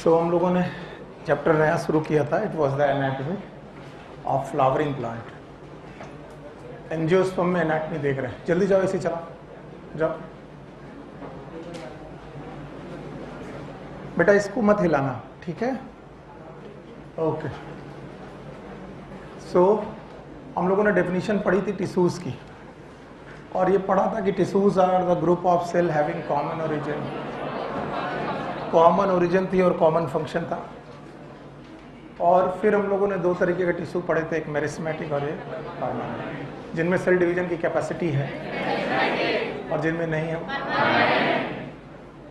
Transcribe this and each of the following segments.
सो हम लोगों ने चैप्टर नया शुरू किया था. It was the anatomy of flowering plant. Angiosperm में एनाटॉमी देख रहे हैं. जल्दी जाओ, इसी चला जाओ बेटा, इसको मत हिलाना, ठीक है? ओके. सो हम लोगों ने डेफिनेशन पढ़ी थी टिश्यूज की, और ये पढ़ा था कि tissues are the group of cell having common origin. Common origin थी और कॉमन फंक्शन था. और फिर हम लोगों ने दो तरीके के टिश्यू पढ़े थे, एक मेरिस्टेमेटिक और एक परमानेंट, जिनमें सेल डिवीजन की कैपेसिटी है और जिनमें नहीं है.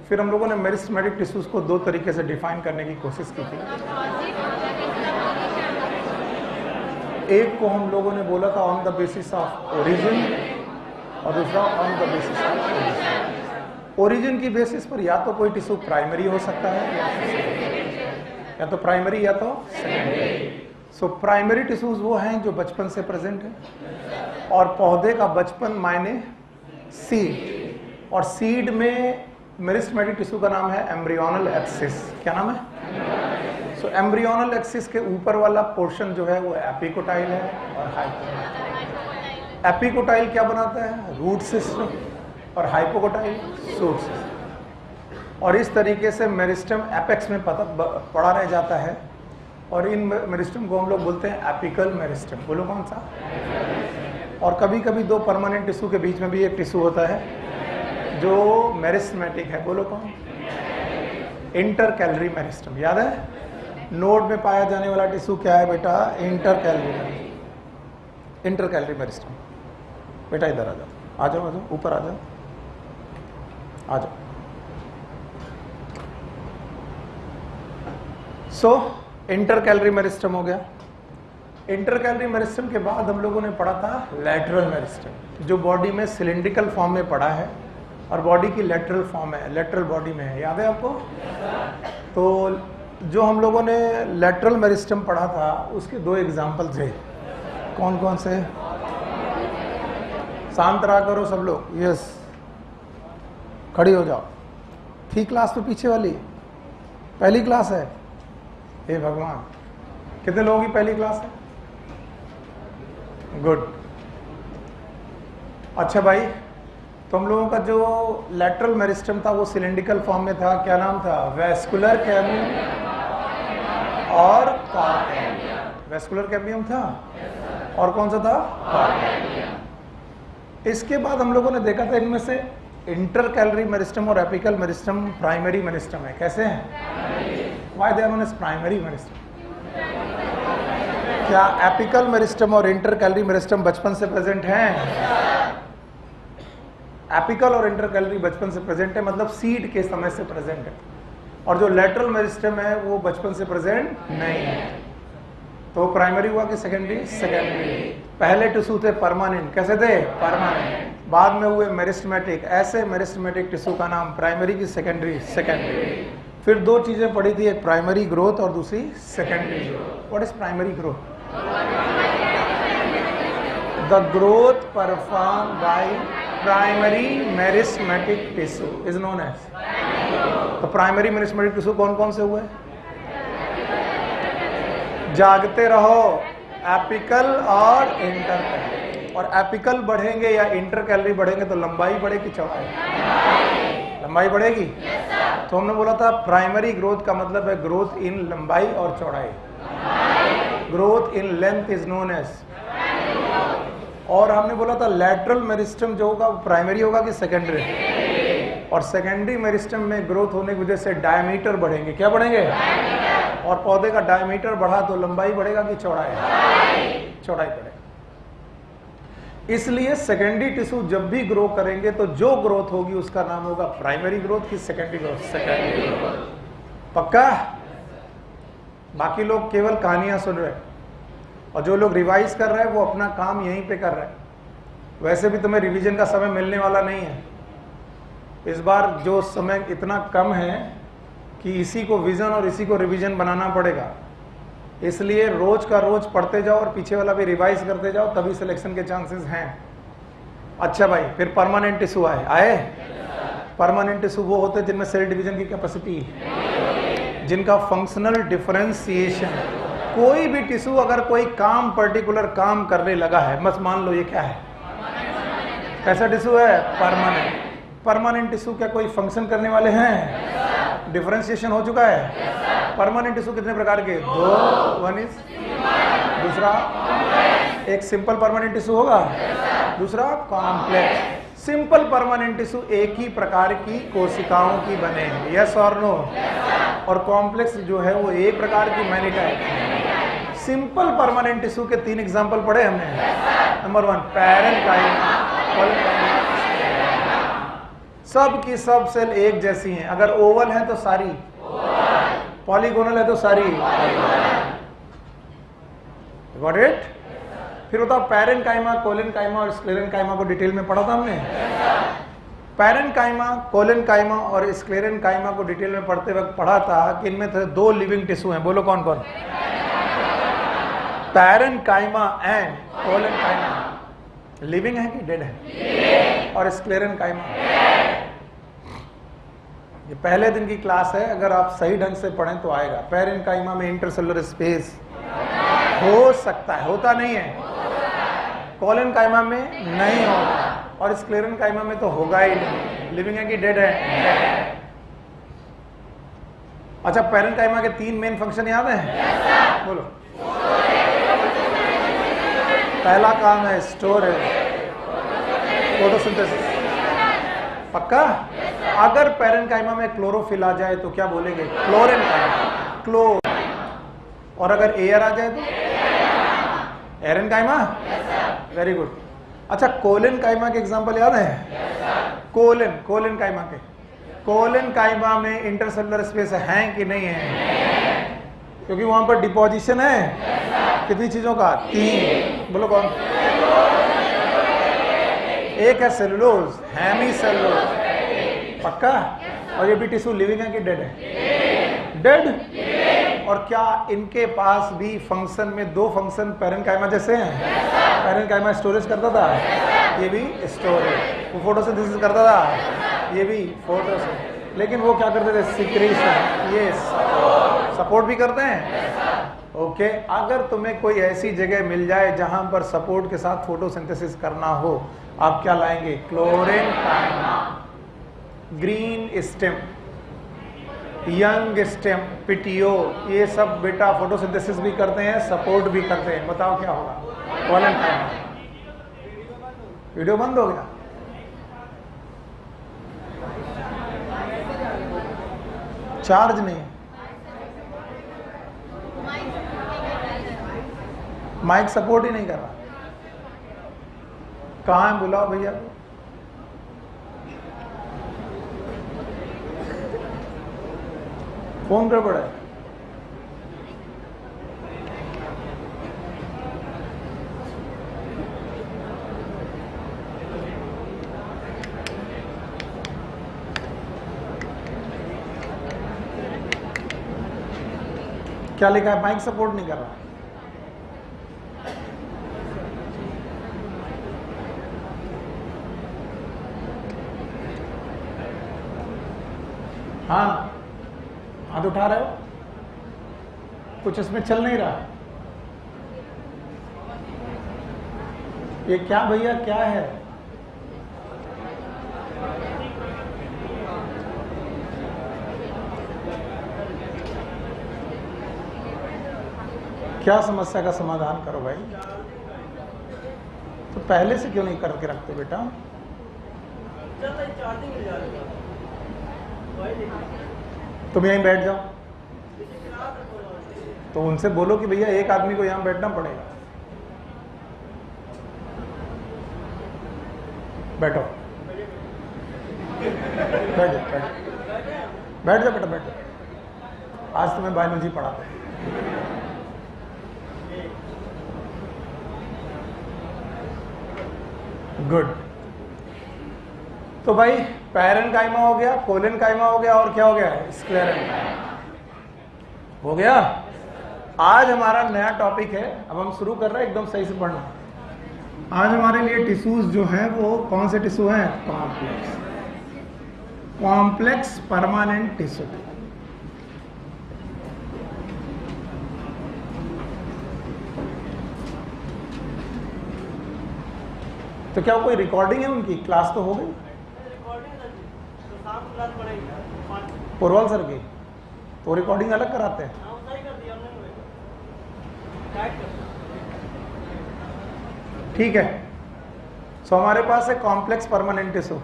फिर हम लोगों ने मेरिस्टेमेटिक टिश्यूज को दो तरीके से डिफाइन करने की कोशिश की थी. एक को हम लोगों ने बोला था on the basis of origin, और दूसरा on the basis of origin. Origin की बेसिस पर या तो कोई टिश्यू प्राइमरी हो सकता है, या तो प्राइमरी या तो सेकेंडरी. सो प्राइमरी टिश्यूज वो हैं जो बचपन से प्रेजेंट है, और पौधे का बचपन मायने सीड, और सीड में मेरिस्टेमेटिक टिश्यू का नाम है एम्ब्रियोनल एक्सिस. क्या नाम है? सो एम्ब्रियोनल एक्सिस के ऊपर वाला पोर्शन जो है वो एपिकोटाइल है और हाइपोकोटाइल. एपिकोटाइल क्या बनाता है? रूट सिस्टम, और हाइपोकोटाइल शूट सिस्टम. और इस तरीके से मेरिस्टम एपेक्स में पड़ा रह जाता है, और इन मेरिस्टम को हम लोग बोलते हैं एपिकल मेरिस्टम. बोलो कौन सा? और कभी कभी दो परमानेंट टिश्यू के बीच में भी एक टिश्यू होता है जो मेरिस्टेमेटिक है. बोलो कौन? Intercalary meristem. याद है? नोड में पाया जाने वाला टिश्यू क्या है बेटा? इंटरकैलरी. Intercalary meristem. बेटा इधर आ जाओ, आ जाओ, आ जाओ, ऊपर आ जाओ, आ जाओ. सो इंटरकैलरी मेरिस्टम हो गया. इंटरकैलरी मेरिस्टम के बाद हम लोगों ने पढ़ा था लैटरल मेरिस्टम, जो बॉडी में सिलिंड्रिकल फॉर्म में पड़ा है और बॉडी की लैटरल फॉर्म है, लैटरल बॉडी में है. याद है आपको? तो जो हम लोगों ने लैटरल मेरिस्टम पढ़ा था उसके दो एग्जाम्पल थे. कौन कौन से? शांत रहा करो सब लोग. यस, खड़ी हो जाओ. थी क्लास तो पीछे वाली? पहली क्लास है? हे भगवान, कितने लोगों की पहली क्लास है? गुड. अच्छा भाई, तो हम लोगों का जो लैटरल मेरिस्टम था वो सिलिंड्रिकल फॉर्म में था. क्या नाम था? वेस्कुलर कैम्बियम और कार्पेनियम. वेस्कुलर कैम्बियम था, और कौन सा था? कार्पेनियम. इसके बाद हम लोगों ने देखा था इनमें से इंटरकैलरी मेरिस्टम और एपिकल मेरिस्टम प्राइमरी मेरिस्टम है. कैसे हैं? Why they are known as primary meristem? क्या एपिकल मेरिस्टम और इंटरकैलरी मेरिस्टम बचपन से प्रेजेंट हैं? एपिकल और इंटरकैलरी बचपन से प्रेजेंट है, मतलब सीड के समय से प्रेजेंट है. और जो लैटरल मेरिस्टम है वो बचपन से प्रेजेंट नहीं है. तो प्राइमरी हुआ कि सेकेंडरी? सेकेंडरी. पहले टिश्यू थे परमानेंट. कैसे थे? परमानेंट. बाद में हुए मेरिस्टेमेटिक. ऐसे मेरिस्टेमेटिक टिश्यू का नाम प्राइमरी की सेकेंडरी? सेकेंडरी. फिर दो चीजें पढ़ी थी, एक प्राइमरी ग्रोथ और दूसरी secondary growth. What is primary growth? The growth perform by primary meristematic tissue is known as. तो प्राइमरी मेरिस्टेमेटिक टिश्यू कौन कौन से हुए? जागते रहो. एपिकल और इंटरकैलरी. और एपिकल बढ़ेंगे या इंटरकैलरी बढ़ेंगे तो लंबाई बढ़ेगी, चौड़ाई? लंबाई बढ़ेगी. तो हमने बोला था प्राइमरी ग्रोथ का मतलब है ग्रोथ इन लंबाई और चौड़ाई. Growth in length is known as. और हमने बोला था लैटरल मेरिस्टम जो होगा प्राइमरी होगा कि सेकेंडरी? और सेकेंडरी मेरिस्टम में ग्रोथ होने की वजह से डायमीटर बढ़ेंगे. क्या बढ़ेंगे? और पौधे का डायमीटर बढ़ा तो लंबाई बढ़ेगा कि चौड़ाई? चौड़ाई बढ़ेगा. इसलिए सेकेंडरी टिश्यू जब भी ग्रो करेंगे तो जो ग्रोथ होगी उसका नाम होगा प्राइमरी ग्रोथ की सेकेंडरी ग्रोथ? Secondary growth. पक्का? बाकी लोग केवल कहानियां सुन रहे हैं, और जो लोग रिवाइज कर रहे हैं वो अपना काम यहीं पे कर रहे हैं. वैसे भी तुम्हें रिवीजन का समय मिलने वाला नहीं है. इस बार जो समय इतना कम है कि इसी को विजन और इसी को रिवीजन बनाना पड़ेगा. इसलिए रोज का रोज पढ़ते जाओ और पीछे वाला भी रिवाइज करते जाओ, तभी सिलेक्शन के चांसेस हैं. अच्छा भाई, फिर परमानेंट टिश्यू आए. परमानेंट टिश्यू वो होते हैं जिनमें सेल डिवीजन की कैपेसिटी जिनका फंक्शनल डिफरेंशिएशन, कोई भी टिश्यू अगर कोई काम पर्टिकुलर काम करने लगा है, बस मान लो ये क्या है, कैसा टिश्यू है, परमानेंट। परमानेंट टिश्यू क्या कोई फंक्शन करने वाले हैं, डिफरेंशिएशन हो चुका है। परमानेंट टिश्यू कितने प्रकार के, दो, वन इज, दूसरा एक सिंपल परमानेंट टिश्यू होगा, दूसरा कॉम्प्लेक्स। सिंपल परमानेंट टिश्यू एक ही प्रकार की कोशिकाओं की बने हैं, यस और नो, और कॉम्प्लेक्स जो है वो एक प्रकार की many type. Simple permanent tissue के 3 एग्जांपल पढ़े हमने। नंबर 1 पैरेन्काइमा, सब की सब सेल एक जैसी हैं, अगर ओवल है तो सारी, पॉलीगोनल है तो सारी, गॉट इट। फिर बताओ पैरेन्काइमा, कोलेनकाइमा और स्क्लेरेनकाइमा को डिटेल में पढ़ा था हमने। पैरेन्काइमा, कोलेनकाइमा और स्क्लेरेनकाइमा को डिटेल में पढ़ते वक्त पढ़ा था कि इनमें से 2 लिविंग टिश्यू हैं, बोलो कौन कौन, पैरेन्काइमा एंड कोलेनकाइमा। लिविंग है कि डेड है, और स्क्लेरेनकाइमा, ये पहले दिन की क्लास है, अगर आप सही ढंग से पढ़ें तो आएगा। पैरेन्काइमा में इंटरसेलुलर स्पेस हो सकता है, होता नहीं है। कोलेनकाइमा में नहीं होगा, और स्क्लेरेनकाइमा में तो होगा ही नहीं। लिविंग है कि डेड है। अच्छा, पैरेन्काइमा के 3 मेन फंक्शन याद हैं, बोलो। पहला काम है स्टोरेज, फोटोसिंथेसिस, पक्का। अगर पैरेन्काइमा में क्लोरोफिल आ जाए तो क्या बोलेंगे, क्लोरेनकाइमा, क्लोर। और अगर एयर आ जाए तो एरेनकाइमा, वेरी गुड। अच्छा, कोलेनकाइमा के एग्जांपल याद है, कोलेनकाइमा के, कोलेनकाइमा में इंटरसेलुलर स्पेस है कि नहीं है, क्योंकि वहां पर डिपोजिशन है कितनी चीजों का, 3, बोलो कौन। एक है सेलुलोज, हेमीसेलुलोज, पक्का। और ये भी टिश्यू लिविंग है कि डेड है, डेड। और क्या इनके पास भी फंक्शन में 2 फंक्शन पैरेन्काइमा जैसे हैं। पैरेन्काइमा स्टोरेज करता था, ये भी स्टोरेज। वो फोटोसिंथेसिस करता था, ये भी फोटोसिंथेसिस। लेकिन वो क्या करते थे, सिक्रीशन, ये सपोर्ट भी करते हैं। ओके, अगर तुम्हें कोई ऐसी जगह मिल जाए जहां पर सपोर्ट के साथ फोटोसिंथेसिस करना हो, आप क्या लाएंगे, chlorenchyma. Green stem, young stem, petiole, ये सब बेटा फोटोसिंथेसिस भी करते हैं, सपोर्ट भी करते हैं। बताओ क्या होगा, कोलेनकाइमा। वीडियो बंद हो गया, चार्ज नहीं, माइक सपोर्ट ही नहीं कर रहा। कहाँ है, बुलाओ भैया को। फोन गड़बड़ है, क्या लिखा है, माइक सपोर्ट नहीं कर रहा। हाँ, हाथ उठा रहे हो, कुछ इसमें चल नहीं रहा। ये क्या भैया, क्या है, क्या समस्या का समाधान करो भाई। तो पहले से क्यों नहीं करके रखते बेटा। तुम यहीं बैठ जाओ, तो उनसे बोलो कि भैया एक आदमी को यहां बैठना पड़ेगा। बैठो, बैठ जाओ, बैठ जाओ बेटा, बैठ जाओ। आज तुम्हें बायोलॉजी पढ़ाते हैं। गुड। तो भाई पैरेन्काइमा हो गया, कोलेनकाइमा हो गया, और क्या हो गया, स्क्लेरेनकाइमा हो गया। आज हमारा नया टॉपिक है, अब हम शुरू कर रहे हैं, एकदम सही से पढ़ना। आज हमारे लिए टिश्यूज जो है वो कौन से टिश्यू हैं, कॉम्प्लेक्स परमानेंट टिश्यू। तो क्या कोई रिकॉर्डिंग है उनकी? क्लास तो हो गई पुरवाल सर की, तो रिकॉर्डिंग अलग कराते हैं। ठीक है, सो हमारे पास है कॉम्प्लेक्स परमानेंट टिश्यू।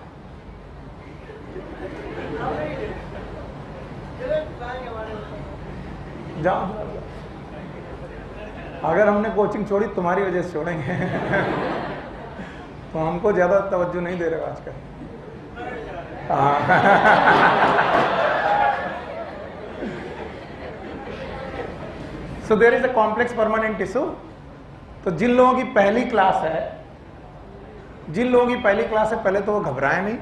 जाओ, अगर हमने कोचिंग छोड़ी तुम्हारी वजह से छोड़ेंगे तो हमको ज्यादा तवज्जो नहीं दे रहे हो आजकल। So there is a complex permanent tissue. तो जिन लोगों की पहली क्लास है, पहले तो वो घबराए नहीं।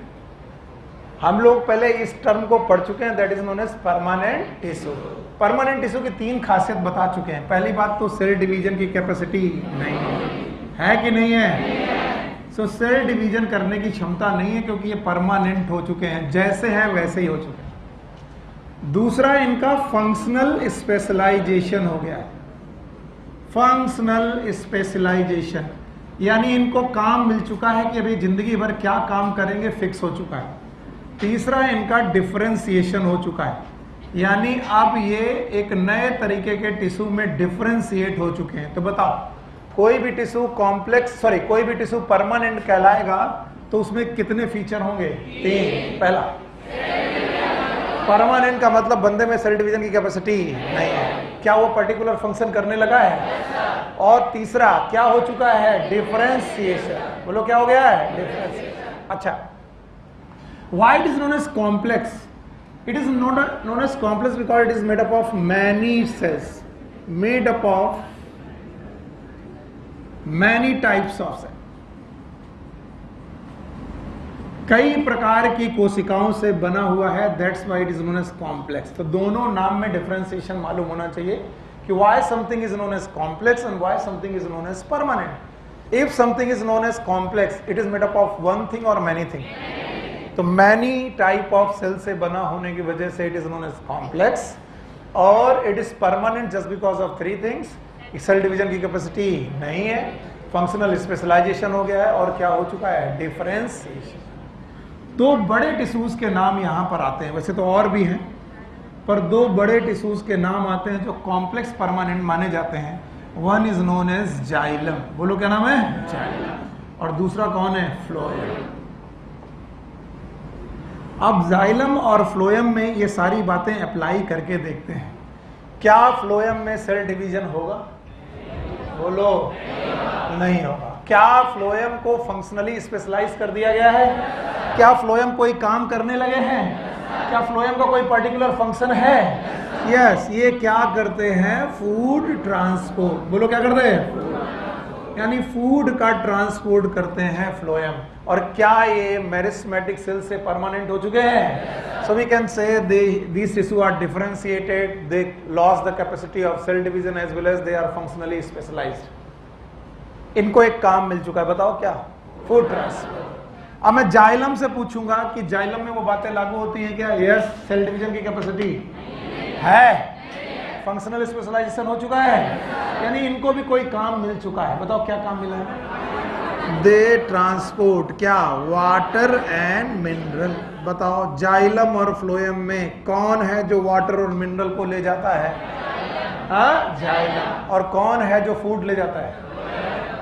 हम लोग पहले इस टर्म को पढ़ चुके हैं, that is known as permanent tissue. Permanent tissue की 3 खासियत बता चुके हैं। पहली बात तो सेल डिवीजन की कैपेसिटी नहीं है कि नहीं है? सो सेल डिवीजन करने की क्षमता नहीं है, क्योंकि ये परमानेंट हो चुके हैं, जैसे हैं वैसे ही हो चुके हैं। दूसरा, इनका फंक्शनल स्पेशलाइजेशन हो गया है। फंक्शनल स्पेशलाइजेशन यानी इनको काम मिल चुका है कि अभी जिंदगी भर क्या काम करेंगे, फिक्स हो चुका है। तीसरा, इनका डिफरेंशिएशन हो चुका है, यानी अब ये एक नए तरीके के टिश्यू में डिफरेंशिएट हो चुके हैं। तो बताओ, कोई भी टिश्यू कोई भी टिश्यू परमानेंट कहलाएगा तो उसमें कितने फीचर होंगे? 3। पहला, परमानेंट का मतलब बंदे में सेल डिवीजन की कैपेसिटी नहीं है, क्या वो पर्टिकुलर फंक्शन करने लगा है? और तीसरा, क्या हो चुका है? डिफरेंशिएशन। बोलो क्या हो गया है? डिफरेंशिएशन। अच्छा, why it is known as complex? It is known as complex because it is made up of many cells, made up of many types of cells. कई प्रकार की कोशिकाओं से बना हुआ है, that's why it is known as complex. तो दोनों नाम में डिफरेंशिएशन मालूम होना चाहिए कि why something is known as complex and why something is known as permanent. If something is known as complex, it is made up of one thing or many things. तो many type of cell से बना होने की वजह से it is known as complex, और it is permanent just because of 3 things. Cell division की capacity नहीं है, फंक्शनल स्पेशलाइजेशन हो गया है, और क्या हो चुका है? डिफरेंशिएशन। 2 बड़े टिश्यूज के नाम यहां पर आते हैं, वैसे तो और भी हैं, पर 2 बड़े टिश्यूज के नाम आते हैं जो कॉम्प्लेक्स परमानेंट माने जाते हैं। One is known as xylem, बोलो क्या नाम है? जाइलम। और दूसरा कौन है? फ्लोएम। अब जाइलम और फ्लोएम में ये सारी बातें अप्लाई करके देखते हैं। क्या फ्लोएम में सेल डिवीजन होगा? बोलो नहीं होगा। क्या फ्लोएम को फंक्शनली स्पेशलाइज कर दिया गया है? क्या फ्लोएम कोई काम करने लगे हैं? क्या फ्लोएम का कोई पर्टिकुलर फंक्शन है? यस, ये क्या करते हैं? Food transport. बोलो क्या करते हैं? यानी फूड का ट्रांसपोर्ट करते हैं फ्लोएम। और क्या ये मेरिस्मेटिक सेल से परमानेंट हो चुके हैं? So we can say these tissue are differentiated, they lost the capacity of cell division as well as they are functionally specialized. इनको एक काम मिल चुका है, बताओ क्या? Food transport. अब मैं जाइलम से पूछूंगा कि जाइलम में वो बातें लागू होती हैं क्या? यस, सेल डिवीजन की कैपेसिटी है, फंक्शनल स्पेशलाइजेशन हो चुका है, यानी इनको भी कोई काम मिल चुका है। बताओ क्या काम मिला है? दे ट्रांसपोर्ट क्या? Water and mineral. बताओ जाइलम और फ्लोएम में कौन है जो वाटर और मिनरल को ले जाता है? जाइलम। और कौन है जो फूड ले जाता है?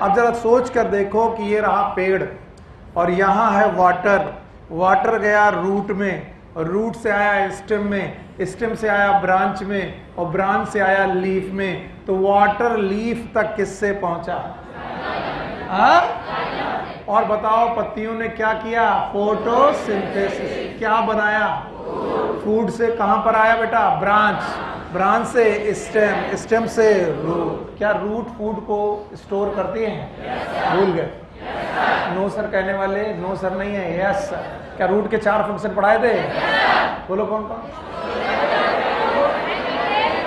अब जरा सोच कर देखो कि ये रहा पेड़ और यहाँ है वाटर, वाटर गया रूट में, और रूट से आया स्टेम में, स्टेम से आया ब्रांच में, और ब्रांच से आया लीफ में। तो वाटर लीफ तक किससे पहुंचा? और बताओ पत्तियों ने क्या किया? फोटोसिंथेसिस। क्या बनाया? फूड से कहां पर आया बेटा? ब्रांच, ब्रांच से स्टेम, स्टेम से रूट। क्या रूट फूड को स्टोर करती है? भूल गए? नो सर कहने वाले नो सर नहीं है, यस सर। क्या रूट के 4 फंक्शन पढ़ाए थे? बोलो कौन कौन?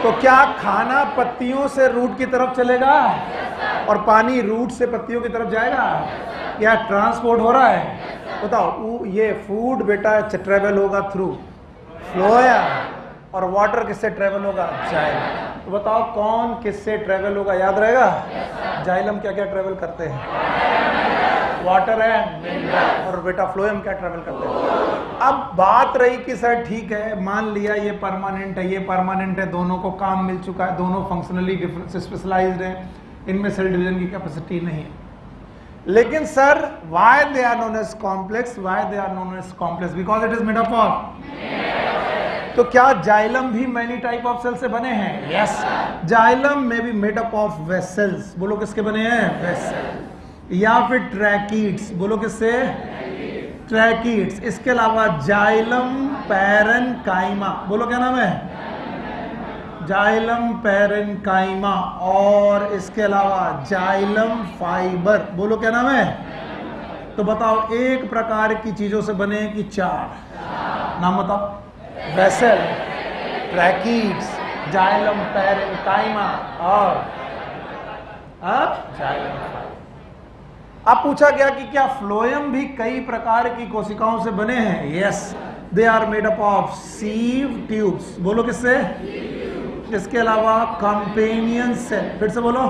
तो क्या खाना पत्तियों से रूट की तरफ चलेगा और पानी रूट से पत्तियों की तरफ जाएगा? या ट्रांसपोर्ट हो रहा है? बताओ, ये फूड बेटा ट्रेवल होगा थ्रू फ्लोएम, और वाटर किससे ट्रेवल होगा? जाइलम। तो बताओ कौन किससे ट्रेवल होगा? याद रहेगा? जाइलम क्या क्या ट्रेवल करते हैं? Water and mineral. और बेटा फ्लोएम क्या ट्रेवल करते हैं। अब बात रही कि सर ठीक है, मान लिया ये परमानेंट है, ये परमानेंट है, दोनों को काम मिल चुका है, दोनों फंक्शनली स्पेशलाइज्ड है, इनमें सेल डिवीजन की कैपेसिटी नहीं है। लेकिन sir why they are known as complex, why they are known as complex, because it is made up of. तो क्या जाइलम भी मैनी टाइप ऑफ सेल से बने हैं? यस, जाइलम में भी मेड अप ऑफ वेसल्स। बोलो किसके बने हैं? वेसल। या फिर ट्रैकीड्स। बोलो किससे? ट्रैकीड्स। इसके अलावा जाइलम पैरेन्काइमा। बोलो क्या नाम है? Xylem parenchyma. और इसके अलावा जाइलम फाइबर। बोलो क्या नाम है? तो बताओ एक प्रकार की चीजों से बने कि चार? नाम बताओ। वेसल, ट्रैकीड्स, जाइलम पैरेन्काइमा और जाइलम फाइबर। अब पूछा गया कि क्या फ्लोएम भी कई प्रकार की कोशिकाओं से बने हैं? Yes, they are made up of sieve tubes. बोलो किससे? इसके अलावा कंपेनियन सेल। फिर से बोलो,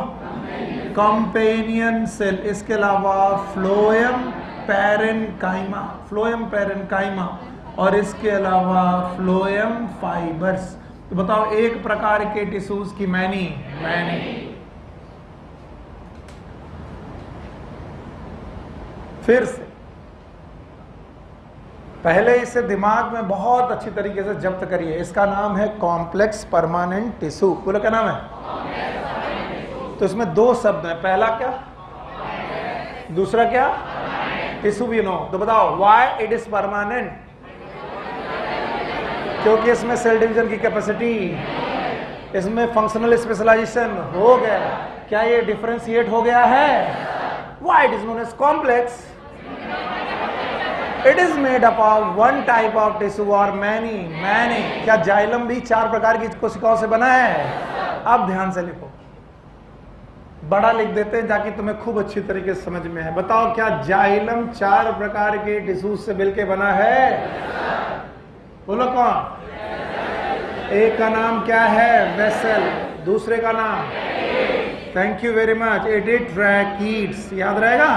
कंपेनियन सेल। इसके अलावा फ्लोएम पैरेन्काइमा, फ्लोएम पैरेन्काइमा, और इसके अलावा फ्लोएम फाइबर्स। तो बताओ एक प्रकार के टिश्यूज की मैनी। फिर से पहले इसे दिमाग में बहुत अच्छी तरीके से जब्त करिए। इसका नाम है कॉम्प्लेक्स परमानेंट टिश्यू। बोलो क्या नाम है? तो इसमें दो शब्द हैं, पहला क्या, दूसरा क्या? टिश्यू भी नो। तो बताओ व्हाई इट इज परमानेंट? क्योंकि इसमें सेल डिवीजन की कैपेसिटी, इसमें फंक्शनल स्पेशलाइजेशन हो गया। क्या ये डिफरेंशिएट हो गया है? Why it is known as complex? It is made up of one type of tissue और मैनी। क्या जाइलम भी चार प्रकार की कोशिकाओं से बना है? अब ध्यान से लिखो, बड़ा लिख देते हैं ताकि तुम्हें खूब अच्छी तरीके से समझ में है। बताओ क्या जाइलम चार प्रकार के टिश्यू से मिलकर बना है? बोलो कौन? एक का नाम क्या है? वेसल। दूसरे का नाम? Thank you very much, it is tracheids. याद रहेगा?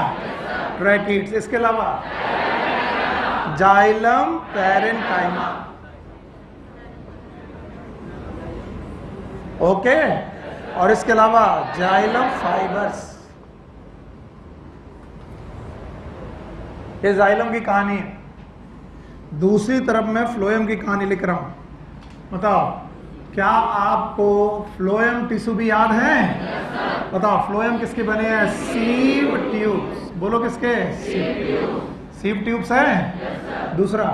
ट्रैकीड्स। इसके अलावा जाइलम पैरेन्काइमा। ओके, और इसके अलावा जाइलम फाइबर्स। ये जाइलम की कहानी है। दूसरी तरफ मैं फ्लोएम की कहानी लिख रहा हूं। बताओ क्या आपको फ्लोएम टिश्यू भी याद है? बताओ फ्लोएम किसके बने हैं? सीव ट्यूब्स। बोलो किसके? सीव ट्यूब्स है। दूसरा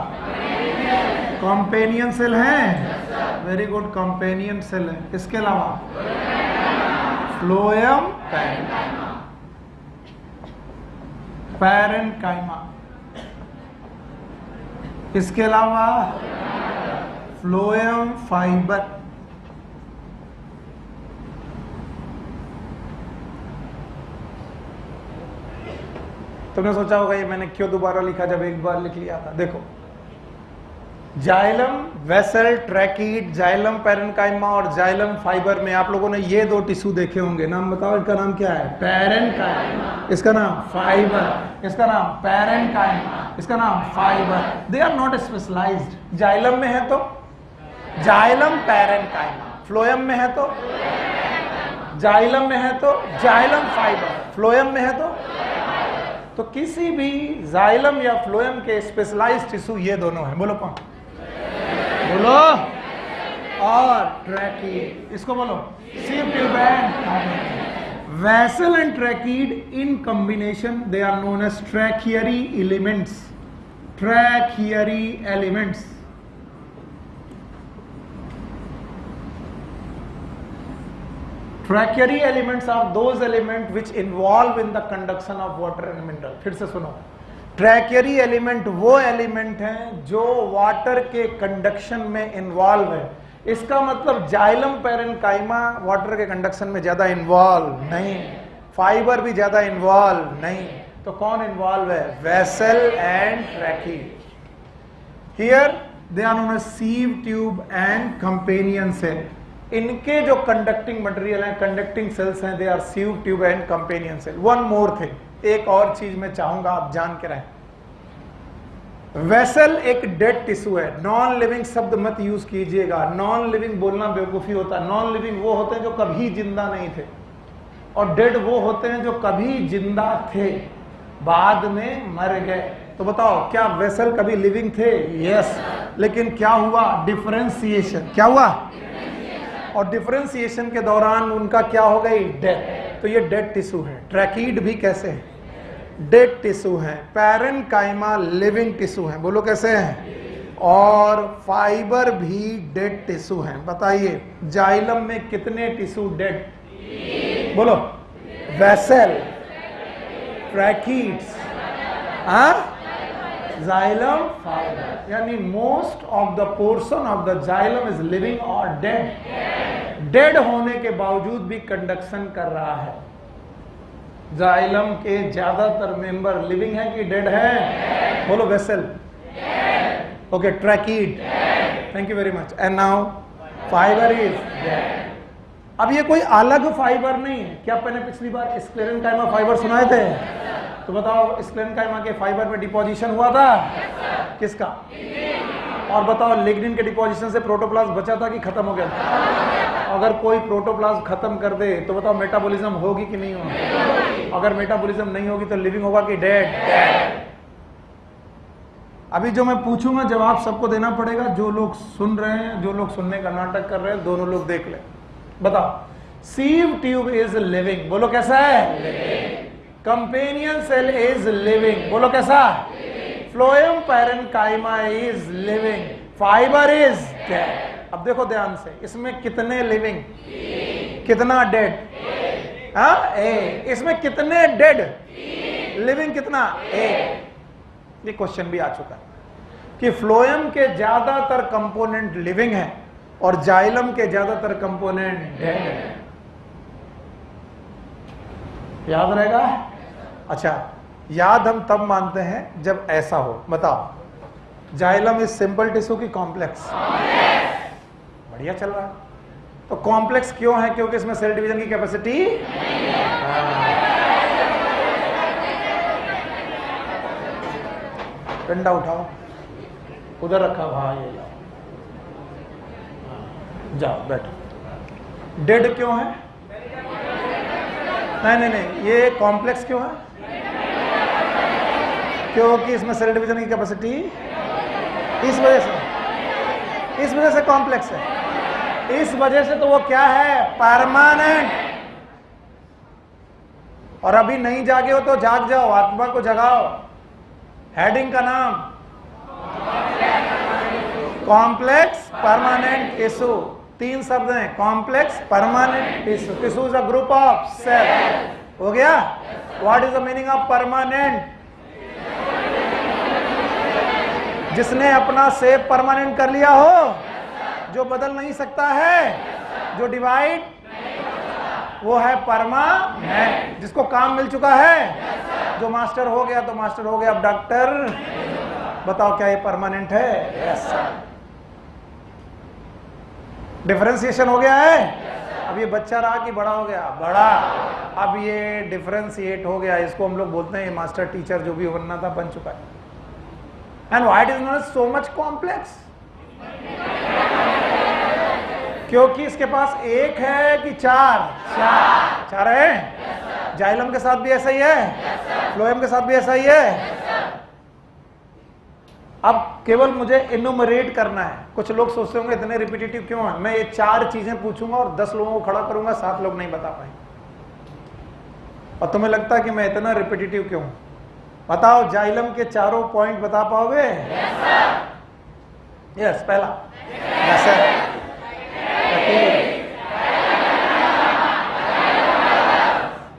कंपेनियन सेल है। वेरी गुड, कंपेनियन सेल है। इसके अलावा फ्लोएम पैरेन्काइमा। इसके अलावा फ्लोएम फाइबर। तुमने सोचा होगा ये मैंने क्यों दोबारा लिखा जब एक बार लिख लिया था। देखो, जाइलम वेसल, ट्रैकीड, जाइलम पैरेन्काइमा और जाइलम फाइबर में आप लोगों ने ये दो टिश्यू देखे होंगे। नाम बताओ, इनका नाम क्या है? पैरेन्काइमा। इसका नाम फाइबर। इसका नाम पैरेन्काइमा। इसका नाम fibre. They are not specialised. Xylem में है तो जाइलम पैरेन्काइमा, फ्लोएम में है तो जाइलम में है तो जाइलम फाइबर, फ्लोएम में है तो किसी भी जाइलम या फ्लोएम के स्पेशलाइज्ड टिश्यू ये दोनों हैं। बोलो कौन? बोलो। और ट्रैकीड, इसको बोलो sieve tube and vessel and tracheid in combination they are known as tracheary elements. Tracheary elements. Tracheary elements are those elements which involve in the conduction of water and mineral. फिर से सुनो, ट्रैकियरी element वो element हैं जो water के conduction में involve है। इसका मतलब जाइलम पैरेन्काइमा वाटर के कंडक्शन में ज्यादा इन्वॉल्व नहीं, फाइबर भी ज्यादा इन्वॉल्व नहीं। तो कौन इन्वॉल्व है? Vessel and tracheid. Here they are known as sieve tube and companion cell. इनके जो कंडक्टिंग मटेरियल हैं, कंडक्टिंग सेल्स हैं, they are sieve tube and companion cell. One more thing, एक और चीज मैं चाहूंगा आप जान के रहें, वेसल एक डेड टिश्यू है। नॉन लिविंग शब्द मत यूज कीजिएगा, नॉन लिविंग बोलना बेवकूफी होता है। नॉन लिविंग वो होते हैं जो कभी जिंदा नहीं थे, और डेड वो होते हैं जो कभी जिंदा थे बाद में मर गए। तो बताओ क्या वेसल कभी लिविंग थे? यस। लेकिन क्या हुआ? डिफरेंशिएशन। क्या हुआ? और डिफरेंशिएशन के दौरान उनका क्या हो गई? डेथ। तो ये डेड टिश्यू है। ट्रैकीड भी कैसे है? डेड टिश्यू है। पैरेन्काइमा लिविंग टिश्यू है। बोलो कैसे है? और फाइबर भी डेड टिश्यू है। बताइए जाइलम में कितने टिश्यू डेड? बोलो। वेसल, ट्रैकीड्स, जाइलम, फाइबर, यानी most of the portion of the xylem is living और डेड। डेड होने के बावजूद भी कंडक्शन कर रहा है। जाइलम के ज्यादातर मेंबर लिविंग है कि डेड है? बोलो। Vessel, okay, tracheid, thank you very much. And now fibre is dead. अब ये कोई अलग फाइबर नहीं है। क्या मैंने पिछली बार स्क्लेरेन्काइमा फाइबर सुनाए थे? तो बताओ स्क्लेरेन्काइमा के फाइबर में डिपोजिशन हुआ था? किसका? और बताओ लिग्निन के डिपोजिशन से प्रोटोप्लाज्म बचा था कि खत्म हो गया था? अगर कोई प्रोटोप्लाज्म खत्म कर दे तो बताओ मेटाबॉलिज्म होगी कि नहीं होगी? अगर मेटाबॉलिज्म नहीं होगी तो लिविंग होगा कि डेड? अभी जो मैं पूछूंगा जवाब सबको देना पड़ेगा। जो लोग सुन रहे हैं, जो लोग सुनने का नाटक कर रहे हैं, दोनों लोग देख ले। बताओ सीव ट्यूब इज लिविंग। बोलो कैसा है? Companion cell is living. बोलो कैसा? Phloem parenchyma is living, fibre is dead. अब देखो ध्यान से, इसमें कितने लिविंग, कितना डेड? इसमें कितने डेड, लिविंग कितना? ये क्वेश्चन भी आ चुका है कि फ्लोएम के ज्यादातर कंपोनेंट लिविंग है और जाइलम के ज्यादातर कंपोनेंट डेड है। याद रहेगा? अच्छा, याद हम तब मानते हैं जब ऐसा हो। बताओ जाइलम इज सिंपल टिश्यू की कॉम्प्लेक्स? बढ़िया चल रहा है। तो कॉम्प्लेक्स क्यों है? क्योंकि इसमें सेल डिवीजन की कैपेसिटी। डंडा उठाओ, उधर रखा। हाँ ये जाओ बैठो। डेड क्यों है? नहीं, ये कॉम्प्लेक्स क्यों है? क्योंकि इसमें सेल डिवीजन की कैपेसिटी, इस वजह से कॉम्प्लेक्स है। इस वजह से तो वो क्या है? परमानेंट। और अभी नहीं जागे हो तो जाग जाओ, आत्मा को जगाओ। हेडिंग का नाम कॉम्प्लेक्स परमानेंट टिश्यू। 3 शब्द हैं, complex permanent tissue. Tissue is a group of cell. हो गया? What is the meaning of permanent? जिसने अपना शेप परमानेंट कर लिया हो, जो बदल नहीं सकता है, जो डिवाइड, वो है परमानेंट। जिसको काम मिल चुका है, जो मास्टर हो गया तो मास्टर हो गया, अब डॉक्टर। बताओ क्या ये परमानेंट है? Yes sir. डिफरेंशिएशन हो गया है। अब ये बच्चा रहा कि बड़ा हो गया? बड़ा। अब ये डिफरेंशिएट हो गया। इसको हम लोग बोलते हैं ये मास्टर टीचर जो भी बनना था बन चुका है। And why it is not so much complex? क्योंकि इसके पास एक है कि चार? चार है। जाइलम के साथ भी ऐसा ही है, फ्लोएम के साथ भी ऐसा ही है। अब केवल मुझे इनुमरेट करना है। कुछ लोग सोचते होंगे इतने रिपीटेटिव क्यों है? मैं ये 4 चीजें पूछूंगा और 10 लोगों को खड़ा करूंगा, 7 लोग नहीं बता पाएंगे। और तुम्हें लगता है कि मैं इतना रिपीटेटिव क्यों? बताओ जाइलम के चारों पॉइंट बता पाओगे? यस। पहला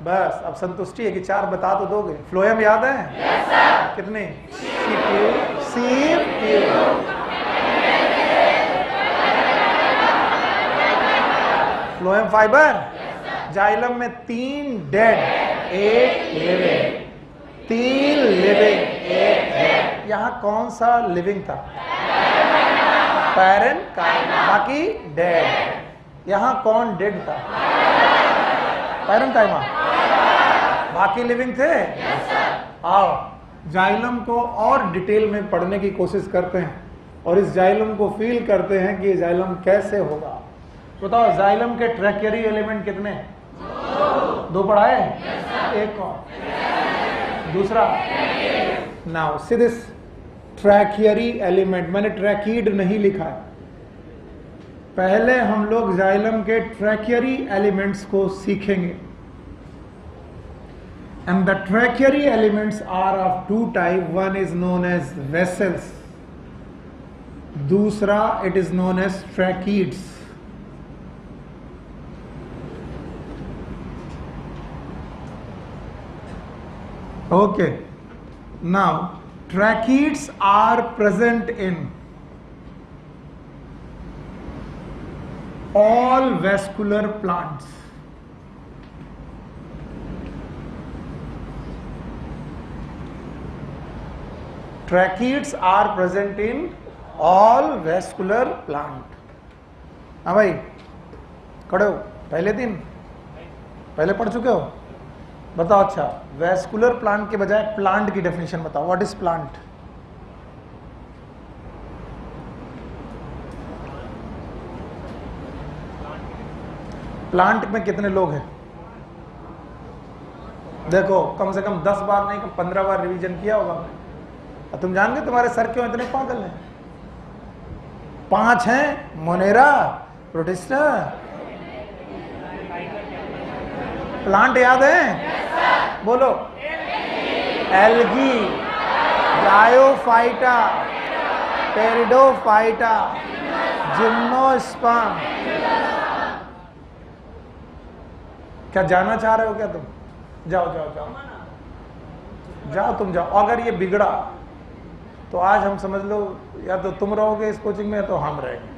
बस, अब संतुष्टि है कि 4 बता तो दोगे। फ्लोएम याद है? yes, कितने? Phloem fibre. जाइलम में 3 डेड, 1 लिविंग। 3 living, 1 dead. यहां कौन सा लिविंग था? पैरेन्काइमा। बाकी डेड। यहां कौन डेड था? पैरेन्काइमा। बाकी लिविंग थे? आओ जाइलम को और डिटेल में पढ़ने की कोशिश करते हैं और इस जाइलम को फील करते हैं कि ये जाइलम कैसे होगा। बताओ जाइलम के ट्रैकियरी एलिमेंट कितने? दो पढ़ाए? एक और दूसरा? नाउ सी दिस ट्रैकियरी एलिमेंट, मैंने ट्रैकीड नहीं लिखा है। पहले हम लोग जाइलम के ट्रैकियरी एलिमेंट्स को सीखेंगे। And the trachary elements are of two types. One is known as vessels. दूसरा it is known as tracheids. Okay. Now, tracheids are present in all vascular plants. Tracheids are present in all vascular plant. हाँ भाई, खड़े हो? पहले दिन पहले पढ़ चुके हो? बताओ। अच्छा, वैस्कुलर प्लांट के बजाय प्लांट की डेफिनेशन बताओ। What is plant? प्लांट में कितने लोग हैं? देखो, कम से कम 10 बार नहीं, 15 बार रिवीजन किया होगा। तुम जानते तुम्हारे सर क्यों इतने पागल हैं? 5 हैं: मोनेरा, प्रोटिस्टा। प्लांट याद है? बोलो। Algae, bryophyta, pteridophyta, gymnosperm. क्या जानना चाह रहे हो क्या तुम? जाओ जाओ जाओ जाओ, तुम जाओ। अगर ये बिगड़ा तो आज हम समझ लो या तो तुम रहोगे इस कोचिंग में या तो हम रहेंगे।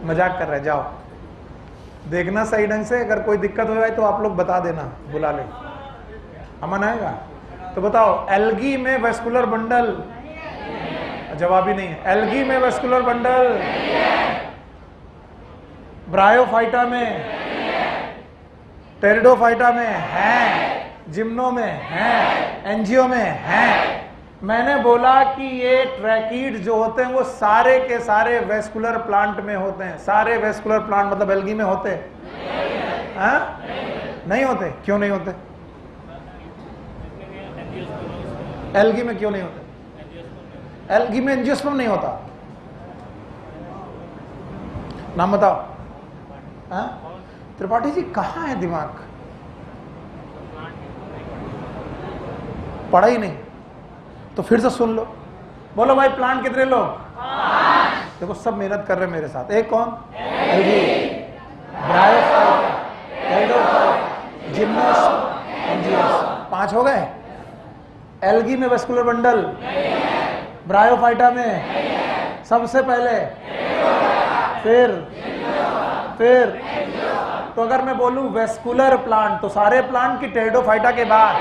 मजाक कर रहे, जाओ देखना सही ढंग से। अगर कोई दिक्कत हो जाए तो आप लोग बता देना, बुला ले, अमन आएगा। तो बताओ, एल्गी में वेस्कुलर बंडल? जवाब ही नहीं है। एल्गी में वेस्कुलर बंडल? ब्रायोफाइटा में, टेरिडोफाइटा में है, जिम्नो में है, एंजियो में है। मैंने बोला कि ये ट्रैकीड जो होते हैं वो सारे के सारे वेस्कुलर प्लांट में होते हैं। सारे वेस्कुलर प्लांट मतलब एल्गी में होते हैं? नहीं होते। क्यों नहीं होते? एल्गी में क्यों नहीं होते? एल्गी में एंजियोस्पर्म नहीं होता। नाम बताओ। त्रिपाठी जी कहाँ है दिमाग? पढ़ा ही नहीं तो फिर से सुन लो। बोलो भाई, प्लांट कितने लोग? देखो सब मेहनत कर रहे हैं मेरे साथ। एक कौन? Algae, bryophyta, pteridophyta, gymnosperm, angiosperm. 5 हो गए। एल्गी में वेस्कुलर बंडल, ब्रायोफाइटा में सबसे पहले, फिर तो अगर मैं बोलूं वेस्कुलर प्लांट तो सारे प्लांट की टेरिडोफाइटा के बाद,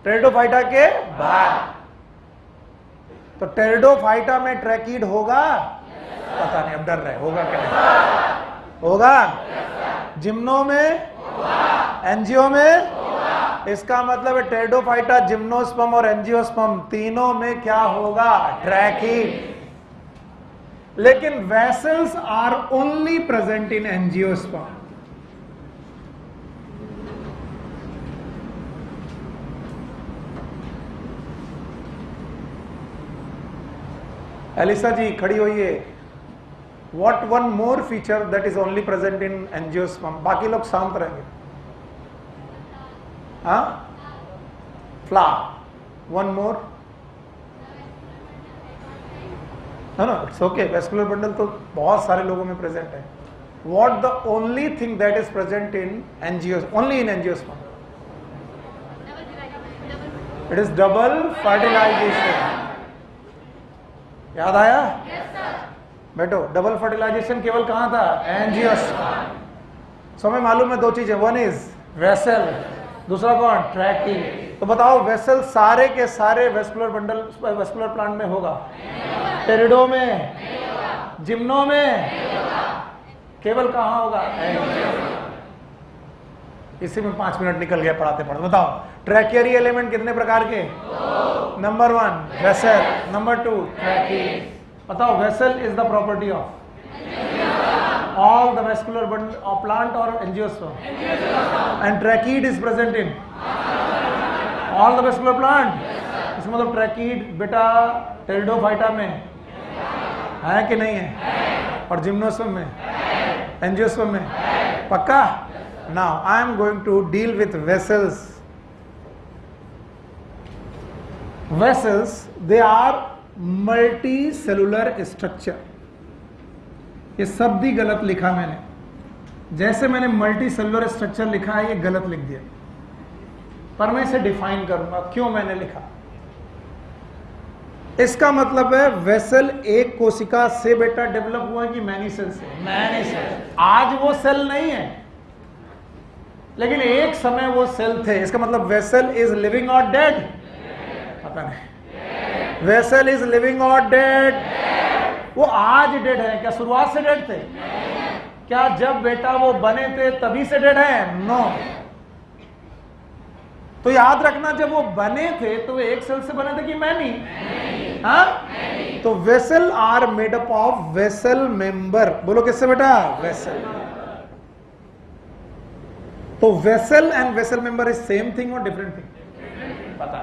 टेरिडोफाइटा के बाद। तो टेरिडोफाइटा में ट्रैकीड होगा? पता नहीं, अब डर रहे। होगा क्या? नहीं होगा। जिम्नो में, एंजियो में। इसका मतलब है टेरिडोफाइटा, जिम्नोस्पर्म और एंजियोस्पर्म तीनों में क्या होगा? ट्रैकीड। लेकिन vessels are only present in angiosperm. Elisa ji खड़ी हुई है। What one more feature that is only present in angiosperm? बाकी लोग शांत रहेंगे। हाँ, फ्लावर। One more? है ना? It's okay. वेस्कुलर बंडल तो बहुत सारे लोगों में प्रेजेंट है। What the only thing that is present in angios, only in angiosperm? It is double fertilisation. याद आया? बैठो। डबल फर्टिलाइजेशन केवल कहां था? एंजियोस्पर्म। सो हमें मालूम है 2 चीजें। वन इज वेसल, दूसरा कौन? ट्रैकीड। तो बताओ, वेसल सारे के सारे वेस्कुलर बंडल, वेस्कुलर प्लांट में होगा? टेरिडो में, जिम्नो में, केवल कहां होगा? इसी में 5 मिनट निकल गया पढ़ाते पढ़ाते। बताओ ट्रैकियरी एलिमेंट कितने प्रकार के? Number 1 vessel, number 2 ट्रैकीड। बताओ vessel is the property of all the vascular bundle of plant or angiosperm, and trachea is present in all the vascular plant। इसका मतलब ट्रैकीड बेटा टेरिडोफाइटा में है कि नहीं है, और जिम्नोस्पर्म में, एंजियोस्पर्म में, पक्का? Now I am going to deal with vessels. Vessels they are multicellular structure. ये शब्द ही गलत लिखा मैंने, जैसे मैंने मल्टी सेलुलर स्ट्रक्चर लिखा है ये गलत लिख दिया, पर मैं इसे डिफाइन करूंगा क्यों मैंने लिखा। इसका मतलब है वेसल एक कोशिका से बेटा डेवलप हुआ कि मैनी सेल से? Many cell. आज वो सेल नहीं है, लेकिन एक समय वो सेल थे। इसका मतलब वेसल इज लिविंग और डेड? पता नहीं। वेसल इज लिविंग और डेड? वो आज डेड है क्या? शुरुआत से डेड थे क्या? जब बेटा वो बने थे तभी से डेड है? नो। तो याद रखना जब वो बने थे तो वो एक सेल से बने थे कि मैनी? हाँ? तो vessel are made up of vessel member. बोलो किससे बेटा? वेसल। तो vessel and vessel member is same thing और डिफरेंट थिंग? पता।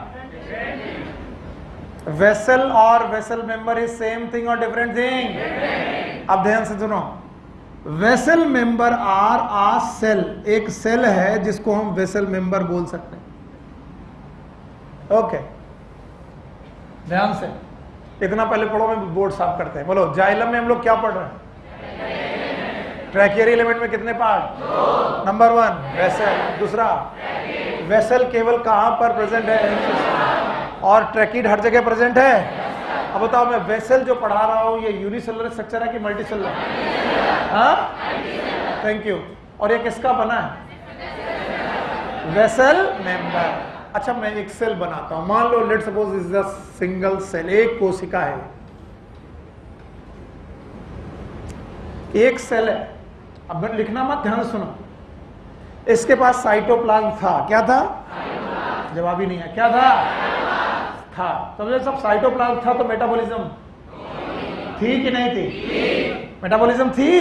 वेसल और vessel member is same thing और डिफरेंट थिंग? अब ध्यान से सुनो, vessel member are a cell, एक सेल है जिसको हम वेसल मेंबर बोल सकते हैं। ओके, ध्यान से इतना पहले पढ़ो, मैं बोर्ड साफ करते हैं। बोलो जाइलम में हम लोग क्या पढ़ रहे हैं? ट्रैकियरी एलिमेंट में कितने पार्ट? नंबर 1 वेसल, दूसरा वेसल केवल कहां पर प्रेजेंट है? और ट्रैकीड हर जगह प्रेजेंट है। अब बताओ मैं वेसल जो पढ़ा रहा हूं ये यूनिसेलुलर स्ट्रक्चर है कि मल्टी सेलुलर? हाँ, थैंक यू। और ये किसका बना है? Vessel member. अच्छा मैं एक सेल बनाता हूं, मान लो let suppose is a single cell, एक कोशिका है, एक सेल है। अब लिखना मत, ध्यान से सुनो। इसके पास साइटोप्लाज्म था, क्या था? जवाब ही नहीं है, क्या था? था। तो जब सब साइटोप्लाज्म था तो मेटाबॉलिज्म थी कि नहीं थी? मेटाबॉलिज्म थी,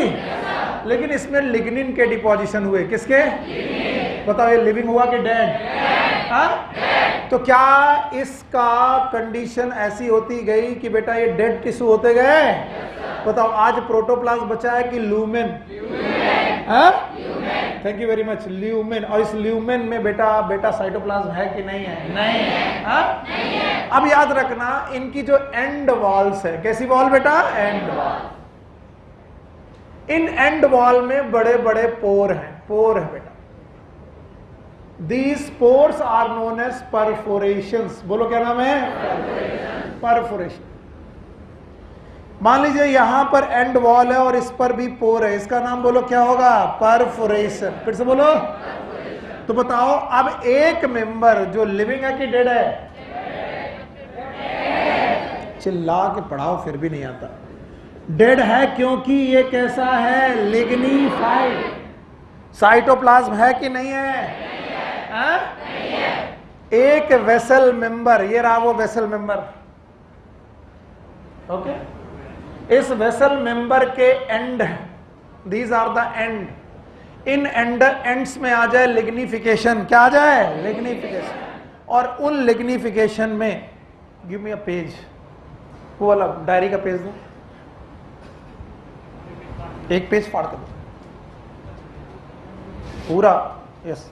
लेकिन इसमें लिग्निन के डिपोजिशन हुए। किसके? बताओ ये लिविंग हुआ कि डेड? तो क्या इसका कंडीशन ऐसी होती गई कि बेटा ये डेड टिश्यू होते गए? बताओ आज प्रोटोप्लाज्म बचा है कि lumen? Thank you very much, lumen. और इस ल्यूमेन में बेटा साइटोप्लाज्म है कि नहीं है? नहीं है। अब याद रखना इनकी जो एंड वॉल्स है, कैसी वॉल बेटा? And wall. In and wall में बड़े बड़े पोर हैं, पोर है बेटा। These pores are known as perforations। बोलो क्या नाम है? परफोरेशन। मान लीजिए यहां पर एंड वॉल है और इस पर भी पोर है, इसका नाम बोलो क्या होगा? परफोरेशन। फिर से बोलो। तो बताओ अब एक मेंबर जो लिविंग है कि डेड है? चिल्ला के पढ़ाओ फिर भी नहीं आता। डेड है क्योंकि ये कैसा है? लिग्निफाइड। साइटोप्लाज्म है कि नहीं है? एक वेसल मेंबर, ये रहा वो वेसल मेंबर। ओके, इस वेसल मेंबर के end, these are the end. इन एंड्स में आ जाए लिग्निफिकेशन। क्या आ जाए? लिग्निफिकेशन। और उन लिग्निफिकेशन में गिव मी अ पेज, वो वाला डायरी का पेज दो, एक पेज फाड़ कर दो पूरा। Yes.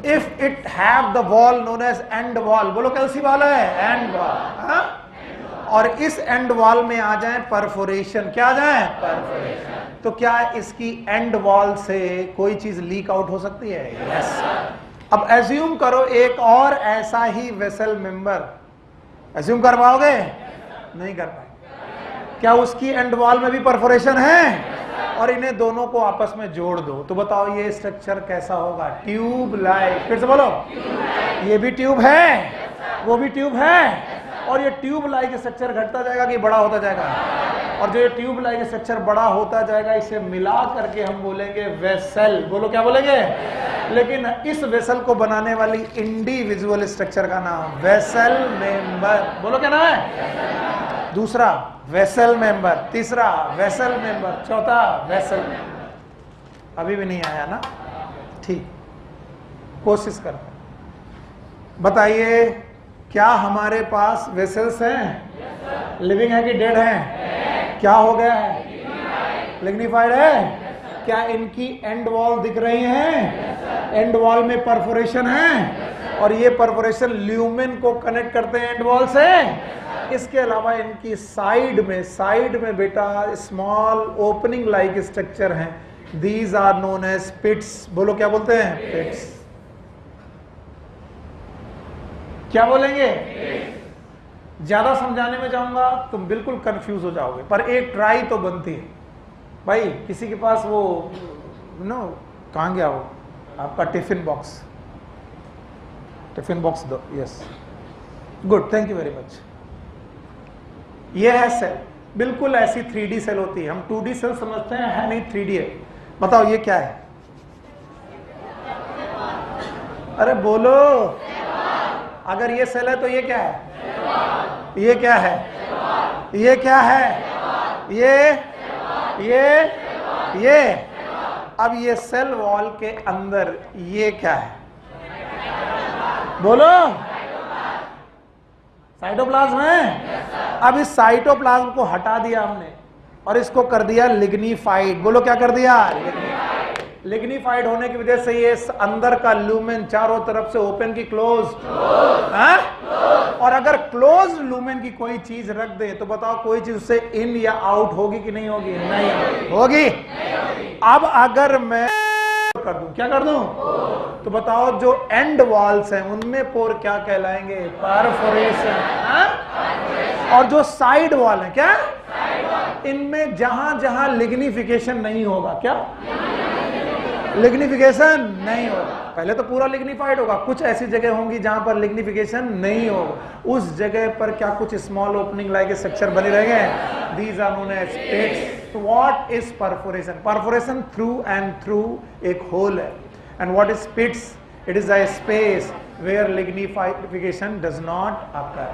If it have the wall known as end wall, बोलो कैसी वॉल है? End wall. और इस एंड वॉल में आ जाए परफोरेशन। क्या आ जाए? परफोरेशन। तो क्या इसकी एंड वॉल से कोई चीज लीक आउट हो सकती है? यस। अब एज्यूम करो एक और ऐसा ही वेसल मेंबर, एज्यूम कर पाओगे? नहीं कर पाए। क्या उसकी एंड वॉल में भी परफोरेशन है? और इन्हें दोनों को आपस में जोड़ दो तो बताओ ये स्ट्रक्चर कैसा होगा? Tube like. फिर से बोलो। ये भी ट्यूब है, वो भी ट्यूब है, और ये ट्यूब लाइक स्ट्रक्चर घटता जाएगा कि बड़ा होता जाएगा, और जो ये ट्यूब लाइक स्ट्रक्चर बड़ा होता जाएगा इसे मिला करके हम बोलेंगे वेसल। बोलो क्या बोलेंगे? लेकिन इस वेसल को बनाने वाली इंडिविजुअल स्ट्रक्चर का नाम वेसल मेंबर। बोलो क्या नाम है? दूसरा वेसल मेंबर, तीसरा वेसल मेंबर, चौथा वेसल। अभी भी नहीं आया ना? ठीक, कोशिश कर। बताइए क्या हमारे पास वेसल्स हैं? लिविंग है कि डेड हैं? क्या हो गया है? लिग्निफाइड है। क्या इनकी एंड वॉल दिख रही हैं? एंड वॉल में परफोरेशन है और ये परफोरेशन ल्यूमेन को कनेक्ट करते हैं एंड वॉल से। इसके अलावा इनकी साइड में बेटा स्मॉल ओपनिंग लाइक स्ट्रक्चर हैं। These are known as pits. बोलो क्या बोलते हैं? पिट्स। क्या बोलेंगे? ज्यादा समझाने में जाऊंगा तुम बिल्कुल कंफ्यूज हो जाओगे, पर एक ट्राई तो बनती है। भाई किसी के पास वो कहां गया वो आपका टिफिन बॉक्स दो। Yes, good, thank you very much. ये है सेल, बिल्कुल ऐसी 3D सेल होती है। हम 2D सेल समझते हैं, है नहीं 3D है। बताओ ये क्या है? अरे बोलो, अगर ये सेल है तो ये क्या है? ये क्या है? ये क्या है? ये अब ये सेल वॉल के अंदर ये क्या है? बोलो, साइटोप्लाज्म है। अब इस साइटोप्लाज्म को हटा दिया हमने और इसको कर दिया लिग्निफाइड। बोलो क्या कर दिया? लिग्निफाइड होने की वजह से ये अंदर का लूमेन चारों तरफ से ओपन की क्लोज। और अगर क्लोज लूमेन की कोई चीज रख दे तो बताओ कोई चीज उससे इन या आउट होगी कि नहीं होगी? नहीं होगी। अब अगर मैं कर दूं, क्या कर दूं? तो बताओ जो एंड वॉल्स हैं उनमें पोर क्या कहलाएंगे? परफोरेशन। और जो साइड वॉल है क्या? इनमें जहां जहां लिग्निफिकेशन नहीं होगा, क्या लिग्निफिकेशन नहीं होगा? पहले तो पूरा लिग्निफाइड होगा, कुछ ऐसी जगह होंगी जहां पर लिग्निफिकेशन नहीं होगा। उस जगह पर क्या कुछ स्मॉल ओपनिंग लाइक स्ट्रक्चर बने रहेंगे? These are known as pits. What is perforation? Perforation through and through एक होल है। And what is pits? It is a space where lignification does not occur.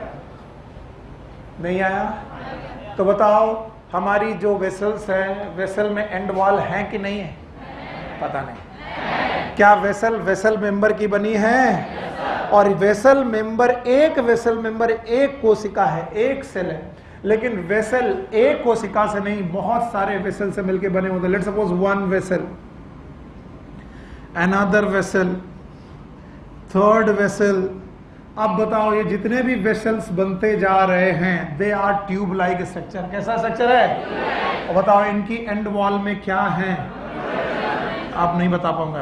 नहीं आया? तो बताओ हमारी जो वेसल्स हैं, वेसल में एंड वॉल है कि नहीं है? पता नहीं। क्या वेसल मेंबर की बनी है? और वेसल मेंबर एक कोशिका है, एक सेल है। लेकिन वेसल एक कोशिका से नहीं, बहुत सारे वेसल से मिलकर बने होते हैं। Let's suppose one vessel, another vessel, third vessel. अब बताओ ये जितने भी वेसल्स बनते जा रहे हैं they are tube like structure. कैसा स्ट्रक्चर है? और बताओ इनकी एंड वॉल में क्या है? आप नहीं बता पाऊंगा।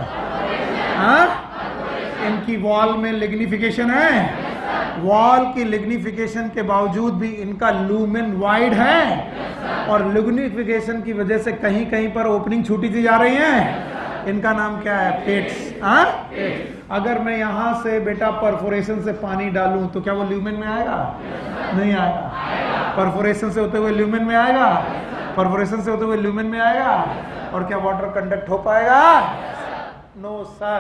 इनकी वॉल में लिग्निफिकेशन है। वॉल की लिग्निफिकेशन के बावजूद भी इनका लूमेन वाइड है और लिग्निफिकेशन की वजह से कहीं कहीं पर ओपनिंग छोटी सी जा रही है। इनका नाम क्या है? पिट्स। अगर मैं यहां से बेटा परफोरेशन से पानी डालूं तो क्या वो ल्यूमेन में आएगा? नहीं आएगा। परफोरेशन से होते हुए ल्यूमेन में आएगा? परफोरेशन से होते हुए ल्यूमेन में आएगा? और क्या वाटर कंडक्ट हो पाएगा? No sir.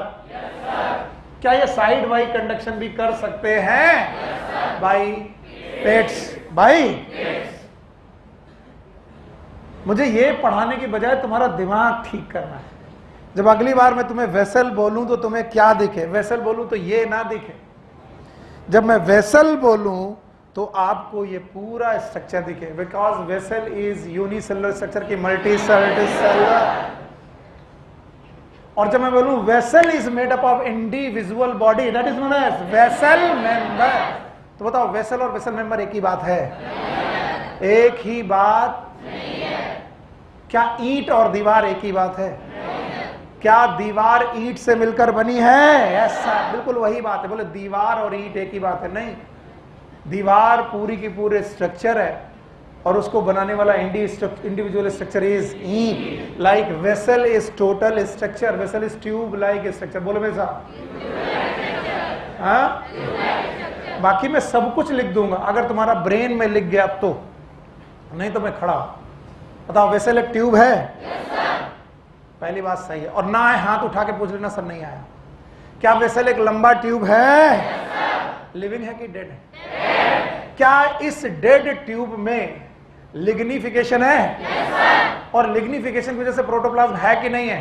क्या ये साइड बाई कंडक्शन भी कर सकते हैं? By pets. बाई मुझे ये पढ़ाने की बजाय तुम्हारा दिमाग ठीक करना है। जब अगली बार मैं तुम्हें वेसल बोलूं तो तुम्हें क्या दिखे? वेसल बोलूं तो ये ना दिखे। जब मैं वेसल बोलूं तो आपको ये पूरा स्ट्रक्चर दिखे, because vessel is unicellular structure की मल्टी सेलुलर। और जब मैं बोलूं vessel is made up of individual body, that is known as vessel member. तो बताओ वेसल और वेसल मेंबर एक ही बात है? एक ही बात नहीं है। क्या ईंट और दीवार एक ही बात है? क्या दीवार ईंट से मिलकर बनी है? ऐसा बिल्कुल वही बात है। बोले दीवार और ईंट एक ही बात है? नहीं, दीवार पूरी की पूरे स्ट्रक्चर है और उसको बनाने वाला इंडिविजुअल स्ट्रक्चर इज ईंट। Like vessel is total structure, vessel is tube like structure. बोलो वैसा? बाकी मैं सब कुछ लिख दूंगा अगर तुम्हारा ब्रेन में लिख गया तो, नहीं तो मैं खड़ा। बताओ वेसल एक ट्यूब है? पहली बात सही है। और ना आए हाथ उठा के पूछ लेना सर नहीं आया। क्या वेसल एक लंबा ट्यूब है? लिविंग है कि डेड है? क्या इस डेड ट्यूब में लिग्निफिकेशन है? और लिग्निफिकेशन की वजह से प्रोटोप्लाज्म है कि नहीं है?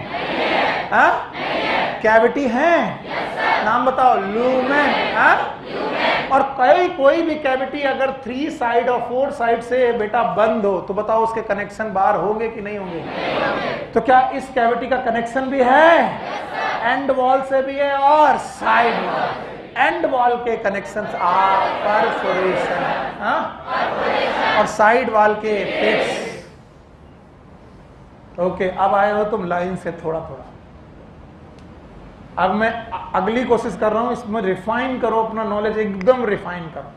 कैविटी है? नाम बताओ। लूमेन। और कोई भी कैविटी अगर 3 साइड और 4 साइड से बेटा बंद हो तो बताओ उसके कनेक्शन बाहर होंगे कि नहीं होंगे? तो क्या इस कैविटी का कनेक्शन भी है? एंड वॉल से भी है और साइड वॉल। एंड वॉल के कनेक्शंस आर परफोरेशन और साइड वॉल के पिट्स। ओके, अब आए हो तुम लाइन से थोड़ा थोड़ा। अब मैं अगली कोशिश कर रहा हूं, इसमें रिफाइन करो अपना नॉलेज, एकदम रिफाइन करो।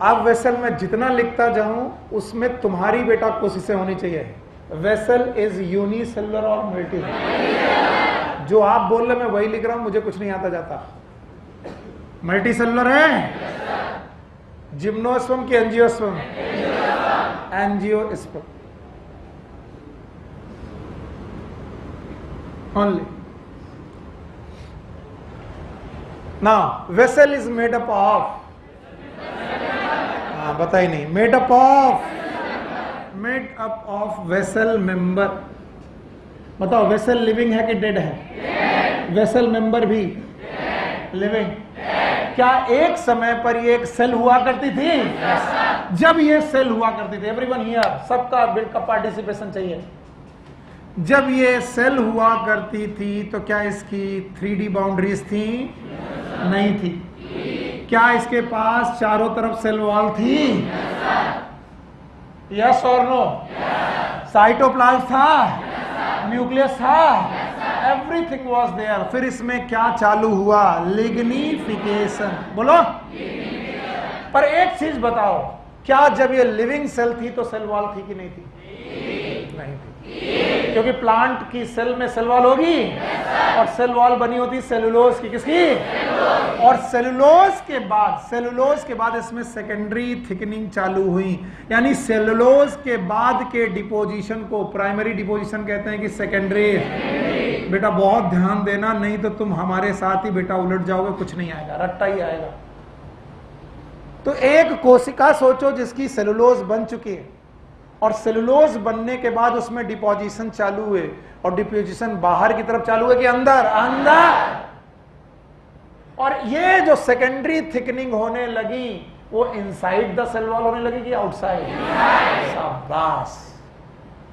अब वेसल में जितना लिखता जाऊं उसमें तुम्हारी बेटा कोशिशें होनी चाहिए। वेसल इज यूनिसेलुलर और मल्टीसेलुलर। जो आप बोल रहे मैं वही लिख रहा हूं, मुझे कुछ नहीं आता जाता। मल्टीसेलुलर है? जिम्नोस्पर्म की angiosperm? Angiosperm only. Now, vessel is made up of, बता ही नहीं, made up of vessel member। बताओ वेसल लिविंग है कि डेड है? वेसल मेंबर भी लिविंग। क्या एक समय पर ये एक सेल हुआ करती थी? जब ये सेल हुआ करती थी, एवरीवन हियर, सबका बिल्ड का पार्टिसिपेशन चाहिए। जब ये सेल हुआ करती थी तो क्या इसकी 3D बाउंड्रीज थी? नहीं थी। क्या इसके पास चारों तरफ सेल वॉल थी? यस और नो? साइटोप्लाज्म था? न्यूक्लियस था? Everything was there. फिर इसमें क्या चालू हुआ? लिग्निफिकेशन। बोलो। पर एक चीज बताओ, क्या जब ये लिविंग सेल थी तो सेल वॉल थी कि नहीं थी? नहीं थी, क्योंकि प्लांट की सेल में सेल वॉल होगी और सेल वॉल बनी होती सेलुलोज की। किसकी? और सेलुलोज के बाद इसमें सेकेंडरी थिकनिंग चालू हुई, यानी सेलुलोज के बाद के डिपोजिशन को प्राइमरी डिपोजिशन कहते हैं कि सेकेंडरी। बेटा बहुत ध्यान देना, नहीं तो तुम हमारे साथ ही बेटा उलट जाओगे, कुछ नहीं आएगा, रट्टा ही आएगा। तो एक कोशिका सोचो जिसकी सेलुलोज बन चुकी है और सेलुलोज बनने के बाद उसमें डिपोजिशन चालू हुए, और डिपोजिशन बाहर की तरफ चालू है कि अंदर? अंदर। और ये जो सेकेंडरी थिकनिंग होने लगी वो इनसाइड द सेल वॉल होने लगी कि आउटसाइड? शाबाश।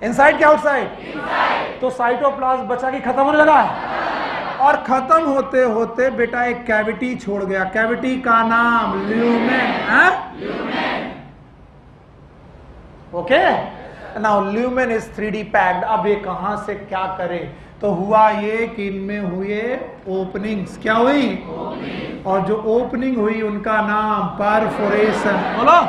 इनसाइड क्या आउटसाइड? तो साइटोप्लाज्म बचा कि खत्म होने लगा, और खत्म होते होते बेटा एक कैविटी छोड़ गया। कैविटी का नाम lumen. Okay, now lumen is 3D packed. अब ये कहां से क्या करे? तो हुआ ये कि इनमें हुए ओपनिंग्स। क्या हुई? और जो ओपनिंग हुई उनका नाम परफोरेशन। बोलो।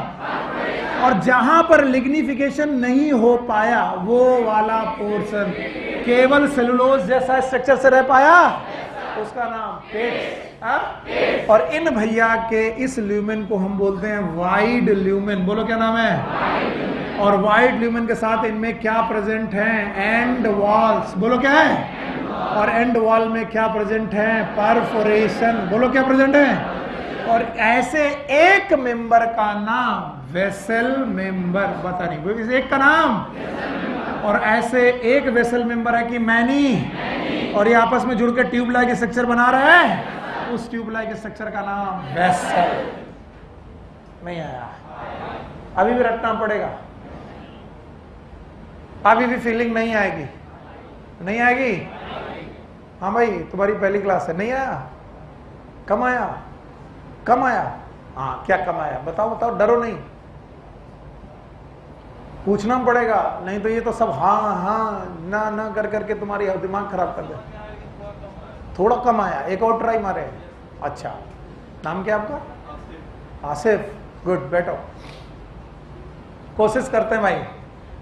और जहां पर लिग्निफिकेशन नहीं हो पाया वो वाला पोर्शन केवल सेलुलोज जैसा स्ट्रक्चर से रह पाया, उसका नाम पेट। और इन भैया के इस ल्यूमेन को हम बोलते हैं वाइड ल्यूमेन। बोलो क्या नाम है? और वाइड ल्यूमेन के साथ इनमें क्या प्रेजेंट है? And walls. बोलो क्या है? और एंड वॉल में क्या प्रेजेंट है? परफोरेशन। बोलो क्या प्रेजेंट है? और ऐसे एक मेंबर का नाम वेसल मेंबर। बता नहीं एक का नाम। और ऐसे एक वेसल मेंबर है कि मैनी, और ये आपस में जुड़ के ट्यूब लाइक स्ट्रक्चर बना रहे हैं, उस ट्यूब लाइक स्ट्रक्चर का नाम वेसल। नहीं आया? अभी भी रटना पड़ेगा, अभी भी फीलिंग नहीं आएगी? नहीं आएगी? हाँ भाई, तुम्हारी पहली क्लास है, नहीं आया? कम आया? कम आया? हाँ, क्या कम आया? बताओ बताओ, डरो नहीं, पूछना पड़ेगा, नहीं तो ये तो सब हाँ हाँ ना ना कर करके तुम्हारी दिमाग खराब कर दे। थोड़ा कम आया, एक और ट्राई मारे। अच्छा, नाम क्या आपका? आसिफ। गुड, बैठो। कोशिश करते हैं भाई।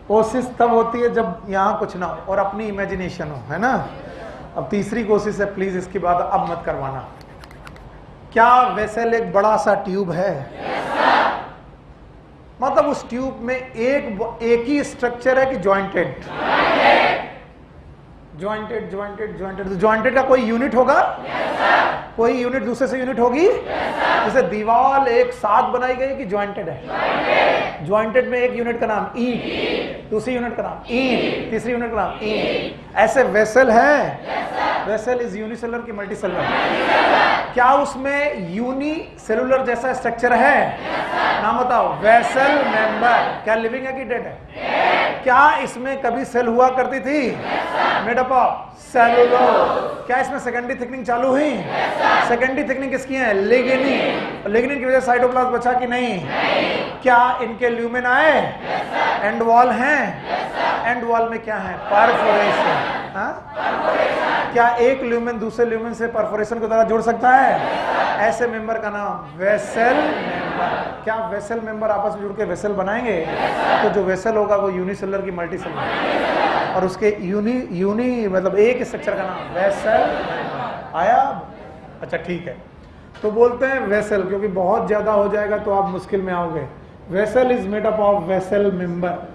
कोशिश तब होती है जब यहाँ कुछ ना हो और अपनी इमेजिनेशन हो, है ना? अब तीसरी कोशिश है, प्लीज इसके बाद अब मत करवाना। क्या वेसल एक बड़ा सा ट्यूब है? मतलब उस ट्यूब में एक ही स्ट्रक्चर है कि ज्वाइंटेड? Jointed jointed jointed. तो ज्वाइंटेड का कोई यूनिट होगा? कोई यूनिट दूसरे से यूनिट होगी? जैसे दीवार एक साथ बनाई गई कि ज्वाइंटेड है? ज्वाइंटेड में एक यूनिट का नाम ईंट, दूसरी यूनिट का नाम ईंट, तीसरी यूनिट का नाम ईंट। ऐसे वेसल है। वेसल इज यूनिसेलुलर की मल्टी सेलुलर? क्या उसमें यूनिसेलुलर जैसा स्ट्रक्चर है? नाम बताओ। Vessel member. क्या लिविंग है कि डेड है? क्या इसमें कभी सेल हुआ करती थी? Made up of cellulose. क्या इसमें सेकेंडरी थिकनिंग चालू हुई? सेकेंडरी थिकनिंग किसकी है? लिग्निन। लिग्निन की वजह से साइटोप्लाज्म बचा कि नहीं? क्या इनके ल्यूमेन आए? एंड वॉल हैं? एंड वॉल में क्या है? परफोरेशन। क्या एक ल्यूमेन दूसरे ल्यूमेन से परफोरेशन को द्वारा जोड़ सकता है? ऐसे मेंबर का नाम वेसल मेंबर। क्या वेसल मेंबर आपस में जुड़ के वेसल बनाएंगे? तो जो वेसल होगा वो यूनिसेलुलर की मल्टी सेलुलर, और उसके यूनी मतलब एक स्ट्रक्चर का नाम वेसल। आया? अच्छा ठीक है। तो बोलते हैं वेसल, क्योंकि बहुत ज्यादा हो जाएगा तो आप मुश्किल में आओगे। Vessel is made up of vessel member.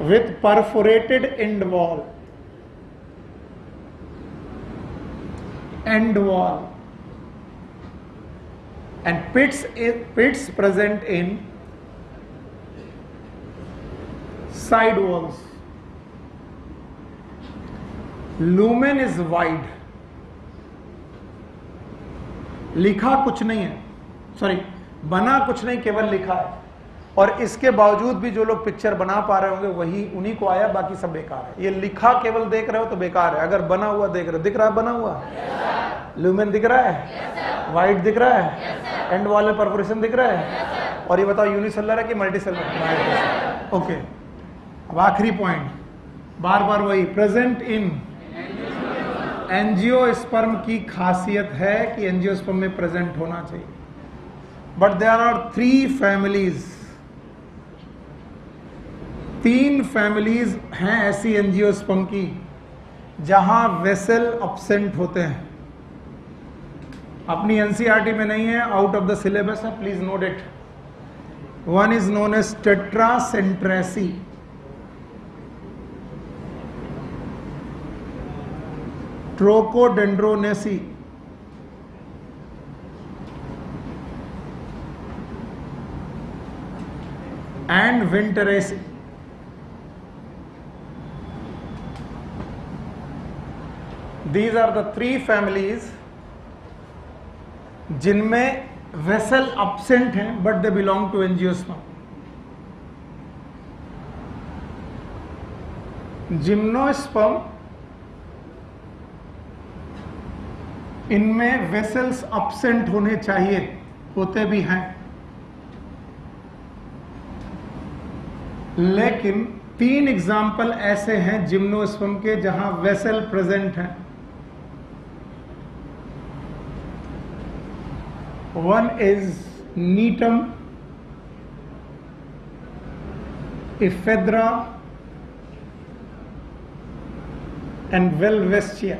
with perforated end wall and pits present in side walls. Lumen is wide. लिखा कुछ नहीं है, सॉरी बना कुछ नहीं, केवल लिखा है। और इसके बावजूद भी जो लोग पिक्चर बना पा रहे होंगे वही उन्हीं को आया, बाकी सब बेकार है। ये लिखा केवल देख रहे हो तो बेकार है। अगर बना हुआ देख रहे हो, दिख रहा है बना हुआ? लूमेन दिख रहा है? वाइट दिख रहा है? एंड वॉल में परफोरेशन दिख रहा है? और ये बताओ यूनिसेलुलर है कि मल्टी सेलुलर? ओके। अब आखिरी पॉइंट, बार बार वही, प्रेजेंट इन एंजियोस्पर्म की खासियत है कि एंजियोस्पर्म में प्रेजेंट होना चाहिए। But there are 3 families, 3 families हैं ऐसी एंजियोस्पर्म की जहां वेसल एब्सेंट होते हैं। अपनी एनसीईआरटी में नहीं है, आउट ऑफ द सिलेबस है, please note it. One is known as Tetracentraceae, Trochodendraceae, and Winteraceae. These are the 3 families जिनमें वेसल एब्सेंट हैं but they belong to angiosperm. Gymnosperm, इनमें वेसल्स एब्सेंट होने चाहिए, होते भी हैं, लेकिन 3 एग्जाम्पल ऐसे हैं जिम्नोस्पर्म के जहां वेसल प्रेजेंट हैं। One is Gnetum, Ephedra and Welwitschia.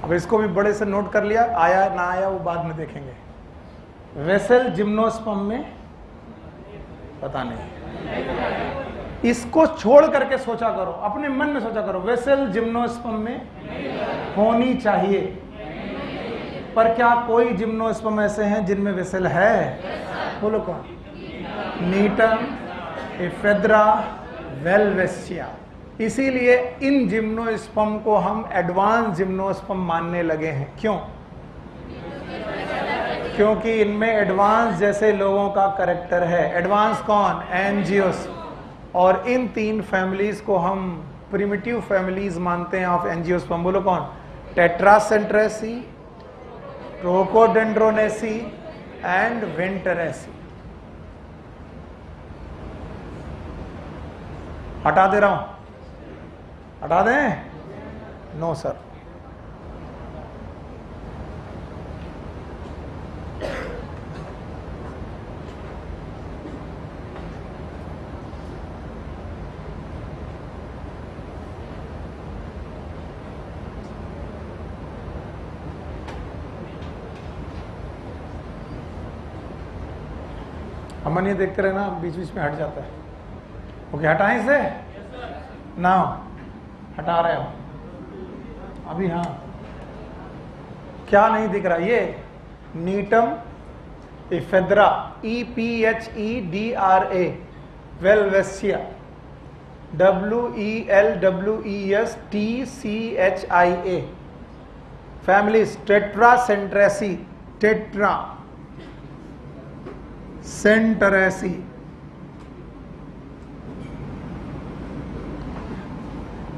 अब इसको भी बड़े से नोट कर लिया, आया ना आया वो बाद में देखेंगे। वेसल जिम्नोस्पर्म में पता नहीं, इसको छोड़ करके सोचा करो, अपने मन में सोचा करो, वेसल जिम्नोस्पर्म में होनी चाहिए, पर क्या कोई जिम्नोस्पर्म ऐसे हैं जिनमें वेसल है? बोलो कौन? नीटम, इफेद्रा, वेलवेस्चिया। इसीलिए इन जिम्नोस्पर्म को हम एडवांस जिम्नोस्पर्म मानने लगे हैं। क्यों? क्योंकि इनमें एडवांस जैसे लोगों का कैरेक्टर है। एडवांस कौन? एंजियोस्पर्म। और इन 3 फैमिलीज को हम प्रिमिटिव फैमिलीज मानते हैं ऑफ एंजियोस्पर्म। बोलो कौन? Tetracentraceae, Trochodendraceae and Winteraceae. हटा दे रहा हूं, हटा दें? No sir. सामान्य देखते रहना, बीच बीच में हट जाता है। ओके, हटाएं इसे ना, हटा रहे हो अभी। हाँ, क्या नहीं दिख रहा? ये Gnetum Ephedra, EPHEDRA, Welwitschia, WELWESTCHIA, families Tetracentraceae, Tetracentraceae,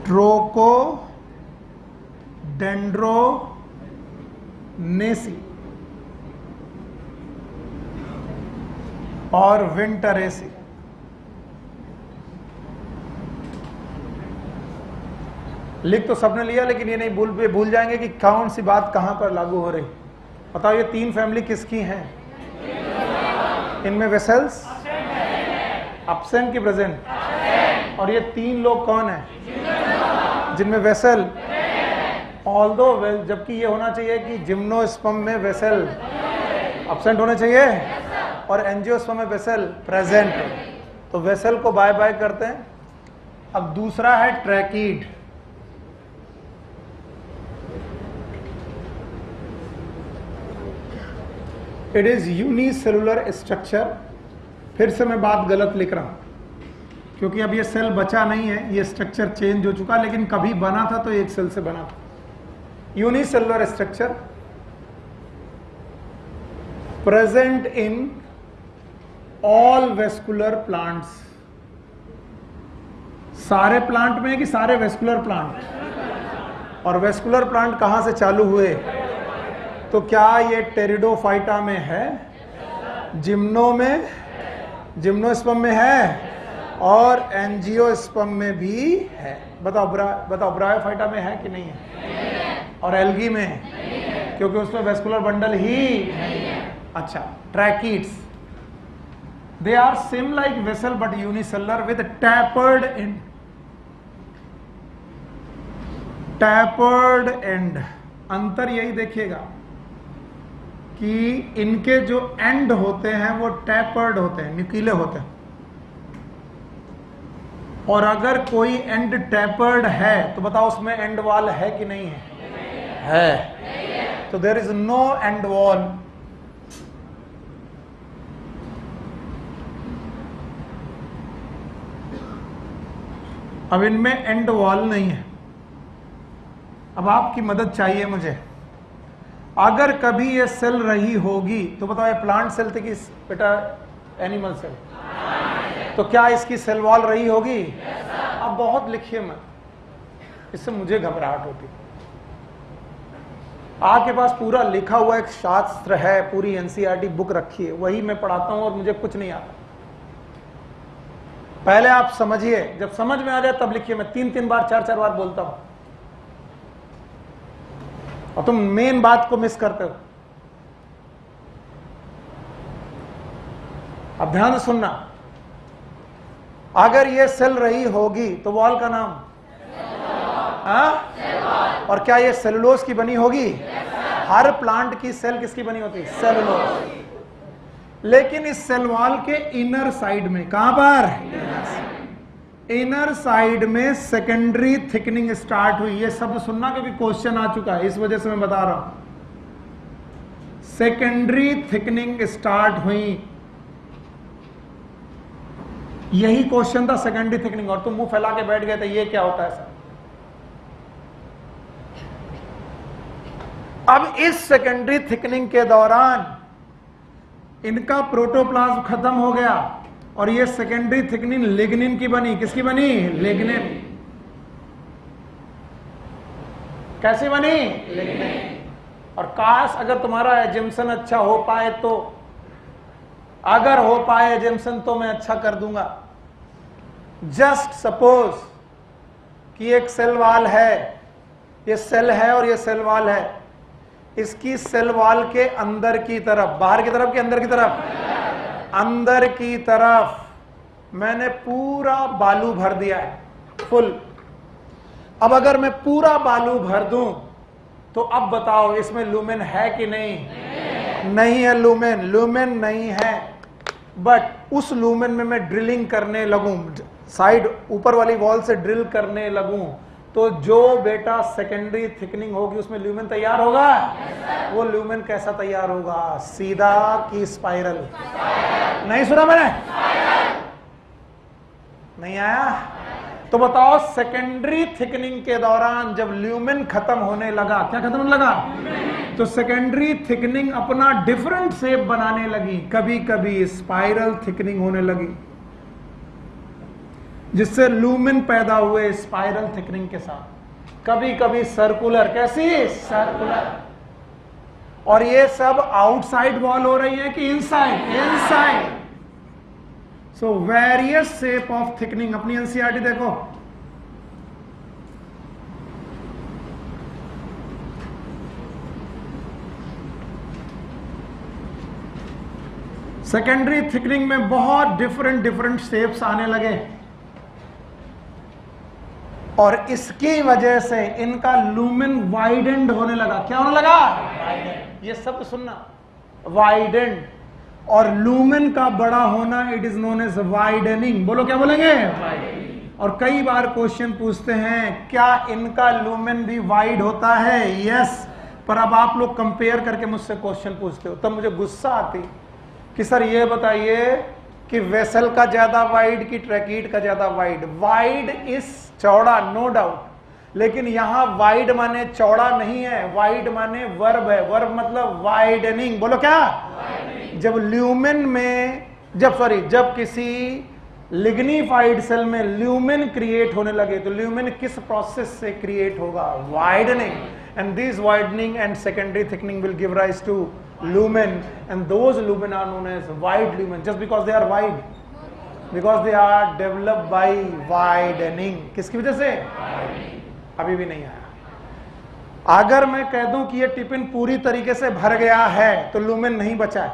Trochodendraceae और विंटरेसी। लिख तो सबने लिया, लेकिन ये नहीं भूल जाएंगे कि कौन सी बात कहां पर लागू हो रही। बताओ ये तीन फैमिली किसकी हैं? इनमें वेसल्स एब्सेंट की प्रेजेंट, और ये तीन लोग कौन हैं जिनमें वेसल ऑल्दो, जबकि ये होना चाहिए कि जिम्नोस्पर्म में वेसल एब्सेंट होने चाहिए और एंजियोस्पर्म में वेसल प्रेजेंट। तो वेसल को बाय बाय करते हैं। अब दूसरा है tracheid. It is unicellular structure. फिर से मैं बात गलत लिख रहा हूं क्योंकि अब ये सेल बचा नहीं है, ये स्ट्रक्चर चेंज हो चुका, लेकिन कभी बना था तो एक सेल से बना था। Unicellular structure present in all vascular plants. सारे प्लांट में कि सारे वेस्कुलर प्लांट? और वेस्कुलर प्लांट कहां से चालू हुए? तो क्या ये टेरिडोफाइटा में है, जिम्नो में, जिम्नोस्पर्म में है और एंजियोस्पर्म में भी है? बताओ ब्रायोफाइटा में है कि नहीं है? और एल्गी में है क्योंकि उसमें वेस्कुलर बंडल ही नहीं है। अच्छा, tracheids, they are same like vessel but unicellular with tapered end. Tapered end, अंतर यही देखिएगा कि इनके जो एंड होते हैं वो टैपर्ड होते हैं, न्यूक्लियर होते हैं। और अगर कोई एंड टैपर्ड है तो बताओ उसमें एंड वॉल है कि नहीं है? है। तो there is no end wall. अब इनमें एंड वॉल नहीं है। अब आपकी मदद चाहिए मुझे। अगर कभी ये सेल रही होगी तो बताओ ये प्लांट सेल थी कि बेटा एनिमल सेल? तो क्या इसकी सेल वॉल रही होगी? अब बहुत लिखिए मत, इससे मुझे घबराहट होती। आपके पास पूरा लिखा हुआ एक शास्त्र है, पूरी एनसीईआरटी बुक रखी है, वही मैं पढ़ाता हूं और मुझे कुछ नहीं आता। पहले आप समझिए, जब समझ में आ जाए तब लिखिए। मैं 3-3 बार 4-4 बार बोलता हूं और तुम मेन बात को मिस करते हो। अब ध्यान से सुनना, अगर ये सेल रही होगी तो वॉल का नाम? और क्या ये सेलुलोज की बनी होगी? हर प्लांट की सेल किसकी बनी होती है? सेलुलोज। लेकिन इस सेल वॉल के इनर साइड में, कहां पर? इनर साइड में सेकेंडरी थिकनिंग स्टार्ट हुई। ये सब सुनना क्योंकि क्वेश्चन आ चुका है, इस वजह से मैं बता रहा हूं। सेकेंडरी थिकनिंग स्टार्ट हुई, यही क्वेश्चन था, सेकेंडरी थिकनिंग। और तुम मुंह फैला के बैठ गए थे ये क्या होता है सर? अब इस सेकेंडरी थिकनिंग के दौरान इनका प्रोटोप्लाज्म खत्म हो गया और ये सेकेंडरी थिकनिंग लिग्निन की बनी। किसकी बनी? लिग्निन। कैसी बनी? लिग्निन। और काश अगर तुम्हारा एजम्पशन अच्छा हो पाए तो, अगर हो पाए एजम्पशन तो मैं अच्छा कर दूंगा। जस्ट सपोज कि एक सेल वॉल है, ये सेल है और ये सेल वॉल है। इसकी सेल वॉल के अंदर की तरफ, बाहर की तरफ कि अंदर की तरफ? अंदर की तरफ मैंने पूरा बालू भर दिया है, फुल। अब अगर मैं पूरा बालू भर दूं तो अब बताओ इसमें लूमेन है कि नहीं? नहीं है लूमेन। लूमेन नहीं है। बट उस लूमेन में मैं ड्रिलिंग करने लगूं, साइड ऊपर वाली वॉल से ड्रिल करने लगूं, तो जो बेटा सेकेंडरी थिकनिंग होगी उसमें ल्यूमेन तैयार होगा। वो ल्यूमेन कैसा तैयार होगा, सीधा की स्पाइरल? नहीं सुना मैंने? नहीं आया? तो बताओ सेकेंडरी थिकनिंग के दौरान जब ल्यूमेन खत्म होने लगा, क्या खत्म होने लगा? तो सेकेंडरी थिकनिंग अपना डिफरेंट शेप बनाने लगी, कभी कभी स्पाइरल थिकनिंग होने लगी, जिससे लूमेन पैदा हुए स्पाइरल थिकनिंग के साथ, कभी कभी सर्कुलर। कैसी? सर्कुलर। और ये सब आउटसाइड वॉल हो रही है कि inside? Inside. So various shape of thickening. अपनी एनसीईआरटी देखो, सेकेंडरी थिकनिंग में बहुत डिफरेंट डिफरेंट शेप्स आने लगे, और इसकी वजह से इनका लूमेन वाइडेंड होने लगा। क्या होने लगा? ये सब सुनना, वाइडेंड। और लूमेन का बड़ा होना it is known as widening. बोलो, क्या बोलेंगे? और कई बार क्वेश्चन पूछते हैं क्या इनका लूमेन भी वाइड होता है? यस। पर अब आप लोग कंपेयर करके मुझसे क्वेश्चन पूछते हो, तब मुझे गुस्सा आती कि सर ये बताइए कि वेसल का ज्यादा वाइड कि ट्रैकीड का ज्यादा वाइड? वाइड इज चौड़ा, नो डाउट, लेकिन यहां वाइड माने चौड़ा नहीं है, वाइड माने वर्ब है। वर्ब मतलब वाइडनिंग। बोलो क्या? जब ल्यूमेन में जब किसी लिग्निफाइड सेल में ल्यूमेन क्रिएट होने लगे, तो ल्यूमेन किस प्रोसेस से क्रिएट होगा? Widening. And this widening and secondary thickening will give rise to lumen, and those lumen are known as wide lumen just because they are wide, because they are developed by widening. किसकी वजह से? अभी भी नहीं आया। अगर मैं कह दूं कि ये टिफिन पूरी तरीके से भर गया है तो लूमेन नहीं बचा है,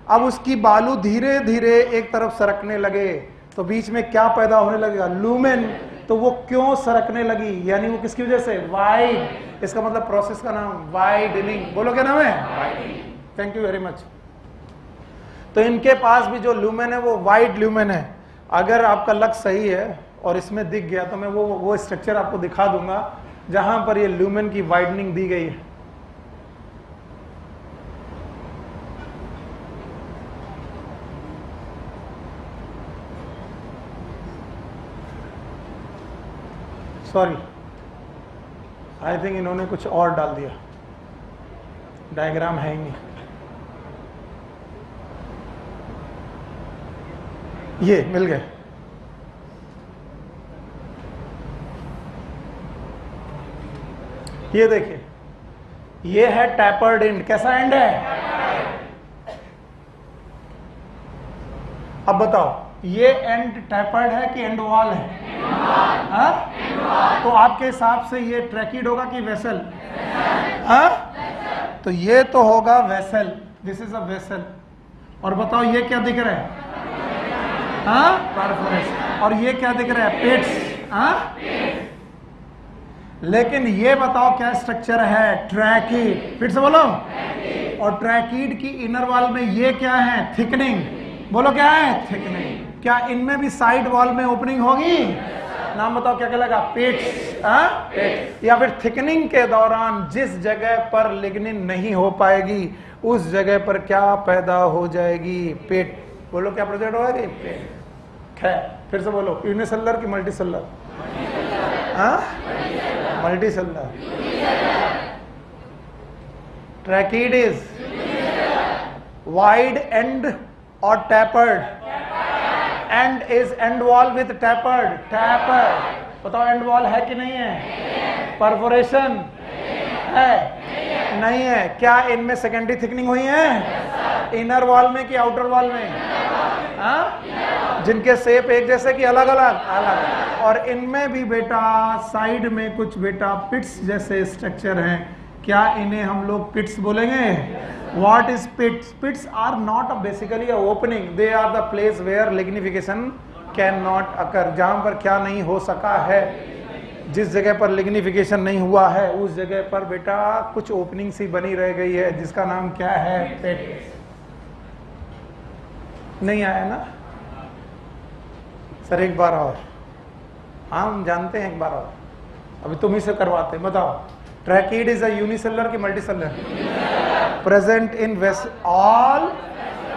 अब उसकी बालू धीरे धीरे एक तरफ सरकने लगे, तो बीच में क्या पैदा होने लगेगा? लूमेन। तो वो क्यों सरकने लगी, यानी वो किसकी वजह से? वाइड। इसका मतलब प्रोसेस का नाम वाइडनिंग। बोलो क्या नाम है? Thank you very much. तो इनके पास भी जो लूमेन है वो वाइड लूमेन है। अगर आपका लक सही है और इसमें दिख गया तो मैं वो स्ट्रक्चर आपको दिखा दूंगा जहां पर ये लूमेन की वाइडनिंग दी गई है। सॉरी, आई थिंक इन्होंने कुछ और डाल दिया, डायग्राम है ही नहीं। ये मिल गए। ये देखिए, ये है टैपर्ड एंड। कैसा एंड है? अब बताओ, ये एंड टैपर्ड है कि एंड वॉल है? हाँ? तो आपके हिसाब से ये ट्रैकीड होगा कि वेसल? हाँ? तो ये तो होगा vessel. This is a vessel. और बताओ ये क्या दिख रहा है? हाँ? परफोरेशन। और ये क्या दिख रहा है? पिट्स। हाँ? लेकिन ये बताओ क्या स्ट्रक्चर है? ट्रैकीड। फिर से बोलो। और ट्रैकीड की इनर वॉल में ये क्या है? थिकनिंग। बोलो क्या है? थिकनिंग। क्या इनमें भी साइड वॉल में ओपनिंग होगी? नाम बताओ क्या कहलाएगा? पिट्स। या फिर थिकनिंग के दौरान जिस जगह पर लिग्निन नहीं हो पाएगी उस जगह पर क्या पैदा हो जाएगी? पिट। बोलो क्या प्रोजेक्ट होगा? पिट। फिर से बोलो, यूनिसेलुलर की multicellular? Multicellular. Tracheid is wide and और tapered. And is end wall with tapered. Tapered. बताओ एंड वॉल है कि नहीं है? परफोरेशन है? नहीं है। क्या इनमें सेकेंडरी थिकनिंग हुई है? इनर वॉल में कि आउटर वॉल में? हाँ? जिनके शेप एक जैसे कि अलग अलग? अलग। और इनमें भी बेटा साइड में कुछ बेटा पिट्स जैसे स्ट्रक्चर हैं। क्या इन्हें हम लोग पिट्स बोलेंगे? What is pits? Pits are not basically a opening. They are the place where lignification cannot occur. जहां पर क्या नहीं हो सका है, जिस जगह पर लिग्निफिकेशन नहीं हुआ है उस जगह पर बेटा कुछ ओपनिंग सी बनी रह गई है, जिसका नाम क्या है? पिट। नहीं आया ना सर? एक बार और। हाँ हम जानते हैं, एक बार और अभी तुम ही से करवाते हैं। बताओ, ट्रैकीड इज अ यूनिसेलुलर की multicellular? Present in all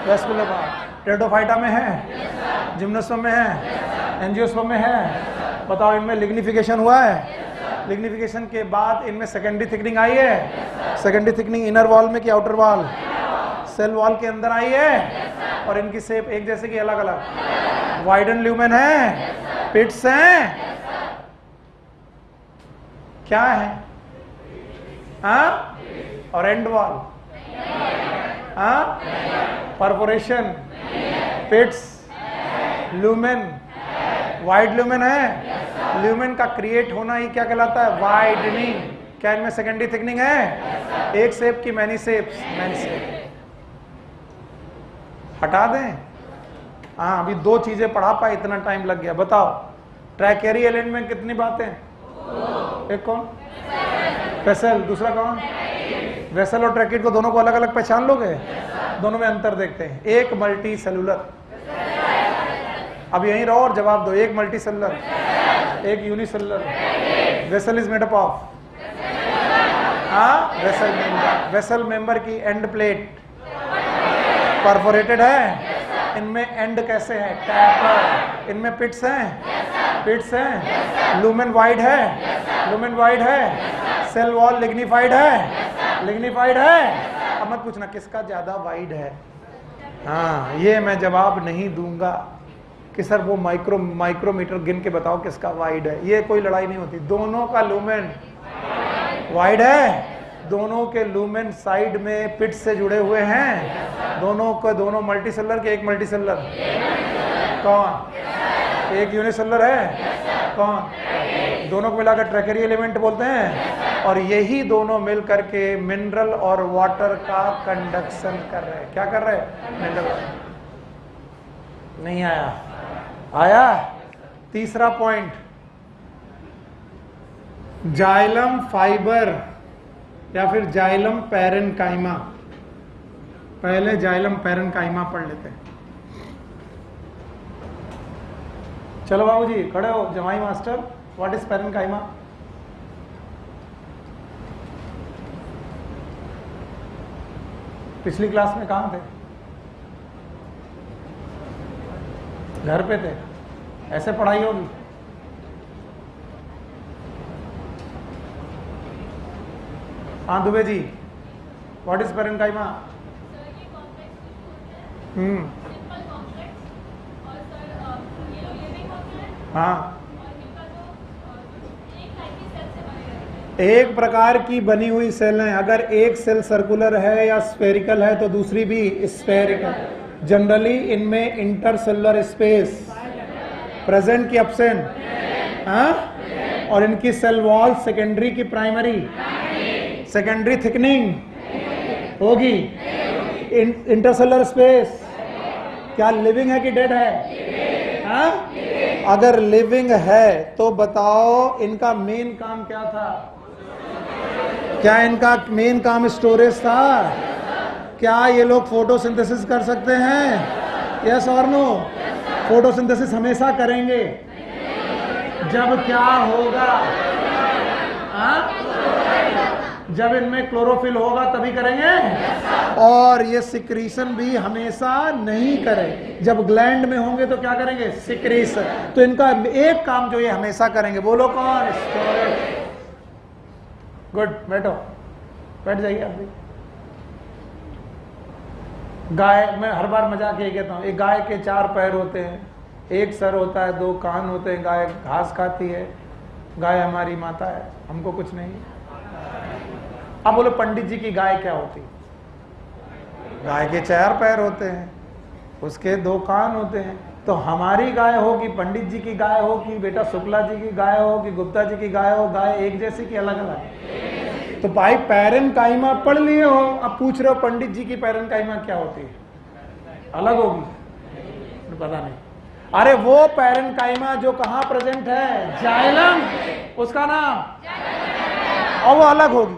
vascular part. Pteridophyta में है, जिम्नोस्पर्म में है, एंजियोस्पर्म में है। बताओ इनमें लिग्निफिकेशन हुआ है? लिग्निफिकेशन के बाद इनमें सेकेंडरी थिकनिंग आई है। सेकेंडरी थिकनिंग इनर वॉल में कि आउटर वॉल? सेल वॉल के अंदर आई है। और इनकी शेप एक जैसे कि अलग अलग? वाइडन ल्यूमेन है, पिट्स हैं, क्या है? हाँ? और एंड वॉल? हाँ? परफोरेशन, पिट्स, ल्यूमेन, वाइड ल्यूमेन है। ल्यूमेन का क्रिएट होना ही क्या कहलाता है? वाइडनिंग। क्या इनमें सेकेंडरी थिकनिंग है? एक शेप की मैनी शेप्स? Many shape. हटा दें? हाँ, अभी दो चीजें पढ़ा पाए, इतना टाइम लग गया। बताओ, ट्रैकेरी एलिमेंट में कितनी बातें? एक कौन? वेसल। दूसरा कौन? वेसल और ट्रैकेट को दोनों को अलग अलग पहचान लोगे? दोनों में अंतर देखते हैं। एक मल्टी सेलुलर, अब यहीं रहो और जवाब दो। एक मल्टी सेलुलर, एक unicellular. Vessel is made up of? हाँ, वेसल मेंबर। वेसल मेंबर की एंड प्लेट परफोरेटेड है। इनमें एंड कैसे है? टैपर। इनमें पिट्स हैं? पिट्स हैं। लूमेन वाइड है? लूमेन वाइड है। सेल वॉल लिग्निफाइड है? लिग्निफाइड है। अब मत पूछना किसका ज्यादा वाइड है। हाँ, ये मैं जवाब नहीं दूंगा कि सर वो माइक्रोमीटर गिन के बताओ किसका वाइड है। ये कोई लड़ाई नहीं होती। दोनों का लूमेन वाइड है। दोनों के लूमेन साइड में पिट से जुड़े हुए हैं। दोनों मल्टीसेलुलर के? एक मल्टीसेलुलर कौन? एक यूनिसेलुलर है कौन? दोनों को मिलाकर ट्रैकेरी एलिमेंट बोलते हैं। और यही दोनों मिल करके मिनरल और वाटर का कंडक्शन कर रहे हैं। क्या कर रहे हैं? मिनरल। नहीं आया? आया? तीसरा पॉइंट, जाइलम फाइबर या फिर जाइलम पैरेनकाइमा। पहले जाइलम पैरेनकाइमा पढ़ लेते हैं। चलो बाबूजी खड़े हो। जमाई मास्टर, व्हाट इज पैरेनकाइमा? पिछली क्लास में कहां थे? घर पे थे? ऐसे पढ़ाई होगी? हाँ Dubey ji, what is parenchyma? हाँ, एक प्रकार की बनी हुई सेल है। अगर एक सेल सर्कुलर है या स्फेरिकल है तो दूसरी भी स्फेरिकल। जनरली इनमें इंटरसेलुलर स्पेस प्रेजेंट की एब्सेंट? हाँ? और इनकी सेल वॉल सेकेंडरी की प्राइमरी? सेकेंडरी थिकनिंग होगी? इंटरसेलुलर स्पेस क्या लिविंग है कि डेड है? हाँ? अगर लिविंग है तो बताओ इनका मेन काम क्या था? क्या इनका मेन काम स्टोरेज था? क्या ये लोग फोटोसिंथेसिस कर सकते हैं? यस और नो? फोटोसिंथेसिस हमेशा करेंगे जब क्या होगा? हाँ? जब इनमें क्लोरोफिल होगा तभी करेंगे। और ये सिक्रीशन भी हमेशा नहीं करें। जब ग्लैंड में होंगे तो क्या करेंगे? सिक्रीशन। तो इनका एक काम जो ये हमेशा करेंगे, बोलो कौन? स्टोरेज। गुड, बैठो, बैठ जाइए आप भी। गाय, मैं हर बार मजाक ये कहता हूँ, एक गाय के 4 पैर होते हैं, एक सर होता है, 2 कान होते हैं। गाय घास खाती है। गाय हमारी माता है, हमको कुछ नहीं। अब बोलो पंडित जी की गाय क्या होती? गाय के 4 पैर होते हैं, उसके 2 कान होते हैं। तो हमारी गाय हो कि पंडित जी की गाय हो कि बेटा शुक्ला जी की गाय हो कि गुप्ता जी की गाय हो, गाय एक जैसी कि अलग अलग? तो भाई पैरेनकाइमा पढ़ लिए हो, अब पूछ रहे हो पंडित जी की पैरेनकाइमा क्या होती है? अलग होगी? पता नहीं। अरे वो पैरेनकाइमा जो कहाँ प्रेजेंट है? जाइलम, उसका नाम। और वो अलग होगी।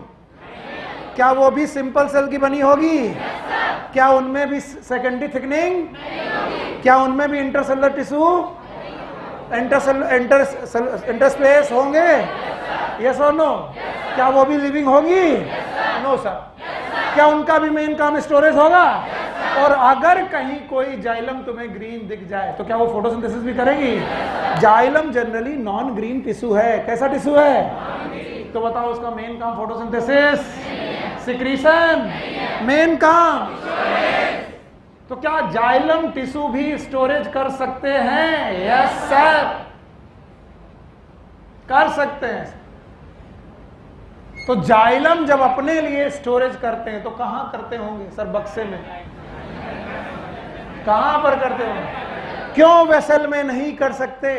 क्या वो भी सिंपल सेल की बनी होगी? क्या उनमें भी सेकेंडरी थिकनिंग? क्या उनमें भी इंटरसेलुलर टिश्यू इंटरस्पेस होंगे? यस और नो? क्या वो भी लिविंग होगी? No sir. क्या उनका भी मेन काम स्टोरेज होगा? और अगर कहीं कोई जाइलम तुम्हें ग्रीन दिख जाए तो क्या वो फोटोसिंथेसिस भी करेगी? Xylem generally non green tissue है। कैसा टिश्यू है? तो बताओ उसका मेन काम फोटोसिंथेसिस, सिक्रीशन, मेन काम। तो क्या जाइलम टिश्यू भी स्टोरेज कर सकते हैं? यस सर, कर सकते हैं। तो जाइलम जब अपने लिए स्टोरेज करते हैं तो कहां करते होंगे सर? बक्से में। कहां पर करते होंगे? क्यों वेसल में नहीं कर सकते?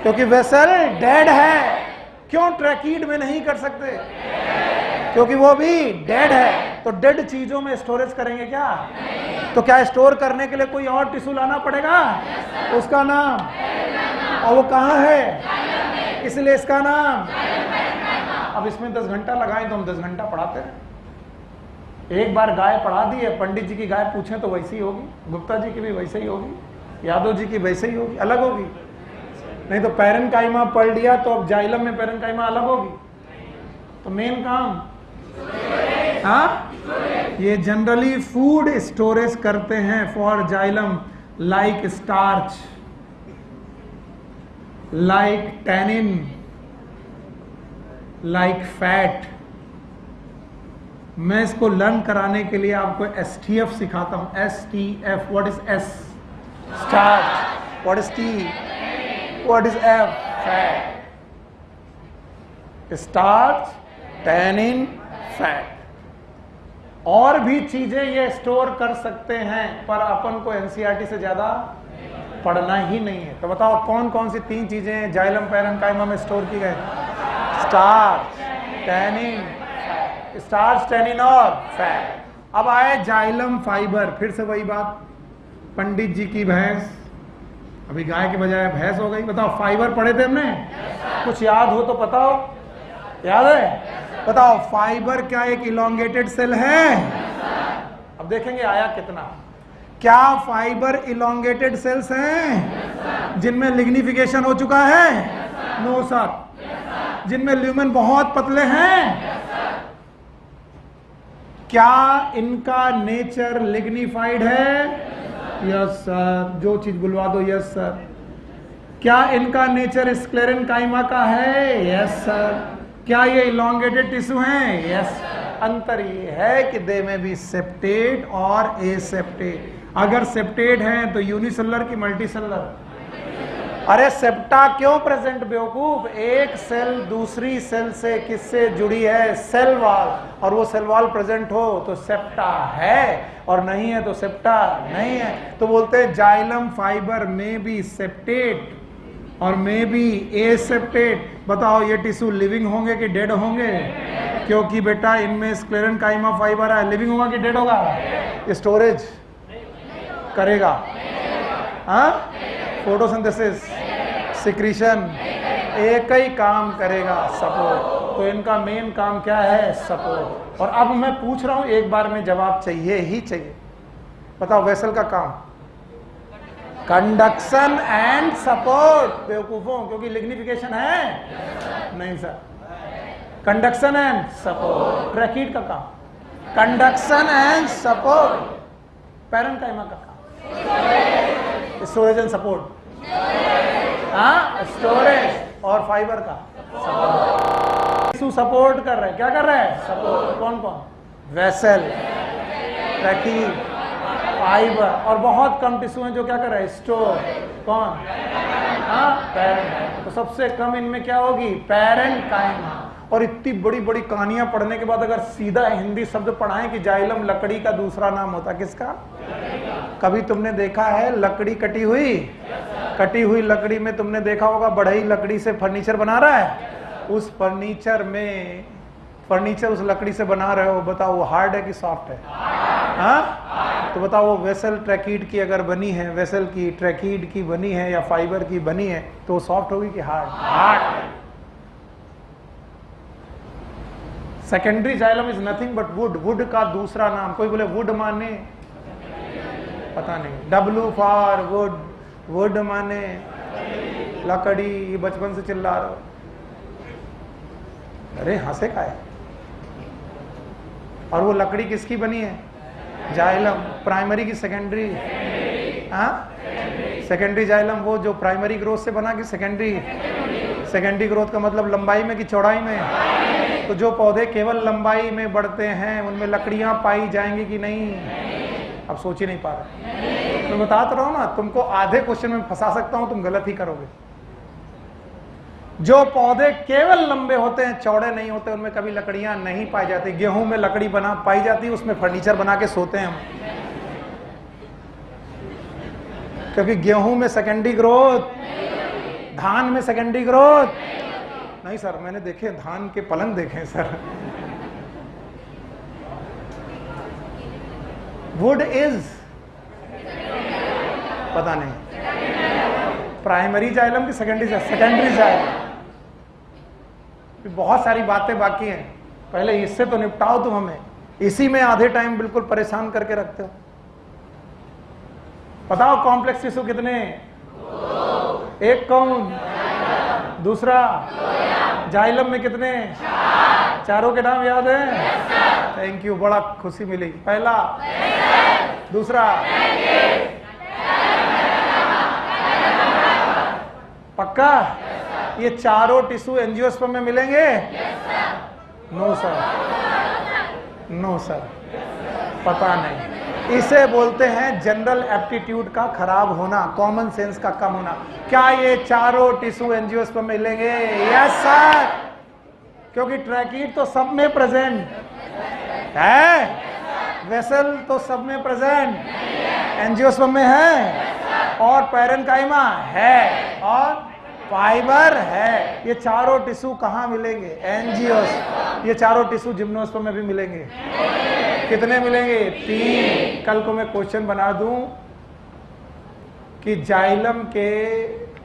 क्योंकि वेसल डेड है। क्यों ट्रैकीड में नहीं कर सकते? क्योंकि वो भी डेड है। तो डेड चीजों में स्टोरेज करेंगे क्या? तो क्या स्टोर करने के लिए कोई और टिश्यू लाना पड़ेगा? उसका नाम, और वो कहां है? इसलिए इसका नाम। अब इसमें 10 घंटा लगाएं तो हम 10 घंटा पढ़ाते हैं। एक बार गाय पढ़ा दी है, पंडित जी की गाय पूछें तो वैसी ही होगी, गुप्ता जी की भी वैसे ही होगी, यादव जी की वैसे ही होगी, अलग होगी। नहीं तो पैरेन्काइमा पढ़ लिया तो अब जाइलम में पैरेन्काइमा अलग होगी। तो मेन काम, हाँ, ये जनरली फूड स्टोरेज करते हैं for xylem, like starch, like tannin, like fat. मैं इसको लर्न कराने के लिए आपको STF सिखाता हूं। STF, what is S? Starch. What is T? What is F? Fat. Starch, tannin, fat. और भी चीजें ये स्टोर कर सकते हैं, पर अपन को NCERT से ज्यादा पढ़ना ही नहीं है। तो बताओ कौन कौन सी 3 चीजें जाइलम पैरेन्काइमा में स्टोर की गए? स्टार्च, टैनिन, स्टार्च, टैनिन और फैट। अब आए जाइलम फाइबर। फिर से वही बात, पंडित जी की भैंस, अभी गाय के बजाय भैंस हो गई। बताओ फाइबर पढ़े थे हमने? कुछ याद हो तो बताओ। याद है? बताओ फाइबर क्या एक इलोंगेटेड सेल है? अब देखेंगे आया कितना। क्या फाइबर इलोंगेटेड सेल्स हैं जिनमें लिग्निफिकेशन हो चुका है? No sir. जिनमें ल्यूमेन बहुत पतले हैं? क्या इनका नेचर लिग्निफाइड है? Yes sir. जो चीज बुलवा दो यस सर। क्या इनका नेचर स्क्लेरेन्काइमा का है? Yes sir. क्या ये इलोंगेटेड टिश्यू हैं? यस। अंतर ये है कि दे में भी सेप्टेट और एसेप्टेट। अगर सेप्टेट हैं तो यूनिसेलुलर की मल्टीसेलुलर? अरे सेप्टा क्यों प्रेजेंट बेवकूफ? एक सेल दूसरी सेल से किससे जुड़ी है? Cell wall. और वो सेल वॉल प्रेजेंट हो तो सेप्टा है, और नहीं है तो सेप्टा नहीं है। तो बोलते हैं जाइलम फाइबर में भी सेप्टेट और में भी एसेप्टेट। बताओ ये टिश्यू लिविंग होंगे कि डेड होंगे? क्योंकि बेटा इनमें स्क्लेरेन्काइमा फाइबर है। लिविंग होगा कि डेड होगा? स्टोरेज करेगा, हाँ, फोटोसिंथेसिस, सिक्रीशन, एक ही काम करेगा, सपोर्ट। तो इनका मेन काम क्या है? सपोर्ट। और अब मैं पूछ रहा हूं, एक बार में जवाब चाहिए ही चाहिए। बताओ वेसल का काम? Conduction and support. बेवकूफों, क्योंकि लिग्निफिकेशन है नहीं sir. Conduction and support. Tracheid का काम कंडक्शन एंड सपोर्ट। पैरेन्काइमा का काम स्टोरेज एंड सपोर्ट, हाँ, स्टोरेज। और फाइबर का सपोर्ट। टिश्यू सपोर्ट कर रहे हैं, क्या कर रहे हैं? सपोर्ट। कौन कौन? Vessel, tracheid, fibre. और बहुत कम टिश्यू हैं जो क्या कर रहे हैं? स्टोर। कौन? हाँ, पैरेन्काइमा। तो सबसे कम इनमें क्या होगी? पैरेन्काइमा। और इतनी बड़ी बड़ी कहानियां पढ़ने के बाद अगर सीधा हिंदी शब्द पढ़ाएं कि जाइलम लकड़ी का दूसरा नाम होता, किसका? कभी तुमने देखा है लकड़ी कटी हुई? कटी हुई लकड़ी में तुमने देखा होगा बढ़ई लकड़ी से फर्नीचर बना रहा है। उस फर्नीचर में, फर्नीचर उस लकड़ी से बना रहे हो, बताओ वो हार्ड है कि सॉफ्ट है? हाँ, तो बताओ वो वेसल ट्रैकीड की अगर बनी है, वेसल की ट्रैकीड की बनी है या फाइबर की बनी है, तो वो सॉफ्ट होगी कि hard? Hard. Secondary xylem is nothing but would. Would का दूसरा नाम, कोई बोले वुड माने पता नहीं। W फॉर वुड, वुड माने लकड़ी, ये बचपन से चिल्ला रहा हो। अरे हंसे का है। और वो लकड़ी किसकी बनी है? जाइलम। प्राइमरी की सेकेंडरी? हाँ, सेकेंडरी जाइलम। वो जो प्राइमरी ग्रोथ से बना कि सेकेंडरी? सेकेंडरी ग्रोथ का मतलब लंबाई में कि चौड़ाई में? तो जो पौधे केवल लंबाई में बढ़ते हैं उनमें लकड़ियां पाई जाएंगी कि नहीं? अब सोच ही नहीं पा रहे। मैं बता तो रहा हूं ना, तुमको आधे क्वेश्चन में फंसा सकता हूं, तुम गलत ही करोगे। जो पौधे केवल लंबे होते हैं, चौड़े नहीं होते, उनमें कभी लकड़ियां नहीं पाई जाती। गेहूं में लकड़ी बना पाई जाती है, उसमें फर्नीचर बना के सोते हैं हम, क्योंकि गेहूं में सेकेंडरी ग्रोथ, धान में सेकेंडरी ग्रोथ नहीं सर। मैंने देखे धान के पलंग देखे सर। वुड इज पता नहीं प्राइमरी जाइलम की सेकेंडरी जाइलम। बहुत सारी बातें बाकी हैं, पहले इससे तो निपटाओ तुम हमें। इसी में आधे टाइम बिल्कुल परेशान करके रखते हो। बताओ कॉम्प्लेक्स टिश्यू कितने? एक कौन? दूसरा? जाइलम में कितने? चारों के नाम याद है? थैंक यू, बड़ा खुशी मिली। पहला, दूसरा, पक्का? ये चारों टिश्यू एंजियोस्पर्म में मिलेंगे? नो सर, नो सर, पता नहीं। इसे बोलते हैं जनरल एप्टीट्यूड का खराब होना, कॉमन सेंस का कम होना। क्या ये चारों टिश्यू एंजियोस्पर्म में मिलेंगे? यस सर, क्योंकि ट्रैकीड तो सब में प्रेजेंट है, वेसल तो सब में प्रेजेंट, एंजियोस्पर्म में है, और पैरेन्काइमा है, और फाइबर है। ये चारों टिश्यू कहाँ मिलेंगे? एंजियोस। ये चारों टिश्यू जिम्नोस्पर्म में भी मिलेंगे। कितने मिलेंगे? 3। कल को मैं क्वेश्चन बना दूं कि जाइलम के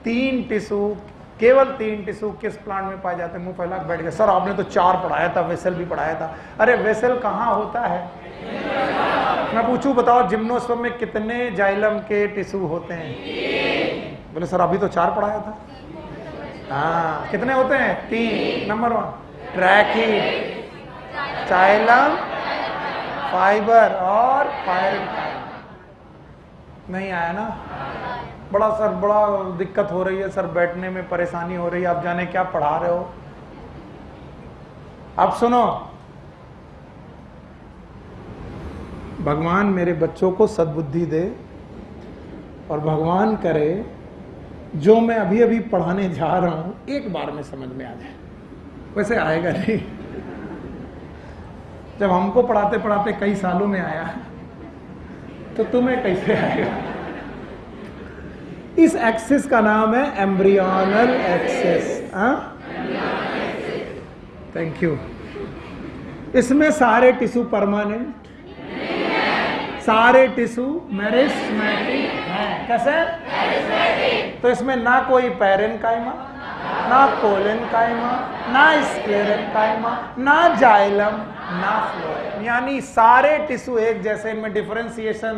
3 टिश्यू, केवल 3 टिश्यू किस प्लांट में पाए जाते हैं? मुंह फैला के बैठ गए सर, आपने तो 4 पढ़ाया था, वेसल भी पढ़ाया था। अरे वेसल कहाँ होता है? मैं पूछूं, बताओ जिम्नोस्पर्म में कितने जाइलम के टिश्यू होते हैं? बोले सर अभी तो 4 पढ़ाया था। हाँ, कितने होते हैं? 3। नंबर 1 ट्रैकीड, जाइलम, फाइबर और पैरेन्काइमा। नहीं आया ना? बड़ा सर, बड़ा दिक्कत हो रही है सर, बैठने में परेशानी हो रही है, आप जाने क्या पढ़ा रहे हो। अब सुनो, भगवान मेरे बच्चों को सद्बुद्धि दे और भगवान करे जो मैं अभी अभी पढ़ाने जा रहा हूं एक बार में समझ में आ जाए। वैसे आएगा नहीं, जब हमको पढ़ाते पढ़ाते कई सालों में आया तो तुम्हें कैसे आएगा? इस एक्सिस का नाम है एम्ब्रियोनल एक्सिस। Thank you. इसमें सारे टिश्यू परमानेंट, सारे टिश्यू मेरिस्टेमेटिक हैं। कैसे? तो इसमें ना कोई पैरेन्काइमा, ना कोलेन्काइमा, ना स्क्लेरेन्काइमा, ना जाइलम, ना फ्लोएम, यानी सारे टिश्यू एक जैसे। इनमें डिफरेंशिएशन,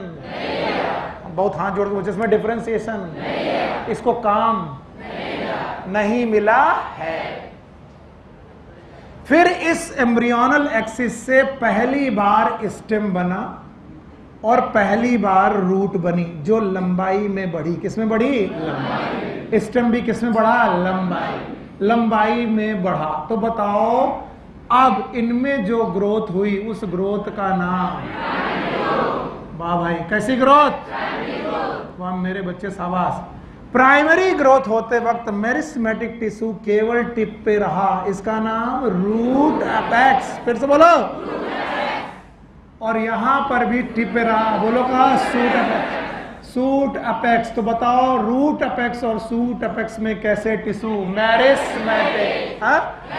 बहुत हाथ जोड़ के जिसमें डिफरेंशिएशन, इसको काम नहीं मिला है। फिर इस एम्ब्रियोनल एक्सिस से पहली बार स्टेम बना और पहली बार रूट बनी, जो लंबाई में बढ़ी। किसमें बढ़ी? लंबाई। स्टेम भी किसमें बढ़ा? लंबाई। लंबाई में बढ़ा। तो बताओ अब इनमें जो ग्रोथ हुई उस ग्रोथ का नाम? वाह भाई, कैसी ग्रोथ? वाह मेरे बच्चे, शाबाश। प्राइमरी ग्रोथ होते वक्त मेरिस्टेमेटिक टिश्यू केवल टिप पे रहा, इसका नाम रूट अपेक्स। फिर से बोलो। और यहां पर भी टिप पे रहा, बोलो कहा? Suit apex. Suit apex. तो बताओ रूट अपेक्स और सूट अपेक्स में कैसे टिश्यू? मेरिस्टेमेटिक।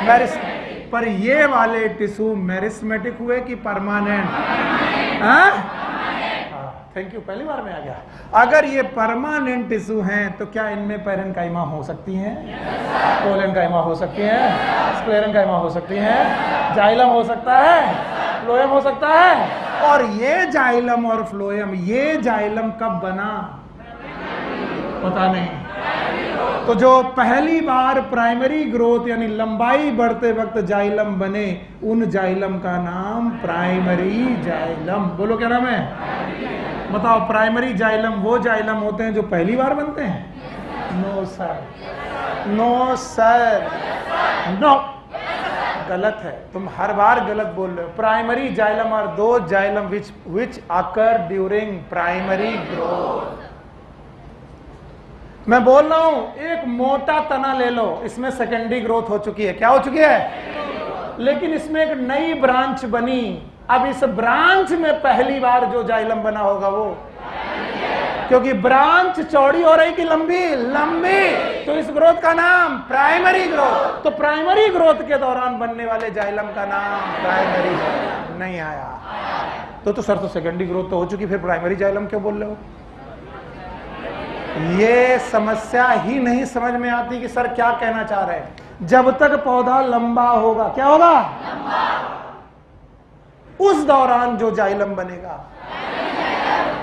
मेरिस्टेमेटिक। पर ये वाले टिश्यू मेरिस्टेमेटिक हुए कि परमानेंट? थैंक यू, पहली बार में आ गया। अगर ये परमानेंट टिश्यू हैं तो क्या इनमें पैरेन्काइमा हो सकती हैं? कोलेन्काइमा हो सकती है, स्क्लेरेन्काइमा हो सकती है, जाइलम हो सकता है, फ्लोएम हो सकता है। और ये जाइलम और फ्लोएम, ये जाइलम कब बना पता नहीं। तो जो पहली बार प्राइमरी ग्रोथ यानी लंबाई बढ़ते वक्त जाइलम बने, उन जाइलम का नाम प्राइमरी जाइलम। बोलो क्या नाम है? बताओ, प्राइमरी जाइलम वो जाइलम होते हैं जो पहली बार बनते हैं? No sir, no sir, no, गलत है। तुम हर बार गलत बोल रहे हो। प्राइमरी जाइलम और दो xylem which occur during primary growth. मैं बोल रहा हूं, एक मोटा तना ले लो, इसमें सेकेंडरी ग्रोथ हो चुकी है। क्या हो चुकी है? लेकिन इसमें एक नई ब्रांच बनी। अब इस ब्रांच में पहली बार जो जाइलम बना होगा वो, क्योंकि ब्रांच चौड़ी हो रही कि लंबी? लंबी। तो इस ग्रोथ का नाम प्राइमरी ग्रोथ। तो प्राइमरी ग्रोथ के दौरान बनने वाले जाइलम का नाम प्राइमरी जाइलम। नहीं आया तो सर, तो सेकेंडरी ग्रोथ तो हो चुकी, फिर प्राइमरी जाइलम क्यों बोल रहे हो? ये समस्या ही नहीं समझ में आती कि सर क्या कहना चाह रहे हैं। जब तक पौधा लंबा होगा, क्या होगा? उस दौरान जो जाइलम बनेगा,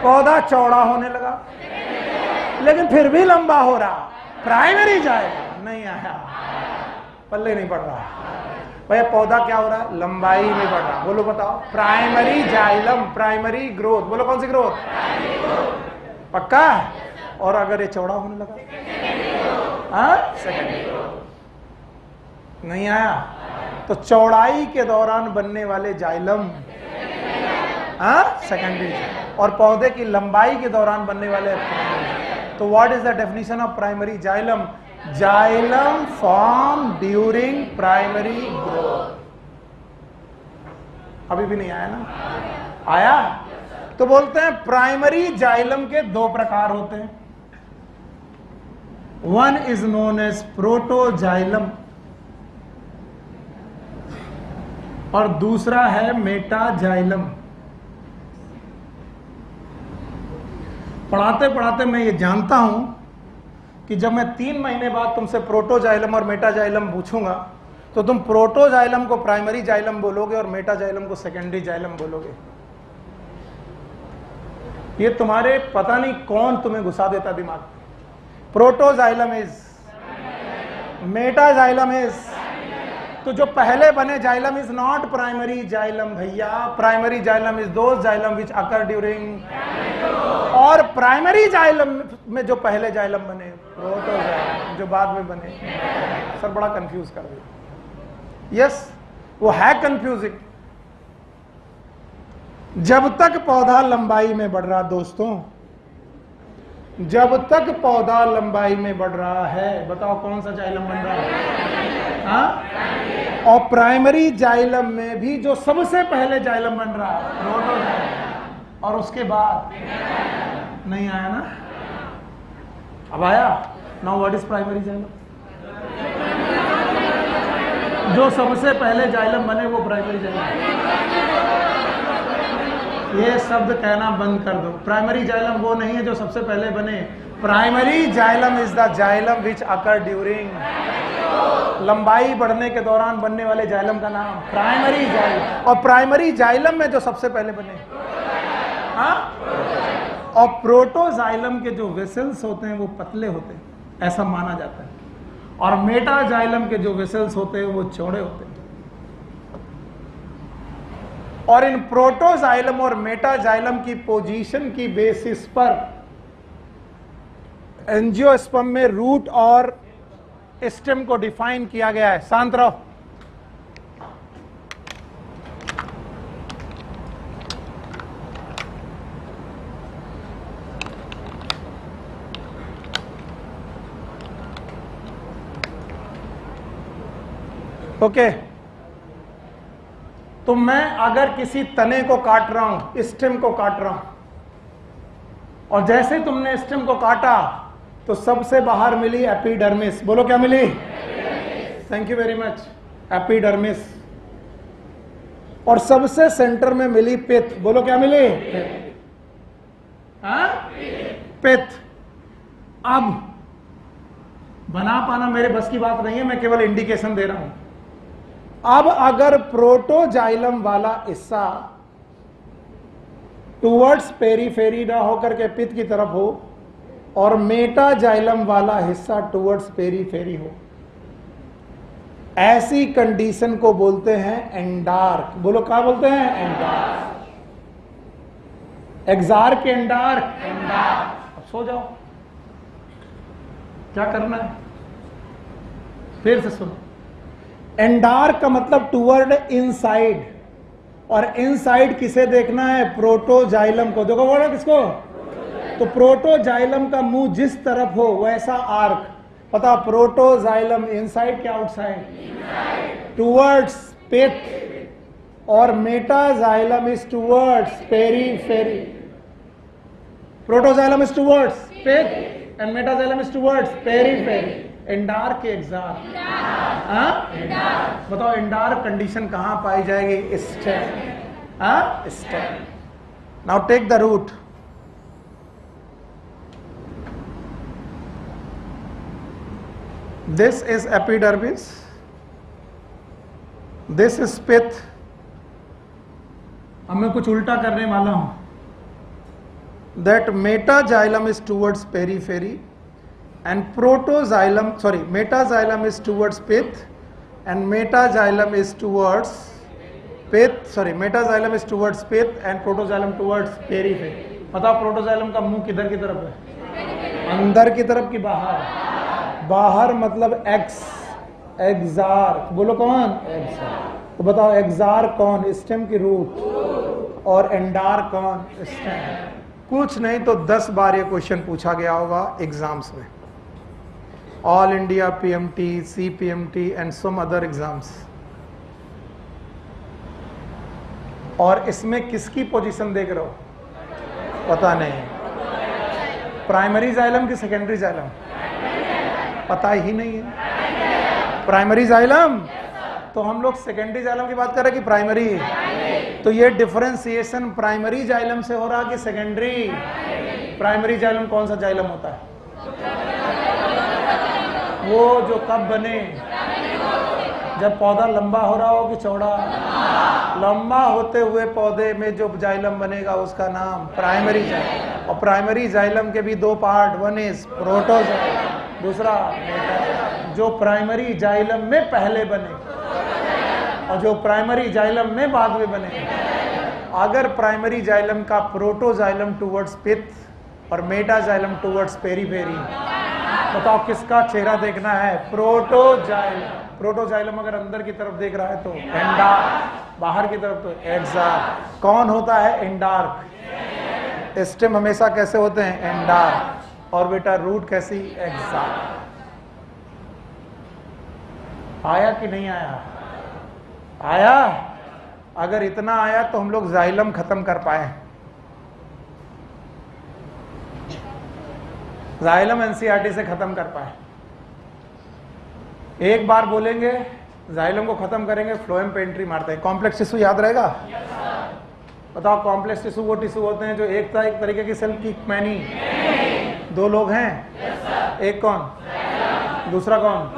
पौधा चौड़ा होने लगा लेकिन फिर भी लंबा हो रहा, प्राइमरी जाइलम। नहीं आया, पल्ले नहीं पड़ रहा भैया। पौधा क्या हो रहा है? लंबाई में बढ़ रहा। बोलो बताओ, प्राइमरी जाइलम, प्राइमरी ग्रोथ। बोलो कौन सी ग्रोथ? पक्का? और अगर ये चौड़ा होने लगा? Secondary growth. नहीं आया तो चौड़ाई के दौरान बनने वाले जाइलम सेकेंडरी, और पौधे की लंबाई के दौरान बनने वाले। तो what is the definition of primary xylem? Xylem form during primary growth. अभी भी नहीं आया ना? आया? तो बोलते हैं प्राइमरी जाइलम के दो प्रकार होते हैं। One is known as protoxylem और दूसरा है मेटाजाइलम। पढ़ाते पढ़ाते मैं ये जानता हूं कि जब मैं 3 महीने बाद तुमसे प्रोटोजाइलम और मेटाजाइलम पूछूंगा तो तुम प्रोटोजाइलम को प्राइमरी जाइलम बोलोगे और मेटाजाइलम को सेकेंडरी जाइलम बोलोगे। ये तुम्हारे पता नहीं कौन तुम्हें घुसा देता दिमाग। Protoxylem is, metaxylem is. तो जो पहले बने xylem is not primary xylem भैया। Primary xylem is those xylem which occur during, और प्राइमरी जाइलम में जो पहले जाइलम बने प्रोटोजाइलम, जो बाद में बने। सर बड़ा कंफ्यूज कर दिया। यस, वो है कंफ्यूजिंग। जब तक पौधा लंबाई में बढ़ रहा, दोस्तों, जब तक पौधा लंबाई में बढ़ रहा है, बताओ कौन सा जाइलम बन रहा है? हाँ? और प्राइमरी जाइलम में भी जो सबसे पहले जाइलम बन रहा है प्रोटोजाइलम, और उसके बाद नहीं आया ना? अब आया? Now what is primary xylem? जो सबसे पहले जाइलम बने वो प्राइमरी जाइलम। ये शब्द कहना बंद कर दो। प्राइमरी जाइलम वो नहीं है जो सबसे पहले बने। Primary xylem is the xylem which occur during, लंबाई बढ़ने के दौरान बनने वाले जाइलम का नाम प्राइमरी जाइलम। और प्राइमरी जाइलम में जो सबसे पहले बने, हाँ? और प्रोटोजाइलम के जो वेसल्स होते हैं वो पतले होते हैं, ऐसा माना जाता है। और मेटाजाइलम के जो वेसल्स होते हैं वो चौड़े होते हैं। और इन प्रोटोजाइलम और मेटाजाइलम की पोजीशन की बेसिस पर एंजियोस्पर्म में रूट और स्टेम को डिफाइन किया गया है। शांत रहो। ओके, तो मैं अगर किसी तने को काट रहा हूं, स्टेम को काट रहा हूं, और जैसे तुमने स्टेम को काटा तो सबसे बाहर मिली एपिडर्मिस। बोलो क्या मिली? Thank you very much, epidermis. और सबसे सेंटर में मिली पिथ। बोलो क्या मिली? हाँ? पिथ। अब बना पाना मेरे बस की बात नहीं है, मैं केवल इंडिकेशन दे रहा हूं। अब अगर प्रोटोजाइलम वाला हिस्सा टूवर्ड्स पेरीफेरी ना होकर के पित्त की तरफ हो, और मेटाजाइलम वाला हिस्सा टूवर्ड्स पेरीफेरी हो, ऐसी कंडीशन को बोलते हैं एंडार्क। बोलो क्या बोलते हैं? एंडार्क। Exarch, endarch, endarch. अब सो जाओ, क्या करना है फिर से सुनो। एंडार्क का मतलब टूवर्ड इनसाइड, और इनसाइड किसे देखना है? प्रोटोजाइलम को। देखो बोलो किसको? तो प्रोटोजाइलम का मुंह जिस तरफ हो वैसा आर्क। पता, प्रोटोजाइलम इनसाइड क्या आउटसाइड? टूवर्ड्स पित्त, और metaxylem is towards periphery. Protoxylem is towards pith and metaxylem is towards periphery. Endarch के एग्जाम, बताओ एंडार्क कंडीशन कहां पाई जाएगी? Stem, stem. Now take the root. This is epidermis, this is pith। अब मैं कुछ उल्टा करने वाला हूं। That metaxylem is towards periphery and protoxylem, sorry, metaxylem is towards pith and metaxylem is towards pith, sorry, metaxylem is towards pith and protoxylem towards periphery। बताओ protoxylem का मुंह किधर की तरफ है? अंदर की तरफ की बाहर? बाहर मतलब एक्स, एग्जार्क। बोलो कौन? एग्जार्क। तो बताओ एग्जार्क कौन? स्टेम की रूट। और एंडार्क कौन? स्टेम। कुछ नहीं तो 10 बार ये क्वेश्चन पूछा गया होगा एग्जाम्स में, all India PMT, CPMT and some other exams. और इसमें किसकी पोजीशन देख रहे हो? पता नहीं। प्राइमरी जाइलम की सेकेंडरी जाइलम? पता ही नहीं है। Primary xylem. तो हम लोग सेकेंडरी जाइलम की बात कर रहे हैं कि प्राइमरी? तो ये डिफरेंशिएशन प्राइमरी जाइलम से हो रहा कि सेकेंडरी? प्राइमरी जाइलम कौन सा जाइलम होता है? वो जो कब बने? जब पौधा लंबा हो रहा हो कि चौड़ा? लंबा होते हुए पौधे में जो जाइलम बनेगा उसका नाम प्राइमरी जाइलम। और प्राइमरी जाइलम के भी 2 पार्ट, वन इज प्रोटोजाइलम, दूसरा जो प्राइमरी जाइलम में पहले बने और जो प्राइमरी जाइलम में बाद में बने। अगर प्राइमरी जाइलम का प्रोटोजाइलम टुवर्ड्स पित्त और मेटाजाइलम टुवर्ड्स पेरीफेरी, बताओ किसका चेहरा देखना है? प्रोटोजाइलम। प्रोटोजाइलम अगर अंदर की तरफ देख रहा है तो एंडार्क, बाहर की तरफ तो एग्जार्क। कौन होता है? एंडार्क। स्टेम हमेशा कैसे होते हैं? एंडार्क। और बेटा रूट कैसी? एग्जार्क। आया कि नहीं आया? आया? अगर इतना आया तो हम लोग जाइलम खत्म कर पाए। जाइलम एनसीईआरटी से खत्म कर पाए। एक बार बोलेंगे जाइलम को खत्म करेंगे, फ्लोएम पे एंट्री मारते हैं। कॉम्प्लेक्स टिश्यू याद रहेगा? बताओ कॉम्प्लेक्स टिश्यू वो टिश्यू होते हैं जो एक तरीके की सेल की मैनी? 2 लोग हैं, एक कौन? दूसरा कौन?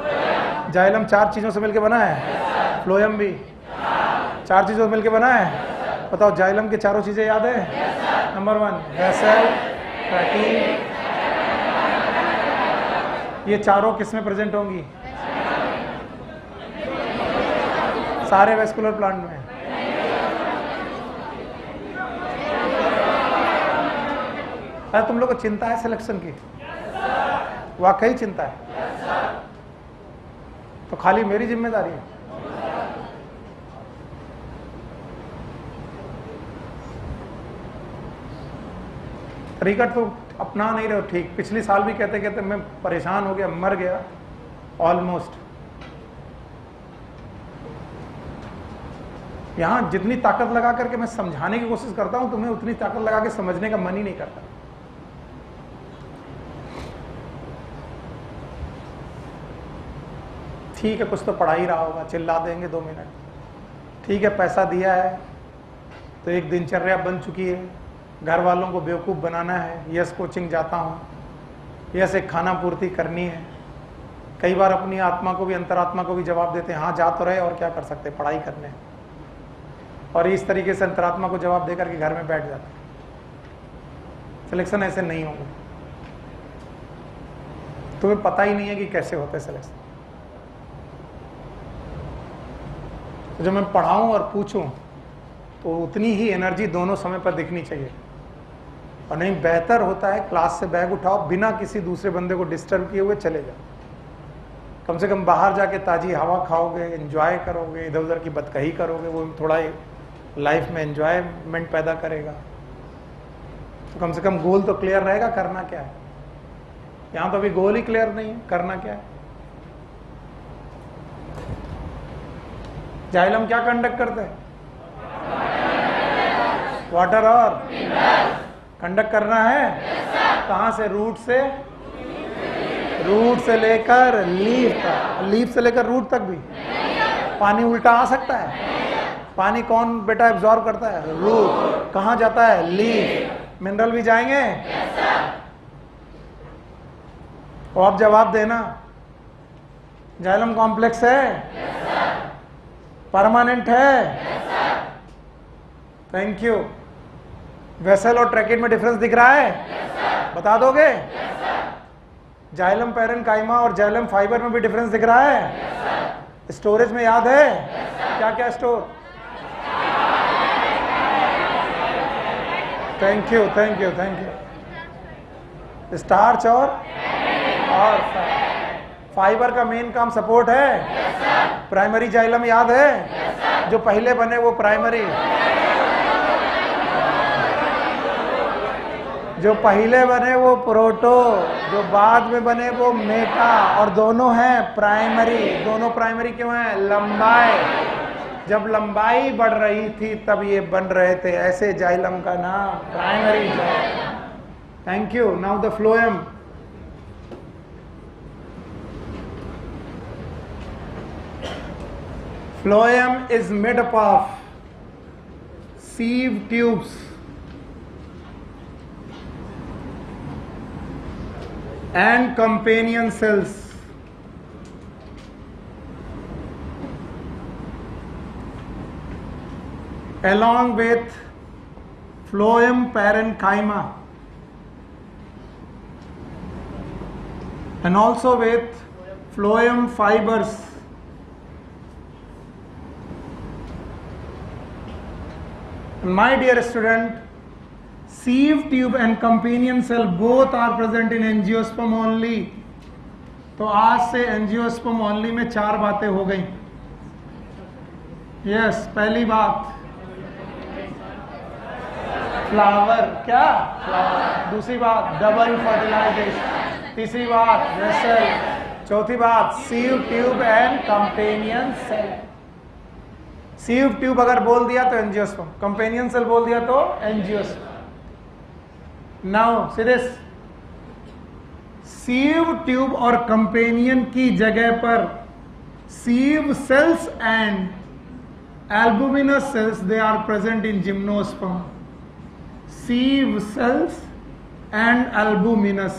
जाइलम 4 चीजों से मिलकर बना है। फ्लोएम भी 4 चीजों से मिलकर बना है। बताओ जाइलम के चारों चीजें याद है? Number 1 vessel, protein. ये चारों किस में प्रेजेंट होंगी? सारे वेस्कुलर प्लांट में। अरे तुम लोग को चिंता है सिलेक्शन की? वाकई चिंता है? तो खाली मेरी जिम्मेदारी है? तरीका तो अपना नहीं रहे हो ठीक। पिछली साल भी कहते कहते मैं परेशान हो गया, मर गया ऑलमोस्ट। यहां जितनी ताकत लगा करके मैं समझाने की कोशिश करता हूं, तुम्हें उतनी ताकत लगा के समझने का मन ही नहीं करता। ठीक है, कुछ तो पढ़ा ही रहा होगा, चिल्ला देंगे 2 मिनट। ठीक है, पैसा दिया है तो एक दिनचर्या बन चुकी है। घर वालों को बेवकूफ़ बनाना है। यस कोचिंग जाता हूँ, यस एक खाना पूर्ति करनी है। कई बार अपनी आत्मा को भी, अंतरात्मा को भी जवाब देते हैं, हाँ जा तो रहे और क्या कर सकते, पढ़ाई करने। और इस तरीके से अंतरात्मा को जवाब देकर के घर में बैठ जाते हैं। सिलेक्शन ऐसे नहीं होगा। तुम्हें पता ही नहीं है कि कैसे होता है सिलेक्शन। तो जब मैं पढ़ाऊं और पूछूं तो उतनी ही एनर्जी दोनों समय पर दिखनी चाहिए। और नहीं, बेहतर होता है क्लास से बैग उठाओ, बिना किसी दूसरे बंदे को डिस्टर्ब किए हुए चले जाओ। कम से कम बाहर जाके ताजी हवा खाओगे, एंजॉय करोगे, इधर उधर की बतकही करोगे, वो थोड़ा लाइफ में एंजॉयमेंट पैदा करेगा। तो कम से कम गोल तो क्लियर रहेगा, करना क्या है। यहां तो अभी गोल ही क्लियर नहीं है, करना क्या है। जाइलम क्या कंडक्ट करते हैं? वाटर और कंडक्ट करना है। कहां से? रूट से, रूट से लेकर लीफ तक, लीफ से लेकर रूट तक भी। पानी उल्टा आ सकता है? पानी कौन बेटा एब्जॉर्ब करता है? रूट। कहां जाता है? लीफ। मिनरल भी जाएंगे। तो आप जवाब देना। जाइलम कॉम्प्लेक्स है? परमानेंट है? Thank you. वेसल और ट्रैकेट में डिफरेंस दिख रहा है? बता दोगे? जाइलम पैरेन्काइमा और जाइलम फाइबर में भी डिफरेंस दिख रहा है? स्टोरेज में याद है? क्या क्या store? Thank you thank you thank you. Starch और फाइबर का मेन काम सपोर्ट है। प्राइमरी जाइलम याद है? जो पहले बने वो प्राइमरी, जो पहले बने वो प्रोटो, जो बाद में बने वो मेटा, और दोनों हैं प्राइमरी। दोनों प्राइमरी क्यों हैं? लंबाई, जब लंबाई बढ़ रही थी तब ये बन रहे थे, ऐसे जाइलम का नाम primary xylem. Thank you. Now the phloem. Phloem is made up of sieve tubes and companion cells. Along with phloem parenchyma and also with phloem fibers. My dear student, sieve tube and companion cell both are present in angiosperm only. तो आज से angiosperm only में 4 बातें हो गई। Yes, पहली बात flower, क्या फ्लावर। दूसरी बात डबल फर्टिलाइजेशन। तीसरी बात वेसल। चौथी बात sieve tube and companion cell. Sieve tube अगर बोल दिया तो एंजियोस्पर्म, कंपेनियन सेल बोल दिया तो angiosperm. Now see this, sieve tube और कंपेनियन की जगह पर sieve cells and albuminous cells they are present in gymnosperm. Sieve cells and albuminous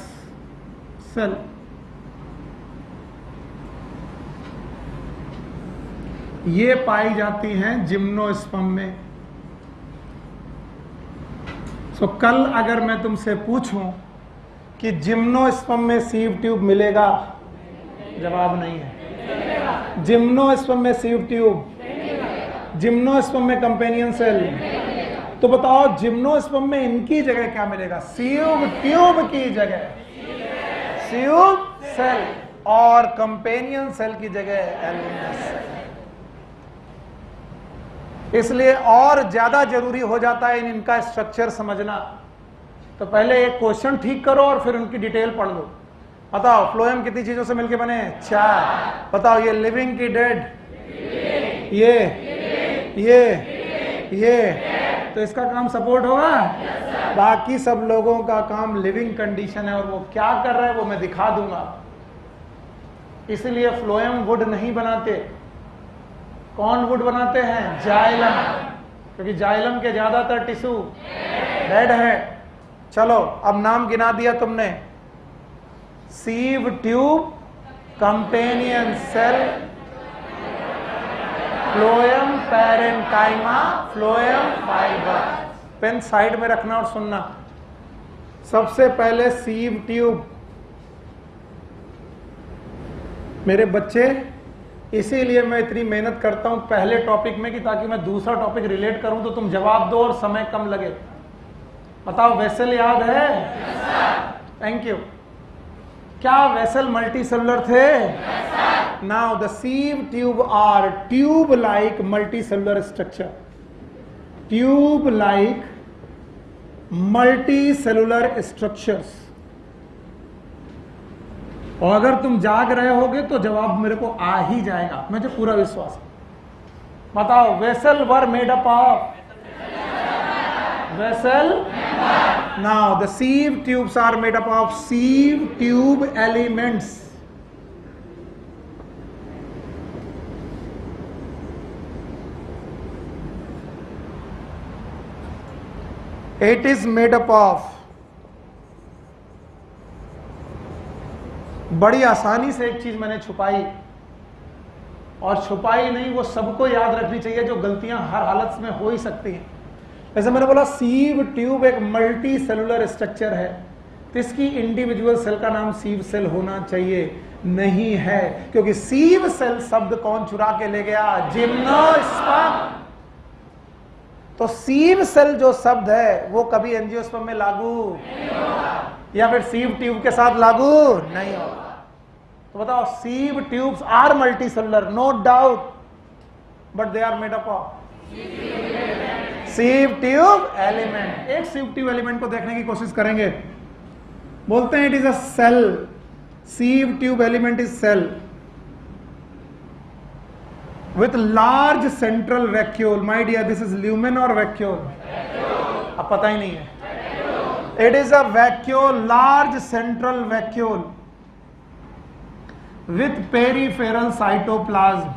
cell. ये पाई जाती हैं जिम्नोस्पर्म में। सो कल अगर मैं तुमसे पूछूं कि जिम्नोस्पर्म में सीव ट्यूब मिलेगा, जवाब नहीं है। जिम्नोस्पर्म में सीव ट्यूब, जिम्नोस्पर्म में कंपेनियन सेल, तो बताओ जिम्नोस्पर्म में इनकी जगह क्या मिलेगा? सीव ट्यूब की जगह सीव सेल और कंपेनियन सेल की जगह एल्बुमिनस सेल। इसलिए और ज्यादा जरूरी हो जाता है इनका स्ट्रक्चर समझना। तो पहले एक क्वेश्चन ठीक करो और फिर उनकी डिटेल पढ़ लो। बताओ फ्लोएम कितनी चीजों से मिलके बने? 4। बताओ ये लिविंग की डेड, ये तो इसका काम सपोर्ट होगा। बाकी सब लोगों का काम लिविंग कंडीशन है और वो क्या कर रहा है वो मैं दिखा दूंगा। इसलिए फ्लोएम वुड नहीं बनाते। कौन वुड बनाते हैं? जाइलम, क्योंकि जाइलम के ज्यादातर टिश्यू डेड है। चलो अब नाम गिना दिया तुमने, sieve tube, companion cell, phloem parenchyma, phloem fibre. Pen side में रखना और सुनना। सबसे पहले सीव ट्यूब। मेरे बच्चे, इसीलिए मैं इतनी मेहनत करता हूं पहले टॉपिक में कि ताकि मैं दूसरा टॉपिक रिलेट करूं तो तुम जवाब दो और समय कम लगे। बताओ, वेसल याद है? Thank you. क्या वेसल मल्टी सेलुलर थे? Now the sieve tube are tube like multicellular structure. Tube like multicellular structures. और अगर तुम जाग रहे होगे तो जवाब मेरे को आ ही जाएगा, मुझे पूरा विश्वास है। बताओ, vessel were made up of vessel. Now the sieve tubes are made up of sieve tube elements. It is made up of, बड़ी आसानी से एक चीज मैंने छुपाई, और छुपाई नहीं, वो सबको याद रखनी चाहिए, जो गलतियां हर हालत में हो ही सकती हैं। जैसे मैंने बोला सीव ट्यूब एक मल्टी सेलुलर स्ट्रक्चर है, तो इसकी इंडिविजुअल सेल का नाम सीव सेल होना चाहिए, नहीं है, क्योंकि सीव सेल शब्द कौन चुरा के ले गया? जिम्नोस्पर्म। तो सीव सेल जो शब्द है वो कभी एंजियोस्पर्म में लागू नहीं होगा, या फिर सीव ट्यूब के साथ लागू नहीं होगा। तो बताओ, sieve tubes are multicellular, no doubt, but they are made up of sieve tube element. एक सीव ट्यूब एलिमेंट को देखने की कोशिश करेंगे। बोलते हैं it is a cell, sieve tube element is cell with large central vacuole. My dear, this is lumen or vacuole? अब पता ही नहीं है। It is a vacuole, large central vacuole with peripheral cytoplasm.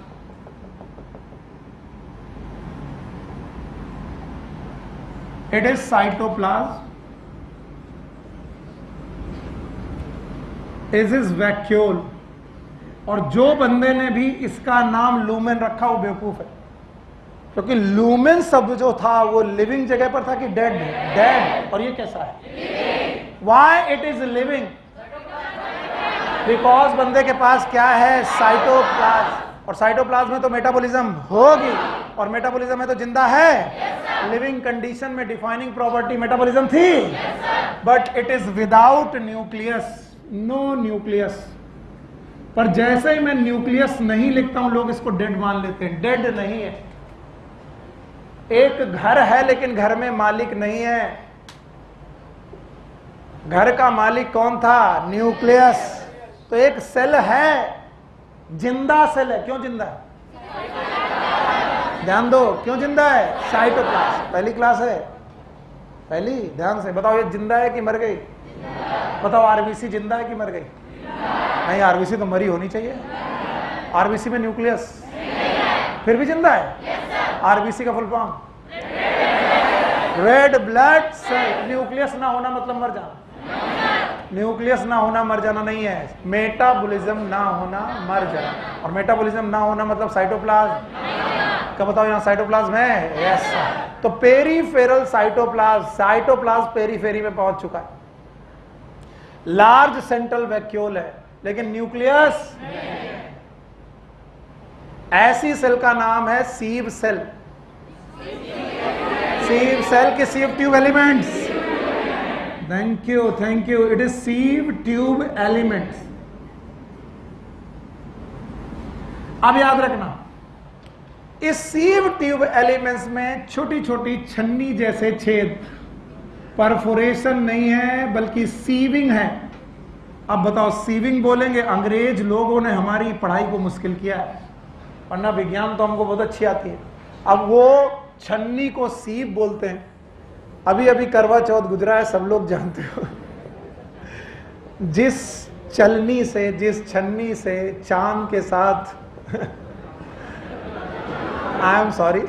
It is cytoplasm. It is vacuole. और जो बंदे ने भी इसका नाम लूमेन रखा वो बेवकूफ है, क्योंकि लूमेन शब्द जो था वो लिविंग जगह पर था कि डेड? डेड। और ये कैसा है? Why it is living? Because बंदे के पास क्या है? साइटोप्लाज्म। और साइटोप्लाज्म में तो मेटाबॉलिज्म होगी, और मेटाबॉलिज्म में तो जिंदा है। लिविंग कंडीशन में डिफाइनिंग प्रॉपर्टी मेटाबॉलिज्म थी, but it is without nucleus, no nucleus. पर जैसे ही मैं न्यूक्लियस नहीं लिखता हूं, लोग इसको डेड मान लेते हैं। डेड नहीं है। एक घर है लेकिन घर में मालिक नहीं है। घर का मालिक कौन था? न्यूक्लियस। तो एक सेल है, जिंदा सेल है। क्यों जिंदा है? ध्यान दो, क्यों जिंदा है? साइटोप्लाज्म। पहली क्लास है, पहली, ध्यान से बताओ, ये जिंदा है कि मर गई? बताओ, आरबीसी जिंदा है कि मर गई? नहीं, आरबीसी तो मरी होनी चाहिए। आरबीसी में न्यूक्लियस फिर भी जिंदा है। आरबीसी का full form red blood cell. Nucleus ना होना मतलब मर जाना। न्यूक्लियस ना होना मर जाना नहीं है, मेटाबॉलिज्म ना होना मर जाना। और मेटाबॉलिज्म ना होना मतलब साइटोप्लाज्म का, बताओ यहाँ साइटोप्लाज्म है? यस। तो पेरीफेरल साइटोप्लाज्म, साइटोप्लाज्म पेरीफेरी में पहुंच चुका है। लार्ज सेंट्रल वैक्यूल है लेकिन न्यूक्लियस। ऐसी सेल का नाम है सीव सेल। सीव सेल के सीव tube elements. Thank you, thank you. It is सीव tube elements. अब याद रखना, इस सीव ट्यूब एलिमेंट्स में छोटी छोटी छन्नी जैसे छेद, परफोरेशन नहीं है बल्कि सीविंग है। अब बताओ, सीविंग बोलेंगे, अंग्रेज लोगों ने हमारी पढ़ाई को मुश्किल किया है, वरना विज्ञान तो हमको बहुत अच्छी आती है। अब वो छन्नी को सीव बोलते हैं। अभी अभी करवा चौथ गुजरा है, सब लोग जानते हो। जिस चलनी से, जिस छन्नी से चांद के साथ आई एम सॉरी,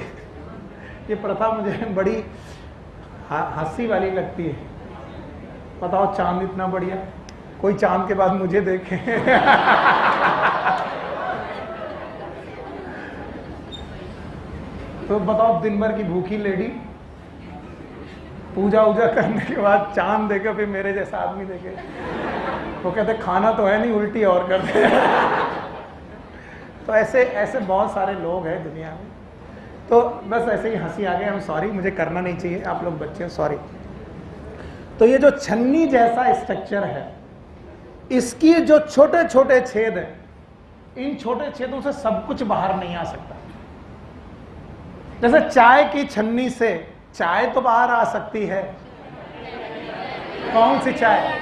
ये प्रथा मुझे बड़ी हंसी वाली लगती है। बताओ, चांद इतना बढ़िया, कोई चांद के बाद मुझे देखे। तो बताओ, दिन भर की भूखी लेडी पूजा वूजा करने के बाद चांद देखे, फिर मेरे जैसा आदमी देखे, वो कहते खाना तो है नहीं, उल्टी और करते। तो ऐसे ऐसे बहुत सारे लोग हैं दुनिया में। तो बस ऐसे ही हंसी आ गई, हम सॉरी, मुझे करना नहीं चाहिए, आप लोग बच्चे, सॉरी। तो ये जो छन्नी जैसा स्ट्रक्चर है, इसकी जो छोटे छोटे छेद है, इन छोटे छेदों से सब कुछ बाहर नहीं आ सकता। जैसे चाय की छन्नी से चाय तो बाहर आ सकती है। कौन सी चाय?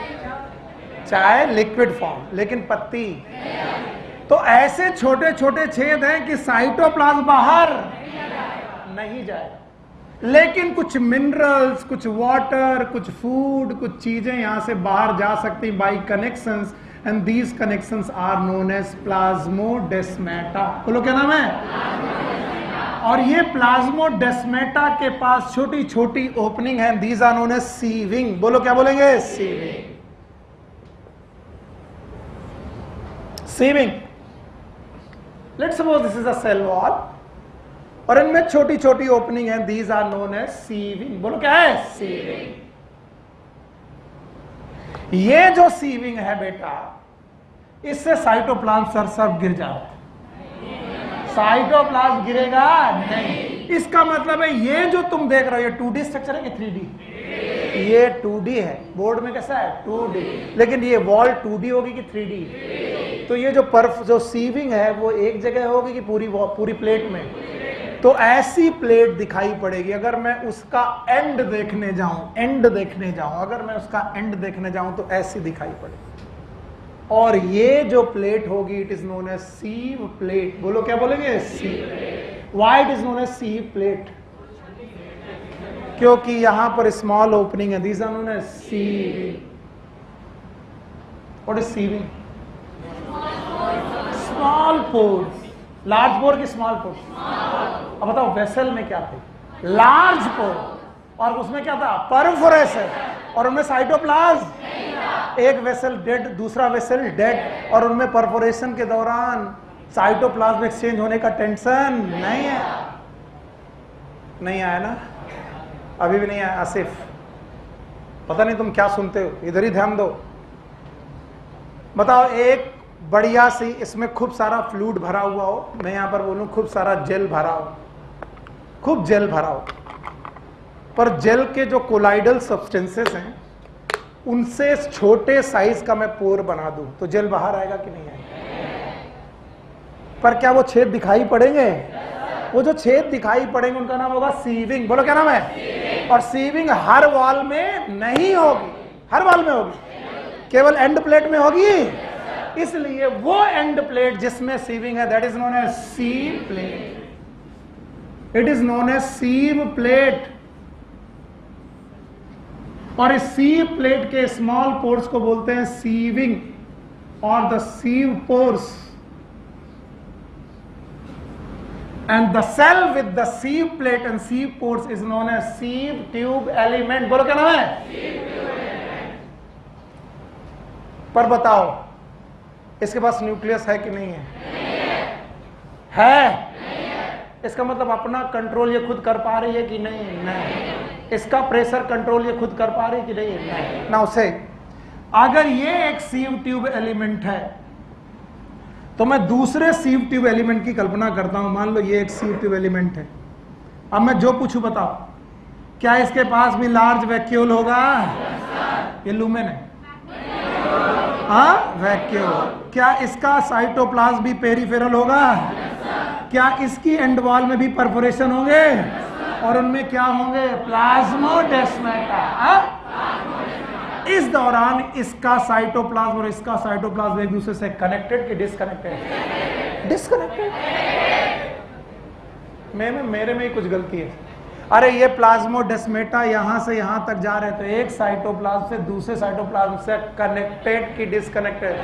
चाय लिक्विड फॉर्म, लेकिन पत्ती। तो ऐसे छोटे छोटे छेद हैं कि साइटोप्लाज्म बाहर नहीं जाएगा, लेकिन कुछ मिनरल्स, कुछ वाटर, कुछ फूड, कुछ चीजें यहां से बाहर जा सकती by connections, and these connections are known as plasmodesmata. बोलो क्या नाम है? और ये प्लाज्मोडेस्माटा के पास छोटी छोटी ओपनिंग है, these are known as sieving. बोलो क्या बोलेंगे? Sieving. Sieving. Let's suppose this is a cell wall और इनमें छोटी छोटी ओपनिंग है, these are known as sieving. बोलो क्या है? सीविंग। ये जो सीविंग है बेटा, इससे साइटोप्लाज्म सरसब गिर जाता है। साइटोप्लाज्म गिरेगा नहीं। इसका मतलब है ये जो तुम देख रहे हो, ये 2D स्ट्रक्चर है कि 3D? ये 2D है। बोर्ड में कैसा है? 2D। लेकिन ये वॉल 2D होगी कि 3D? तो ये जो सीविंग है वो एक जगह होगी कि पूरी प्लेट में? तो ऐसी प्लेट दिखाई पड़ेगी। अगर मैं उसका एंड देखने जाऊं, अगर मैं उसका एंड देखने जाऊं तो ऐसी दिखाई पड़ेगी। और ये जो प्लेट होगी, it is known as sieve plate. बोलो क्या बोलेंगे? Sieve. Why it is known as sieve plate? क्योंकि यहां पर स्मॉल ओपनिंग है, these are known as sieving. What is sieving? Small pores. Large pore की स्मॉल पोर? अब बताओ वेसल में क्या थे? Large pore. और उसमें क्या था? परफोरेशन। और उनमें साइटोप्लाज्म? एक वेसल डेड, दूसरा वेसल डेड, और उनमें परफोरेशन के दौरान साइटोप्लाज्म एक्सचेंज होने का टेंशन नहीं है। नहीं आया ना? अभी भी नहीं आया आसिफ? पता नहीं तुम क्या सुनते हो, इधर ही ध्यान दो। बताओ, एक बढ़िया सी इसमें खूब सारा फ्लूइड भरा हुआ हो, मैं यहां पर बोलूं खूब सारा जेल भरा हो, खूब जेल भरा हो, पर जेल के जो कोलाइडल सब्सटेंसेस हैं उनसे छोटे साइज का मैं पोर बना दूं तो जेल बाहर आएगा कि नहीं आएगा? पर क्या वो छेद दिखाई पड़ेंगे? वो जो छेद दिखाई पड़ेंगे उनका नाम होगा सीविंग। बोलो क्या नाम है? और सीविंग हर वॉल में नहीं होगी, हर वॉल में होगी, केवल एंड प्लेट में होगी। इसलिए वो एंड प्लेट जिसमें सीविंग है, that is known as sieve plate. It is known as sieve plate. और इस सीव प्लेट के स्मॉल पोर्स को बोलते हैं सीविंग और the sieve pores. And the cell with the sieve plate and sieve pores is known as sieve tube element. बोलो क्या नाम है? पर बताओ, इसके पास न्यूक्लियस है कि नहीं है? है। इसका मतलब अपना कंट्रोल ये खुद कर पा रही है कि नहीं? नहीं। इसका प्रेशर कंट्रोल ये खुद कर पा रही है कि नहीं? नहीं। ना उसे, अगर ये एक सीव ट्यूब एलिमेंट है तो मैं दूसरे सीव ट्यूब एलिमेंट की कल्पना करता हूं। मान लो ये एक सीव ट्यूब एलिमेंट है। अब मैं जो पूछूं बताओ, क्या इसके पास भी लार्ज वैक्यूल होगा? ये लूमेन है, हाँ वैक्यूल। क्या इसका साइटोप्लाज्म भी पेरिफेरल होगा? क्या इसकी एंड वॉल में भी परफोरेशन होंगे? और उनमें क्या होंगे? प्लाज्मोडेस्माटा। इस दौरान इसका साइटोप्लाज्म और इसका साइटोप्लाज्म एक दूसरे से कनेक्टेड कि डिस्कनेक्टेड? डिस्कनेक्टेड। मेरे में ही कुछ गलती है। अरे ये प्लाज्मोडेस्माटा यहां से यहां तक जा रहे थे, एक साइटोप्लाज्म से दूसरे साइटोप्लाज्म से कनेक्टेड कि डिस्कनेक्टेड?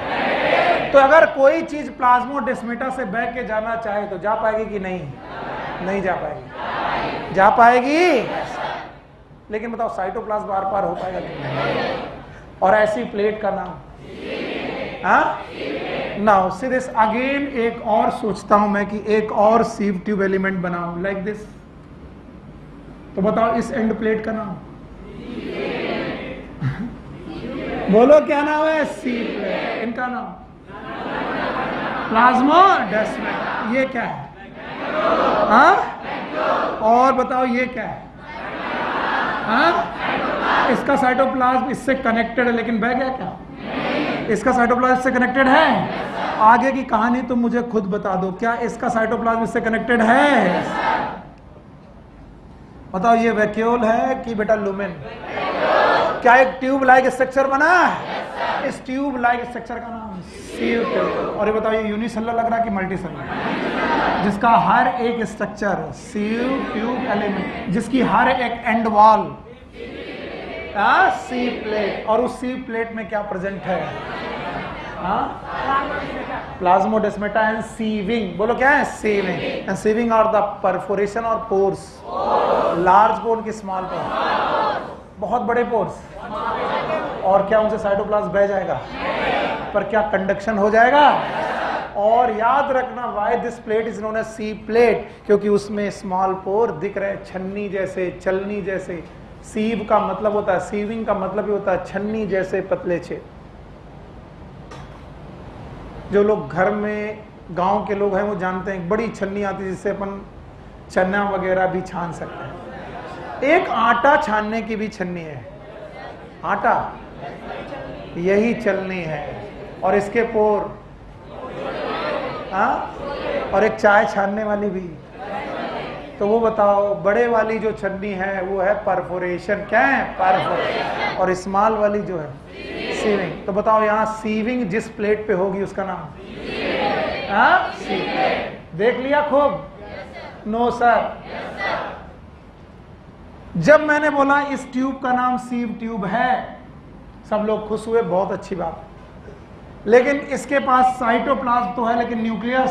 तो अगर कोई चीज प्लाज्मोडेस्माटा से बह के जाना चाहे तो जा पाएगी कि नहीं? नहीं जा पाएगी। जा पाएगी, लेकिन बताओ साइटोप्लाज्म आर पार हो पाएगा कि नहीं? और ऐसी प्लेट का नाम नाउ सी दिस अगेन। एक और सोचता हूं मैं कि एक और सीव ट्यूब एलिमेंट बनाऊं लाइक दिस। तो बताओ इस एंड प्लेट का नाम? बोलो क्या नाम है? सी प्लेट। इनका नाम प्लाज्मोडेस्माटा। ये क्या है? हाँ? और बताओ ये क्या है? हाँ? इसका साइटोप्लाज्म इससे कनेक्टेड है, लेकिन बह गया क्या? इसका साइटोप्लाज्म इससे कनेक्टेड है? आगे की कहानी तुम मुझे खुद बता दो, क्या इसका साइटोप्लाज्म इससे कनेक्टेड है? बताओ ये वैक्यूल है कि बेटा लुमेन? क्या एक ट्यूब लाइक स्ट्रक्चर बना है? इस ट्यूब लाइक स्ट्रक्चर का नाम सीव ट्यूब। और ये बताओ ये यूनिसेलुलर लग रहा है कि मल्टीसेलुलर? जिसका हर एक स्ट्रक्चर सीव ट्यूब एलिमेंट, जिसकी हर एक एंड वॉल सी प्लेट, और उस सी प्लेट में क्या प्रेजेंट है? Plasmodesmata and sieving. बोलो क्या है? Sieving. And sieving are the perforation और पोर्स, लार्ज पोर की स्मॉल पोर, बहुत बड़े पोर्स। और क्या उनसे साइटोप्लाज्म बह जाएगा? पर क्या कंडक्शन हो जाएगा? और याद रखना why this plate is known as sieve plate, क्योंकि उसमें स्मॉल पोर दिख रहे, छन्नी जैसे, चलनी जैसे। सीव का मतलब होता है, सीविंग का मतलब ही होता है छन्नी जैसे पतले छेद। जो लोग घर में गांव के लोग हैं वो जानते हैं, बड़ी छन्नी आती है जिससे अपन चना वगैरह भी छान सकते हैं। एक आटा छानने की भी छन्नी है, आटा यही चलनी है। और इसके पोर, और एक चाय छानने वाली भी। तो वो बताओ बड़े वाली जो छन्नी है वो है परफोरेशन। क्या है? परफोरेशन। और स्मॉल वाली जो है सीविंग। तो बताओ यहाँ सीविंग जिस प्लेट पे होगी उसका नाम? Sieve plate. देख लिया खूब? No sir. जब मैंने बोला इस ट्यूब का नाम सीव ट्यूब है, सब लोग खुश हुए, बहुत अच्छी बात। लेकिन इसके पास साइटोप्लाज्म तो है लेकिन न्यूक्लियस,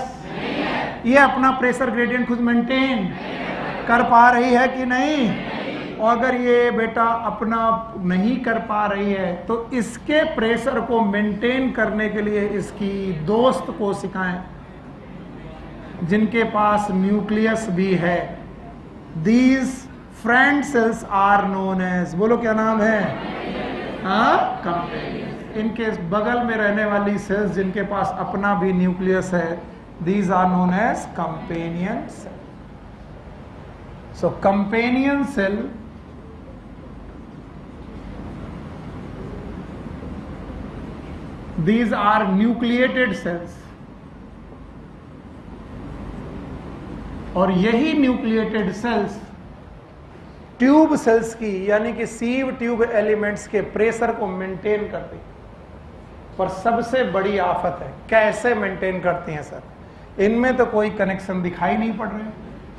ये अपना प्रेशर ग्रेडियंट खुद मेंटेन कर पा रही है कि नहीं? और अगर ये बेटा अपना नहीं कर पा रही है तो इसके प्रेशर को मेंटेन करने के लिए इसकी दोस्त को सिखाएं जिनके पास न्यूक्लियस भी है। These friend cells are known as, बोलो क्या नाम है? कंपेनियन। इनके बगल में रहने वाली सेल्स जिनके पास अपना भी न्यूक्लियस है, these are known as companion cell. So companion cell these are nucleated cells, और यही न्यूक्लिएटेड सेल्स ट्यूब सेल्स की यानी कि सीव ट्यूब एलिमेंट्स के प्रेशर को मेंटेन करती। पर सबसे बड़ी आफत है कैसे मेंटेन करती हैं सर? इनमें तो कोई कनेक्शन दिखाई नहीं पड़ रहे।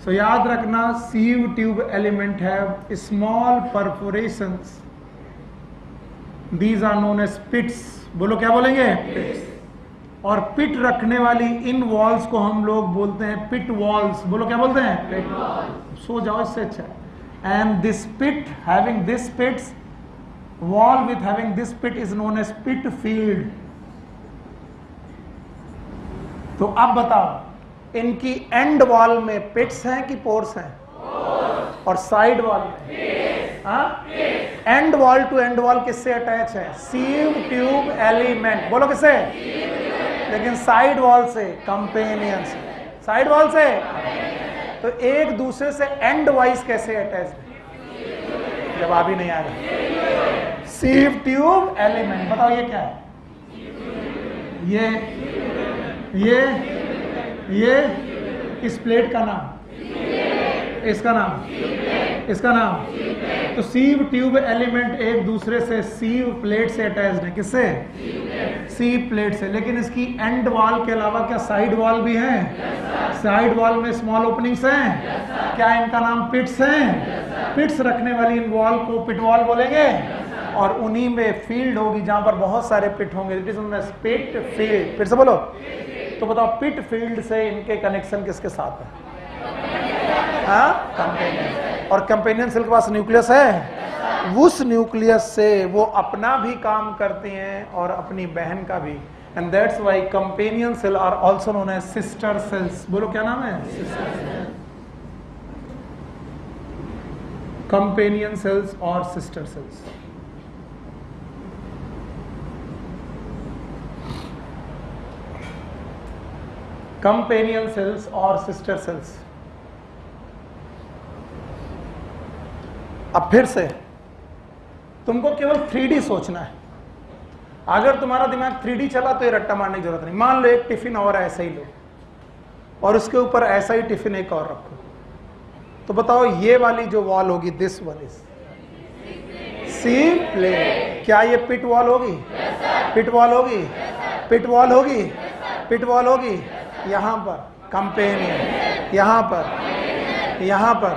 सो याद रखना sieve tube element have small perforations, these are known as pits. बोलो क्या बोलेंगे? पिट्स। और पिट रखने वाली इन वॉल्स को हम लोग बोलते हैं पिट वॉल्स। बोलो क्या बोलते हैं? पिट वॉल्स। सो जाओ, इससे अच्छा है। And this pit having this pits, wall with having this pit is known as pit field. तो अब बताओ इनकी एंड वॉल में पिट्स हैं कि पोर्स हैं? और साइड वॉल में end wall to end wall किससे अटैच है? Sieve tube element. बोलो किससे? लेकिन साइड वॉल से, कंपेनियन से। साइड वॉल से तो एक दूसरे से एंड वाइज कैसे अटैच है? जवाब ही नहीं आएगा। सीव ट्यूब एलिमेंट। बताओ ये क्या है? ये इस प्लेट का नाम, इसका नाम, इसका नाम। तो सीव ट्यूब एलिमेंट एक दूसरे से सीव प्लेट से अटैच्ड है। किससे? सीव प्लेट से। लेकिन इसकी एंड वॉल के अलावा क्या साइड वॉल भी है? साइड वॉल में स्मॉल ओपनिंग्स हैं। क्या इनका नाम पिट्स हैं? पिट्स रखने वाली इन वॉल को पिट वॉल बोलेंगे। और उन्हीं में फील्ड होगी जहां पर बहुत सारे पिट होंगे। It is known as pit field. फिर से बोलो। तो बताओ पिट फील्ड से इनके कनेक्शन किसके साथ है? कंपेनियन। और कंपेनियन सेल के पास न्यूक्लियस है। उस न्यूक्लियस से वो अपना भी काम करते हैं और अपनी बहन का भी। And that's why companion cell are also known as sister cells. बोलो क्या नाम है? कंपेनियन सेल्स और सिस्टर सेल्स। कंपेनियन सेल्स और सिस्टर सेल्स। अब फिर से तुमको केवल 3D सोचना है। अगर तुम्हारा दिमाग 3D चला तो ये रट्टा मारने की जरूरत नहीं। मान लो एक टिफिन और ऐसा ही लो और उसके ऊपर ऐसा ही टिफिन एक और रखो, तो बताओ ये वाली जो वॉल होगी, this one is sieve plate. क्या ये पिट वॉल होगी? पिट वॉल होगी? पिट वॉल होगी? पिट वॉल होगी? यहां पर कंपेनियन, यहां पर, यहां पर,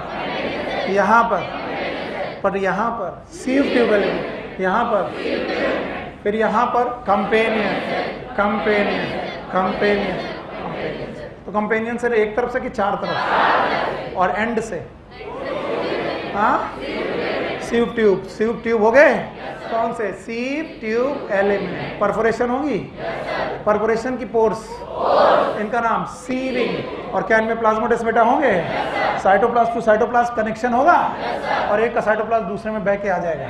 यहां पर यहां पर सीव ट्यूब एलिमेंट, यहां पर, फिर यहां पर कंपेनियन, कंपेनियन, कंपेनियन, कंपेनियन। तो कंपेनियन से एक तरफ से कि चार तरफ? और एंड से? हाँ, सीव ट्यूब। सीव ट्यूब हो गए? कौन से? सीव ट्यूब एलिमेंट। परफोरेशन होगी? परफोरेशन की पोर्स, इनका नाम सीविंग। और क्या इनमें प्लाज्मोडेस्माटा होंगे? साइटोप्लाज्म टू साइटोप्लाज्म कनेक्शन होगा और एक का साइटोप्लाज्म दूसरे में बह के आ जाएगा।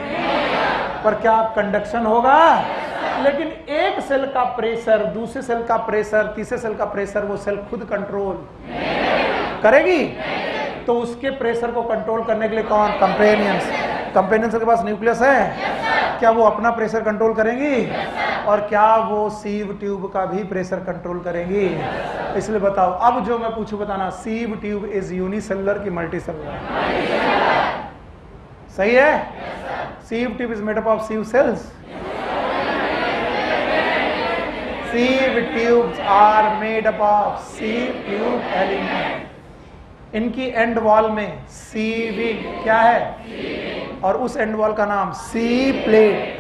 पर क्या कंडक्शन होगा? लेकिन एक सेल का प्रेशर, दूसरे सेल का प्रेशर, तीसरे सेल का प्रेशर वो सेल खुद कंट्रोल करेगी। तो उसके प्रेशर को कंट्रोल करने के लिए कौन? कंपेनियंस। कंपेनियंस के पास न्यूक्लियस है, क्या वो अपना प्रेशर कंट्रोल करेंगी? और क्या वो सीव ट्यूब का भी प्रेशर कंट्रोल करेंगी? इसलिए बताओ, अब जो मैं पूछूं बताना, सीव ट्यूब इज यूनिसेलुलर की मल्टीसेलुलर? सही है? Sieve tube is made up of sieve cells. Sieve tubes are made up of sieve tube element. इनकी एंड वॉल में सीविंग क्या है? और उस एंड वॉल का नाम सी प्लेट।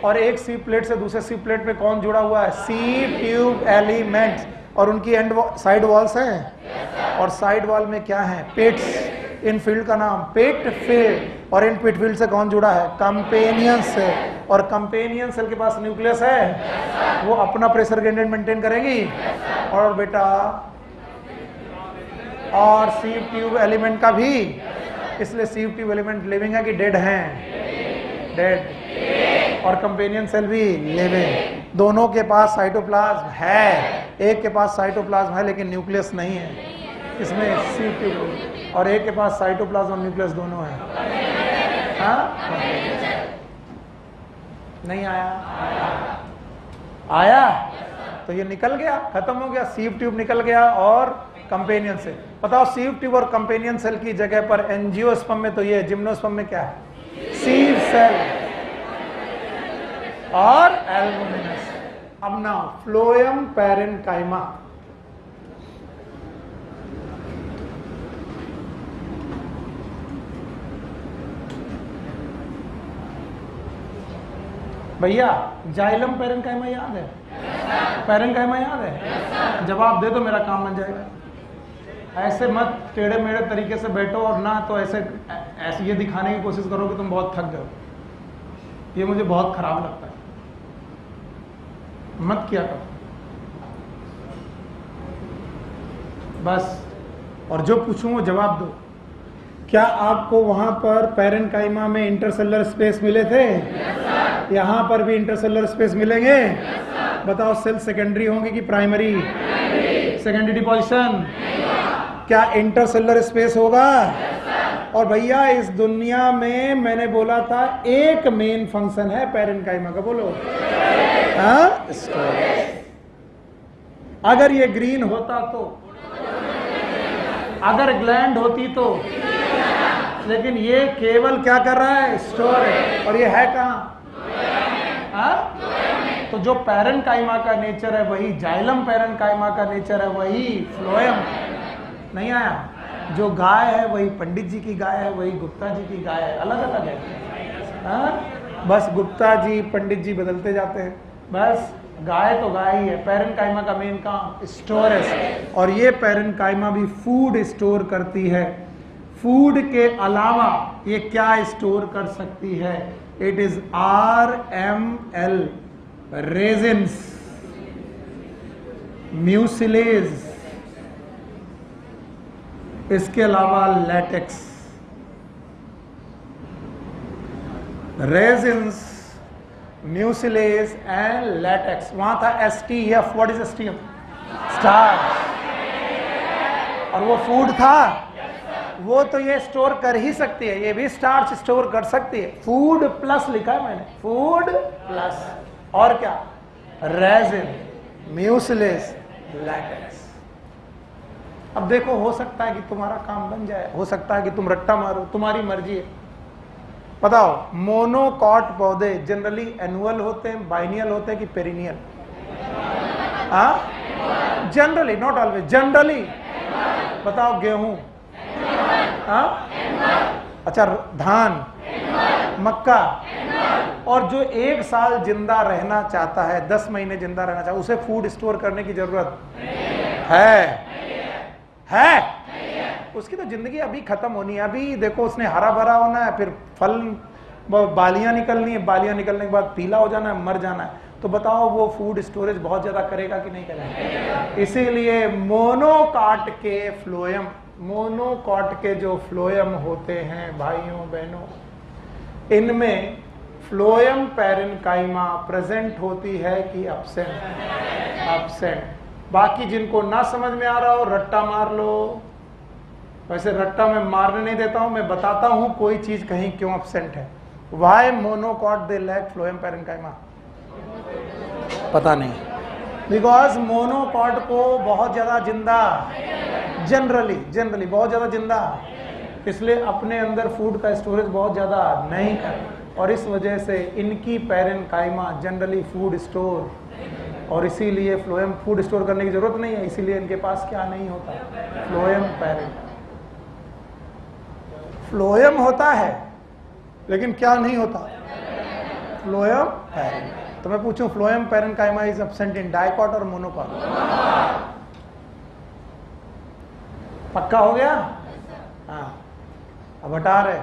और एक सी प्लेट से दूसरे सी प्लेट पे कौन जुड़ा हुआ है? Sieve tube elements. और उनकी एंड साइड वॉल्स हैं, और साइड वॉल में क्या है? पेट्स। इन फील्ड का नाम पेट फील्ड। और इन पेट फील्ड से कौन जुड़ा है? Companion cell. और कंपेनियन सेल के पास न्यूक्लियस है, वो अपना प्रेशर ग्रेडियंट मेंटेन करेगी। और बेटा, और सीव ट्यूब एलिमेंट का भी। इसलिए सीव ट्यूब एलिमेंट लिविंग है कि डेड हैं? डेड। और कंपेनियन सेल भी लिविंग। दोनों के पास साइटोप्लाज्म है। एक के पास साइटोप्लाज्म है लेकिन न्यूक्लियस नहीं है, इसमें सीव ट्यूब। और एक के पास साइटोप्लाज्म और न्यूक्लियस दोनों है। हाँ? नहीं आया? आया? तो ये निकल गया, खत्म हो गया। सीव ट्यूब निकल गया और कंपेनियन सेल। बताओ, सीव ट्यूब और कंपेनियन सेल की जगह पर एंजियोस्पर्म में तो ये, जिम्नोस्पर्म में क्या है? सीव सेल और एल्बुमिनस। अब ना फ्लोएम पैरेन्काइमा। भैया, जाइलम पैरेन्काइमा याद है? पैरेन्काइमा याद है? जवाब दे दो, मेरा काम बन जाएगा। ऐसे मत टेढ़े मेढ़े तरीके से बैठो और ना तो ऐसे ये दिखाने की कोशिश करो कि तुम बहुत थक गए। ये मुझे बहुत खराब लगता है, मत किया करो बस। और जो पूछूं वो जवाब दो। क्या आपको वहां पर पैरेन्काइमा में इंटरसेलुलर स्पेस मिले थे? यहां पर भी इंटरसेलुलर स्पेस मिलेंगे? बताओ, सेल सेकेंडरी होंगे कि प्राइमरी? Secondary deposition. क्या इंटरसेलुलर स्पेस होगा? और भैया, इस दुनिया में मैंने बोला था एक मेन फंक्शन है पैरेन्काइमा का, बोलो। हाँ? अगर ये ग्रीन होता तो, अगर ग्लैंड होती तो, लेकिन ये केवल क्या कर रहा है? स्टोरेज। और ये है कहाँ? तो जो पैरेन्काइमा का नेचर है वही जाइलम पैरेन्काइमा का नेचर है, वही फ्लोएम। नहीं आया? जो गाय है वही पंडित जी की गाय है, वही गुप्ता जी की गाय है, अलग अलग है। बस गुप्ता जी पंडित जी बदलते जाते हैं, बस गाय तो गाय ही है। पैरेन्काइमा का मेन काम स्टोरेज। और ये पैरेन्काइमा भी फूड स्टोर करती है। फूड के अलावा ये क्या स्टोर कर सकती है? It is RML, resins, mucilage, इसके अलावा latex. Resins, mucilage and latex. वहां था STF। What is STF? Starch. और वो फूड था, वो तो ये स्टोर कर ही सकती है, ये भी स्टार्च स्टोर कर सकती है। फूड प्लस लिखा है मैंने, फूड प्लस और क्या, रेजिन, म्यूसिलेस, लैटेक्स। अब देखो, हो सकता है कि तुम्हारा काम बन जाए, हो सकता है कि तुम रट्टा मारो, तुम्हारी मर्जी है। बताओ, मोनोकॉट पौधे जनरली एनुअल होते हैं, बाइनियल होते हैं कि perennial? Generally, not always, generally. बताओ, गेहूं, अच्छा, धान, मक्का। और जो 1 साल जिंदा रहना चाहता है, 10 महीने जिंदा रहना चाहता है, उसे फूड स्टोर करने की जरूरत है? उसकी तो जिंदगी अभी खत्म होनी है। अभी देखो, उसने हरा भरा होना है, फिर फल, बालियां निकलनी है, बालियां निकलने के बाद पीला हो जाना है, मर जाना है। तो बताओ, वो फूड स्टोरेज बहुत ज्यादा करेगा कि नहीं करेगा? इसीलिए मोनोकॉट के फ्लोएम, मोनोकॉट के जो फ्लोएम होते हैं भाइयों बहनों, इनमें फ्लोएम पैरेन्काइमा प्रेजेंट होती है कि एब्सेंट? एब्सेंट। बाकी जिनको ना समझ में आ रहा हो, रट्टा मार लो। वैसे रट्टा मैं मारने नहीं देता हूं, मैं बताता हूं कोई चीज कहीं क्यों एब्सेंट है। Why monocot they lack phloem parenchyma? पता नहीं। बिकॉज मोनोकॉट को बहुत ज्यादा जिंदा, जनरली बहुत ज्यादा जिंदा, इसलिए अपने अंदर फूड का स्टोरेज बहुत ज्यादा नहीं कर, और इस वजह से इनकी पैरेन्काइमा जनरली फूड स्टोर, और इसीलिए फ्लोएम फूड स्टोर करने की जरूरत नहीं है। इसीलिए इनके पास क्या नहीं होता, फ्लोएम पैरेन्काइमा। फ्लोएम होता है लेकिन क्या नहीं होता, फ्लोएम पैरेन्काइमा। तो मैं पूछूं, phloem parenchyma is absent in dicot और मोनोकॉट? पक्का हो गया? हाँ। अब हटा रहे,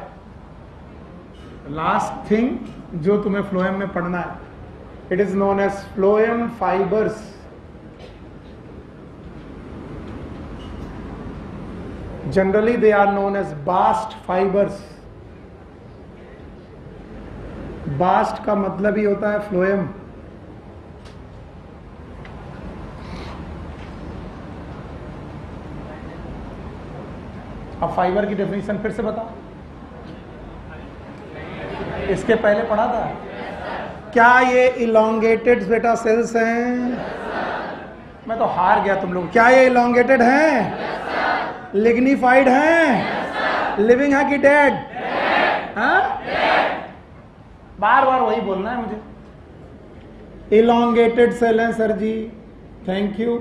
लास्ट थिंग जो तुम्हें फ्लोएम में पढ़ना है, it is known as phloem fibres. Generally they are known as bast fibres. Bast का मतलब ही होता है फ्लोएम। अब फाइबर की डेफिनेशन फिर से बताओ, इसके पहले पढ़ा था। क्या ये इलोंगेटेड बेटा सेल्स हैं? मैं तो हार गया तुम लोग। क्या ये इलोंगेटेड हैं? लिग्निफाइड हैं? लिविंग है कि डेड? बार बार वही बोलना है मुझे। इलोंगेटेड सेल हैं sir ji, thank you.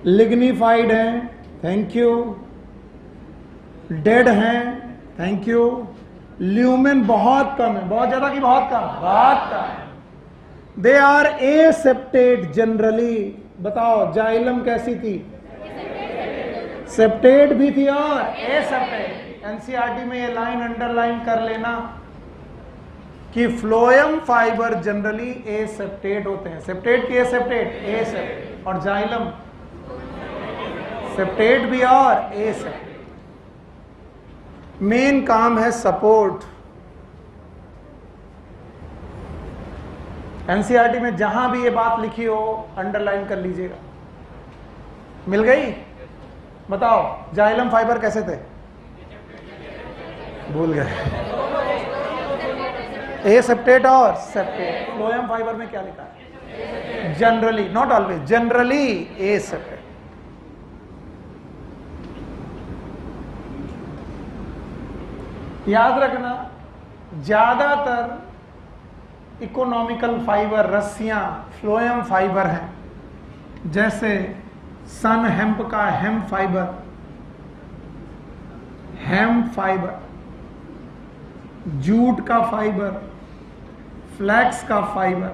Lignified हैं, थैंक यू। डेड हैं, थैंक यू। ल्यूमेन बहुत कम है, बहुत ज्यादा कि बहुत कम? बहुत कम। They are aseptate generally. बताओ, जाइलम कैसी थी? सेप्टेड भी थी और एसेप्टेड। एनसीईआरटी में ये लाइन अंडरलाइन कर लेना कि फ्लोएम फाइबर जनरली एसेप्टेड होते हैं। सेप्टेड की एसेप्टेड? एसेप्टेड। और जाइलम सेप्टेड भी और एसेप्टेड। मेन काम है सपोर्ट। एनसीईआरटी में जहां भी ये बात लिखी हो अंडरलाइन कर लीजिएगा। मिल गई? बताओ, जाइलम फाइबर कैसे थे? भूल गए। एसेप्टेड और सेप्टेड। फ्लोएम फाइबर में क्या लिखा है? Generally, not always, generally एसेप्टेड। याद रखना, ज्यादातर इकोनॉमिकल फाइबर, रस्सियां फ्लोएम फाइबर हैं। जैसे सन हेम्प का hemp fibre, hemp fibre, jute का फाइबर, फ्लैक्स का फाइबर।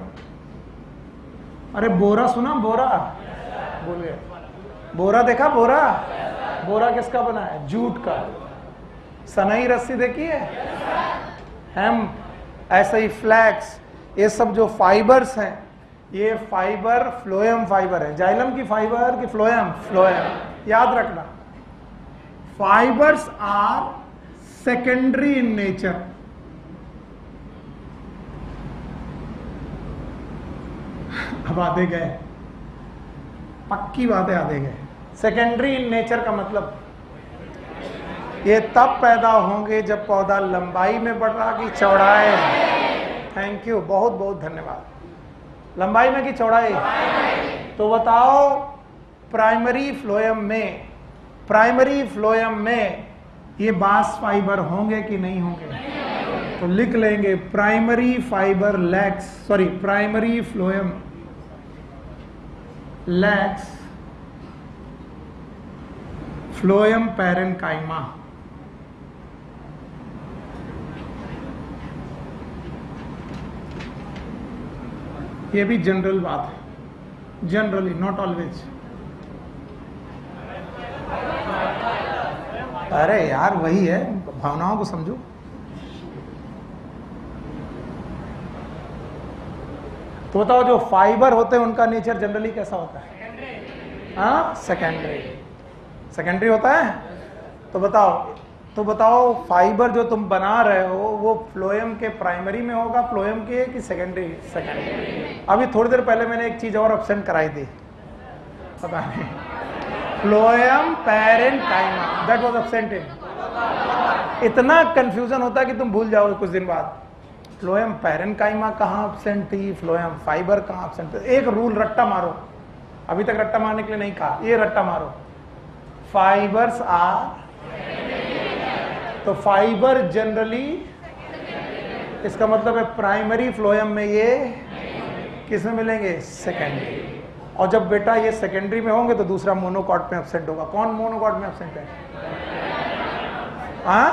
अरे बोरा सुना? बोरा बोलिए। बोरा देखा? बोरा, बोरा किसका बना है? जूट का। सनई रस्सी देखी है? हेम्प, ऐसे ही फ्लैक्स, ये सब जो फाइबर्स हैं, ये फाइबर फ्लोएम फाइबर है। जाइलम की फाइबर की फ्लोएम? फ्लोएम। याद रखना, fibres are secondary in nature. अब आते गए, पक्की बात याद है। सेकेंडरी इन नेचर का मतलब ये तब पैदा होंगे जब पौधा लंबाई में बढ़ रहा कि चौड़ाई। थैंक यू, बहुत बहुत धन्यवाद। लंबाई में कि चौड़ाई? तो बताओ प्राइमरी फ्लोएम में ये बास फाइबर होंगे कि नहीं होंगे? तो लिख लेंगे primary phloem lakhs phloem parenchyma. ये भी जनरल बात है, जनरली, नॉट ऑलवेज। अरे यार वही है, भावनाओं को समझो। तो बताओ जो फाइबर होते हैं उनका नेचर जनरली कैसा होता है? हाँ, सेकेंडरी होता है। तो बताओ फाइबर जो तुम बना रहे हो वो फ्लोएम के प्राइमरी में होगा, फ्लोएम के कि सेकेंडरी? अभी थोड़ी देर पहले मैंने एक चीज और एब्सेंट कराई थी, पता नहीं, phloem parenchyma, that was absent in. इतना कंफ्यूजन होता है कि तुम भूल जाओगे कुछ दिन बाद। फ्लोएम पैरेन्काइमा कहाँ एब्सेंट थी, फ्लोएम फाइबर कहाँ एब्सेंट थी। एक रूल रट्टा मारो, अभी तक रट्टा मारने के लिए नहीं कहा, ये रट्टा मारो, फाइबर्स आर, तो फाइबर जनरली, इसका मतलब है प्राइमरी फ्लोएम में ये किस में मिलेंगे? सेकेंडरी। और जब बेटा ये सेकेंडरी में होंगे तो दूसरा मोनोकॉट में एब्सेंट होगा। कौन मोनोकॉट में एब्सेंट है? हाँ,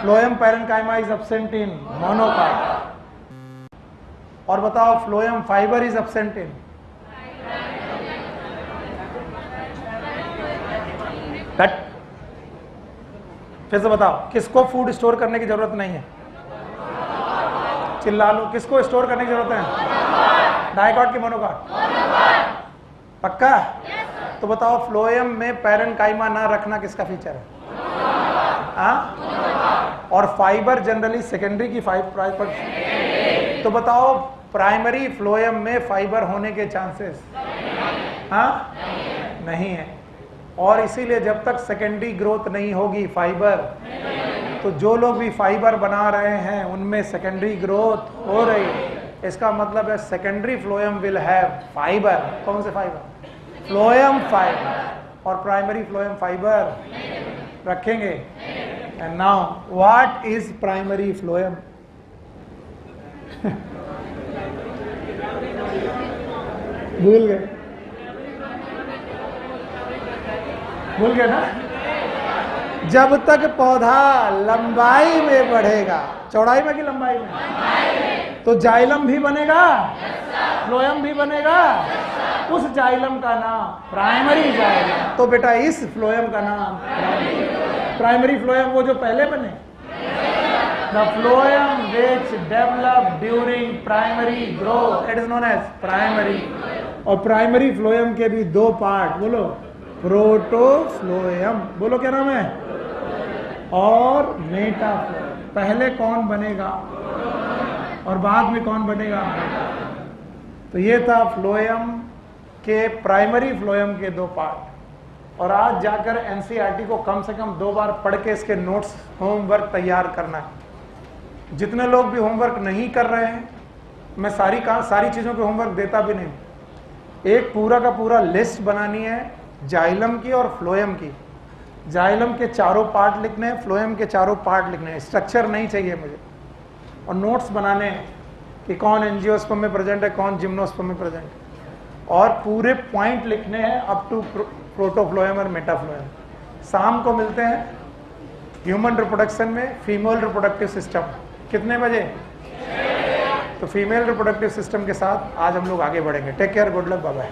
phloem parenchyma is absent in monocot. और बताओ phloem fibre is absent in? Cut. फिर से बताओ, किसको फूड स्टोर करने की जरूरत नहीं है? चिल्ला लो, किसको स्टोर करने की जरूरत है? डाइकॉट की मोनोकॉट? पक्का? तो बताओ फ्लोएम में पैरेन्काइमा ना रखना किसका फीचर है? हाँ? और फाइबर जनरली सेकेंडरी की फाइबर। तो बताओ प्राइमरी फ्लोएम में फाइबर होने के चांसेस हाँ नहीं है। और इसीलिए जब तक सेकेंडरी ग्रोथ नहीं होगी फाइबर, तो जो लोग भी फाइबर बना रहे हैं उनमें सेकेंडरी ग्रोथ हो रही है। इसका मतलब है secondary phloem will have fibre. कौन से फाइबर? Phloem fibre. और प्राइमरी फ्लोएम फाइबर रखेंगे। And now what is primary phloem? भूल गए? भूल गए ना? जब तक पौधा लंबाई में बढ़ेगा, चौड़ाई में कि लंबाई में, तो जाइलम भी बनेगा, फ्लोएम भी बनेगा। उस जाइलम का नाम प्राइमरी जाइलम। तो बेटा इस फ्लोएम का नाम प्राइमरी फ्लोएम, वो जो पहले बने, the phloem which develop during primary growth, it is known as primary. और प्राइमरी फ्लोएम के भी दो पार्ट, बोलो, प्रोटोफ्लोएम, बोलो क्या नाम है, और मेटाफ्लोएम। पहले कौन बनेगा और बाद में कौन बनेगा? तो ये था फ्लोएम के, प्राइमरी फ्लोएम के दो पार्ट। और आज जाकर एनसीईआरटी को कम से कम 2 बार पढ़ के इसके नोट्स, होमवर्क तैयार करना है। जितने लोग भी होमवर्क नहीं कर रहे हैं, मैं सारी चीज़ों के होमवर्क देता भी नहीं। एक पूरा का पूरा लिस्ट बनानी है जाइलम की और फ्लोएम की। जाइलम के चारों पार्ट लिखने हैं, फ्लोएम के चारों पार्ट लिखने हैं। स्ट्रक्चर नहीं चाहिए मुझे। और नोट्स बनाने हैं कि कौन एंजियोस्पर्म में प्रेजेंट है, कौन जिम्नोस्पर्म में प्रेजेंट है। और पूरे पॉइंट लिखने हैं अप टू प्रोटोफ्लोएम और मेटाफ्लोएम। शाम को मिलते हैं ह्यूमन रिप्रोडक्शन में, फीमेल रिप्रोडक्टिव सिस्टम। कितने बजे? तो फीमेल रिप्रोडक्टिव सिस्टम के साथ आज हम लोग आगे बढ़ेंगे। Take care, good luck, bye bye.